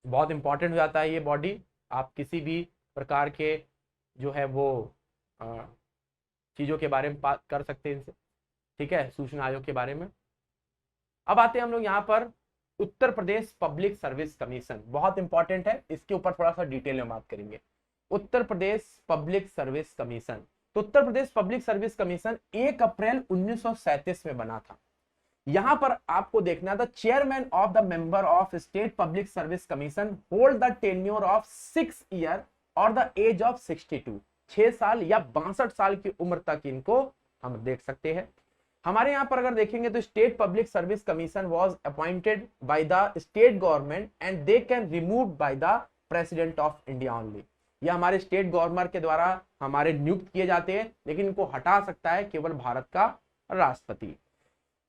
बहुत इंपॉर्टेंट हो जाता है ये बॉडी, आप किसी भी प्रकार के जो है वो चीजों के बारे में बात कर सकते हैं इनसे। ठीक है, सूचना आयोग के बारे में। अब आते हैं हम लोग यहाँ पर उत्तर प्रदेश पब्लिक सर्विस कमीशन, बहुत इंपॉर्टेंट है, इसके ऊपर थोड़ा सा डिटेल में बात करेंगे। उत्तर प्रदेश पब्लिक सर्विस कमीशन, तो उत्तर Pradesh public service commission 1 April 1937 में बना था। यहां पर आपको देखना था, chairman of the member of state public service commission hold the tenure of 6 year और द एज ऑफ 62, 6 साल या 62 साल की उम्र तक इनको हम देख सकते हैं। हमारे यहां पर अगर देखेंगे तो state public service commission was appointed by the state government and they can remove by the president of India only. यह हमारे स्टेट गवर्नर के द्वारा हमारे नियुक्त किए जाते हैं, लेकिन इनको हटा सकता है केवल भारत का राष्ट्रपति।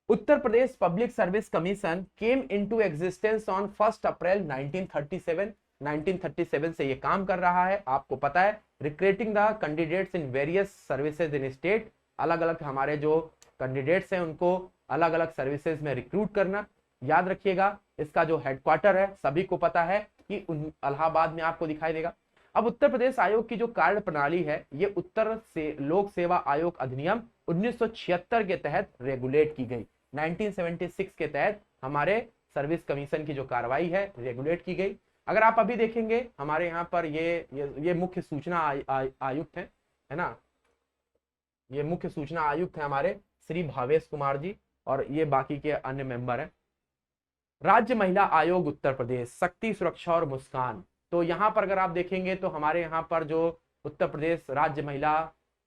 Uttar Pradesh public service commission came into existence on 1 April 1937। 1937 से ये काम कर रहा है। आपको पता है, recruiting the candidates in various services in state, अलग अलग हमारे जो कैंडिडेट्स हैं उनको अलग अलग सर्विसेज में रिक्रूट करना। याद रखिएगा, इसका जो हेडक्वार्टर है सभी को पता है कि इलाहाबाद में आपको दिखाई देगा। अब उत्तर प्रदेश आयोग की जो कार्य प्रणाली है, ये उत्तर से लोक सेवा आयोग अधिनियम 1976 के तहत रेगुलेट की गई। 1976 के तहत हमारे सर्विस कमीशन की जो कार्रवाई है रेगुलेट की गई। अगर आप अभी देखेंगे, हमारे यहाँ पर ये मुख्य सूचना आयुक्त है ना, ये मुख्य सूचना आयुक्त है हमारे श्री भावेश कुमार जी, और ये बाकी के अन्य मेंबर हैं। राज्य महिला आयोग उत्तर प्रदेश, शक्ति, सुरक्षा और मुस्कान। तो यहाँ पर अगर आप देखेंगे तो हमारे यहाँ पर जो उत्तर प्रदेश राज्य महिला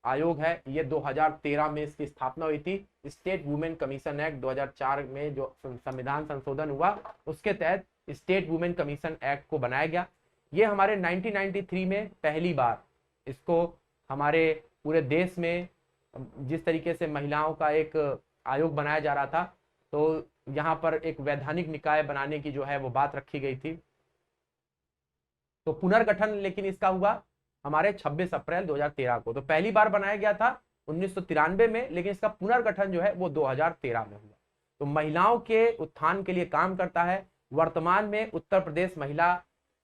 आयोग है, ये 2013 में इसकी स्थापना हुई थी। स्टेट वुमेन कमीशन एक्ट 2004 में जो संविधान संशोधन हुआ, उसके तहत स्टेट वुमेन कमीशन एक्ट को बनाया गया। ये हमारे 1993 में पहली बार इसको हमारे पूरे देश में जिस तरीके से महिलाओं का एक आयोग बनाया जा रहा था, तो यहाँ पर एक वैधानिक निकाय बनाने की जो है वो बात रखी गई थी। तो पुनर्गठन लेकिन इसका हुआ हमारे 26 अप्रैल 2013 को। तो पहली बार बनाया गया था 1993 में, लेकिन इसका पुनर्गठन जो है वो 2013 में हुआ। तो महिलाओं के उत्थान के लिए काम करता है। वर्तमान में उत्तर प्रदेश महिला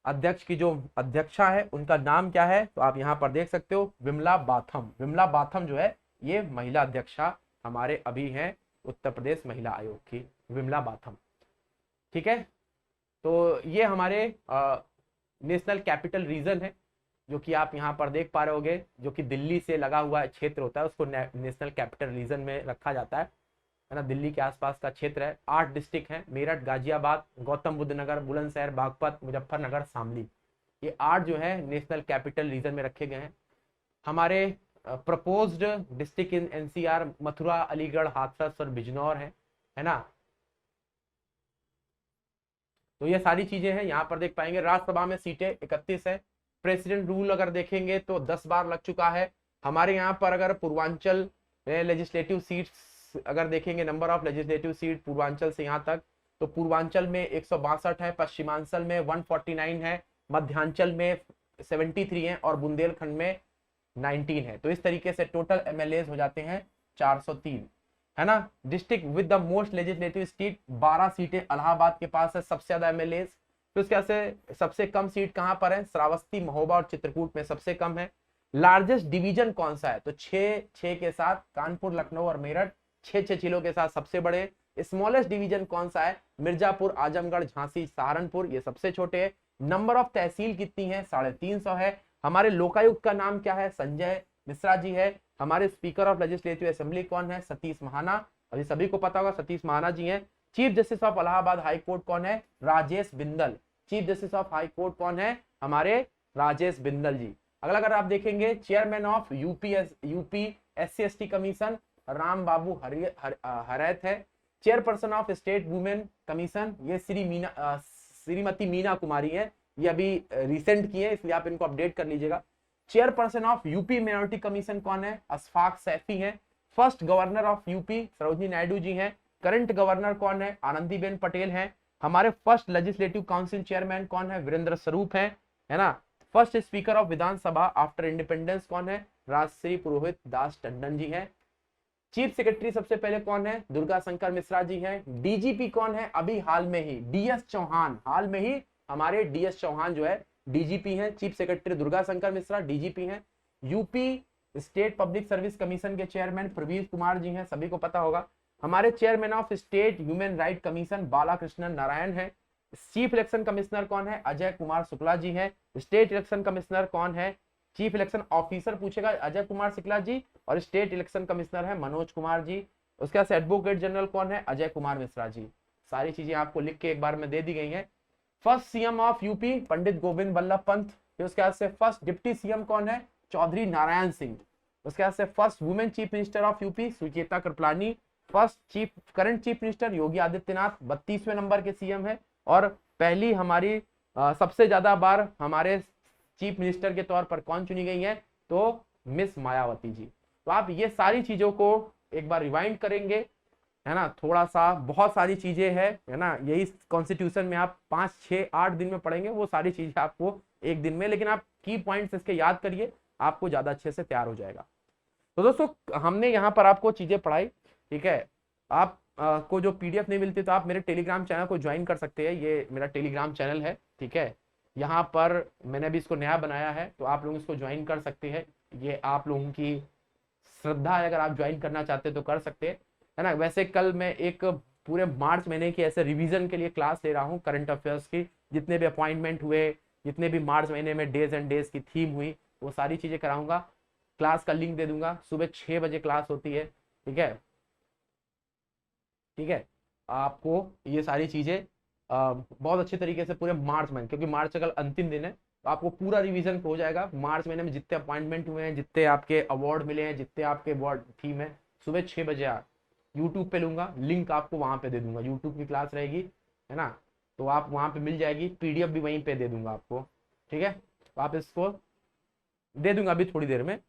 अध्यक्ष की जो अध्यक्षा है, उनका नाम क्या है, तो आप यहाँ पर देख सकते हो, विमला बाथम। विमला बाथम जो है ये महिला अध्यक्षा हमारे अभी हैं उत्तर प्रदेश महिला आयोग की, विमला बाथम। ठीक है, तो ये हमारे नेशनल कैपिटल रीजन है, जो कि आप यहाँ पर देख पा रहे होगे, जो कि दिल्ली से लगा हुआ क्षेत्र होता है, उसको नेशनल कैपिटल रीजन में रखा जाता है ना। दिल्ली के आसपास का क्षेत्र है। 8 डिस्ट्रिक्ट हैं, मेरठ, गाजियाबाद, गौतम बुद्ध नगर, बुलंदशहर, बागपत, मुजफ्फरनगर, शामली। ये 8 जो है नेशनल कैपिटल रीजन में रखे गए हैं। हमारे proposed district in NCR Mathura, Aligarh, Hathras और बिजनौर है ना। तो ये सारी चीजें हैं, यहाँ पर देख पाएंगे। राज्यसभा में सीटें 31 है। प्रेसिडेंट रूल अगर देखेंगे तो 10 बार लग चुका है। हमारे यहाँ पर अगर पूर्वांचल में लेजिस्लेटिव सीट्स अगर देखेंगे, number of legislative seat Purvanchal से यहाँ तक, तो पूर्वांचल में 162 है, पश्चिमांचल में 149 है, मध्यांचल में 73 है और बुंदेलखंड में 19 है। तो इस तरीके से टोटल एमएलएज हो जाते हैं 403, है ना। District with the most legislative seat 12 सीटें इलाहाबाद के पास है, सबसे ज्यादा एमएलएज। तो इसके से सबसे कम सीट कहां पर है, श्रावस्ती, महोबा और चित्रकूट में सबसे कम है। लार्जेस्ट डिवीजन कौन सा है, तो 6 के साथ कानपुर, लखनऊ और मेरठ 6 जिलों के साथ सबसे बड़े। स्मॉलेस्ट डिवीजन कौन सा है, मिर्जापुर, आजमगढ़, झांसी, सहारनपुर, ये सबसे छोटे है। नंबर ऑफ तहसील कितनी है, 350 है। हमारे लोकायुक्त का नाम क्या है, संजय मिश्रा जी है। हमारे स्पीकर ऑफ लेजिस्लेटिव असेंबली कौन है, सतीश महाना, अभी सभी को पता होगा सतीश महाना जी हैं। Chief justice of Allahabad high court कौन है, Rajesh Bindal. Chief justice of high court कौन है, हमारे राजेश बिंदल जी। अगला अगर आप देखेंगे, chairman of UP SC/ST commission Ram Babu Harit है। Chairperson of state women commission ये श्रीमती मीना कुमारी है, ये अभी रिसेंट की है, इसलिए आप इनको अपडेट कर लीजिएगा। Chairperson of UP minority commission कौन है, अशफाक सैफी है। First governor of UP Sarojini Naidu ji हैं। करंट गवर्नर कौन है, आनंदीबेन पटेल हैं। हमारे फर्स्ट लेजिस्लेटिव काउंसिल चेयरमैन कौन है, वीरेंद्र स्वरूप है ना। First speaker of Vidhan Sabha after independence कौन है, राजश्री पुरोहित दास टंडन जी हैं। चीफ सेक्रेटरी सबसे पहले कौन है, दुर्गा शंकर मिश्रा जी हैं। डीजीपी कौन है, अभी हाल में ही DS चौहान, हाल में ही हमारे DS चौहान जो है डीजीपी हैं। Chief secretary Durga Shankar Mishra DGP हैं। UP state public service commission के चेयरमैन प्रवीण कुमार जी हैं, सभी को पता होगा। हमारे chairman of state human right commission Balakrishnan Narayan है। चीफ इलेक्शन कमिश्नर कौन है, अजय कुमार शुक्ला जी हैं। स्टेट इलेक्शन कमिश्नर कौन है, चीफ इलेक्शन ऑफिसर पूछेगा अजय कुमार शुक्ला जी, और स्टेट इलेक्शन कमिश्नर है मनोज कुमार जी। उसके बाद से एडवोकेट जनरल कौन है, अजय कुमार मिश्रा जी। सारी चीजें आपको लिख के एक बार में दे दी गई हैं। First CM of UP Pandit Govind Ballabh Pant. फिर उसके बाद से फर्स्ट डिप्टी सीएम कौन है, चौधरी नारायण सिंह। उसके बाद से first women chief minister of UP Sucheta Kripalani. First current chief minister Yogi Adityanath 32वें नंबर के सीएम है। और पहली हमारी सबसे ज्यादा बार हमारे चीफ मिनिस्टर के तौर पर कौन चुनी गई है, तो मिस मायावती जी। तो आप ये सारी चीजों को एक बार रिवाइंड करेंगे, है ना, थोड़ा सा, बहुत सारी चीजें हैं, है ना, यही कॉन्स्टिट्यूशन में आप 5, 6, 8 दिन में पढ़ेंगे वो सारी चीजें आपको एक दिन में, लेकिन आप की पॉइंट्स इसके याद करिए, आपको ज्यादा अच्छे से तैयार हो जाएगा। तो दोस्तों हमने यहाँ पर आपको चीजें पढ़ाई, ठीक है। आप को जो पीडीएफ नहीं मिलती तो आप मेरे टेलीग्राम चैनल को ज्वाइन कर सकते हैं, ये मेरा टेलीग्राम चैनल है, ठीक है। यहाँ पर मैंने अभी इसको नया बनाया है, तो आप लोग इसको ज्वाइन कर सकते हैं। ये आप लोगों की श्रद्धा है, अगर आप ज्वाइन करना चाहते हैं तो कर सकते हैं, है ना। वैसे कल मैं एक पूरे मार्च महीने की ऐसे रिवीजन के लिए क्लास ले रहा हूँ, करंट अफेयर्स की, जितने भी अपॉइंटमेंट हुए, जितने भी मार्च महीने में डेज एंड डेज की थीम हुई, वो सारी चीजें कराऊंगा। क्लास का लिंक दे दूंगा, सुबह 6 बजे क्लास होती है, ठीक है, ठीक है। आपको ये सारी चीजें बहुत अच्छे तरीके से पूरे मार्च में, क्योंकि मार्च का कल अंतिम दिन है, तो आपको पूरा रिवीजन हो जाएगा। मार्च महीने में जितने अपॉइंटमेंट हुए हैं, जितने आपके अवार्ड मिले हैं, जितने आपके अवार्ड थीम है, सुबह 6 बजे यूट्यूब पे लूंगा, लिंक आपको वहां पे दे दूंगा, यूट्यूब की क्लास रहेगी, है ना, तो आप वहां पे मिल जाएगी, पीडीएफ भी वहीं पे दे दूंगा आपको, ठीक है। तो आप इसको दे दूंगा अभी थोड़ी देर में,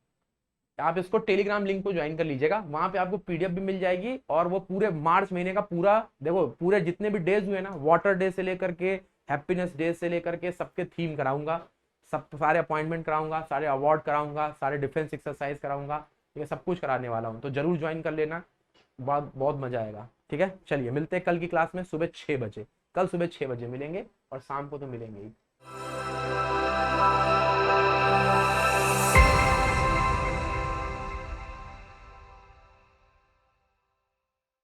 आप इसको टेलीग्राम लिंक को ज्वाइन कर लीजिएगा, वहां पे आपको पीडीएफ भी मिल जाएगी, और वो पूरे मार्च महीने का पूरा, देखो पूरे जितने भी डेज हुए ना, वाटर डे से लेकर के हैप्पीनेस डे से लेकर के सबके थीम कराऊंगा, सब सारे अपॉइंटमेंट कराऊंगा, सारे अवार्ड कराऊंगा, सारे डिफेंस एक्सरसाइज कराऊंगा, ठीक है, सब कुछ कराने वाला हूँ, तो जरूर ज्वाइन कर लेना, बहुत बहुत मजा आएगा, ठीक है। चलिए मिलते हैं कल की क्लास में सुबह 6 बजे, कल सुबह 6 बजे मिलेंगे, और शाम को तो मिलेंगे ही।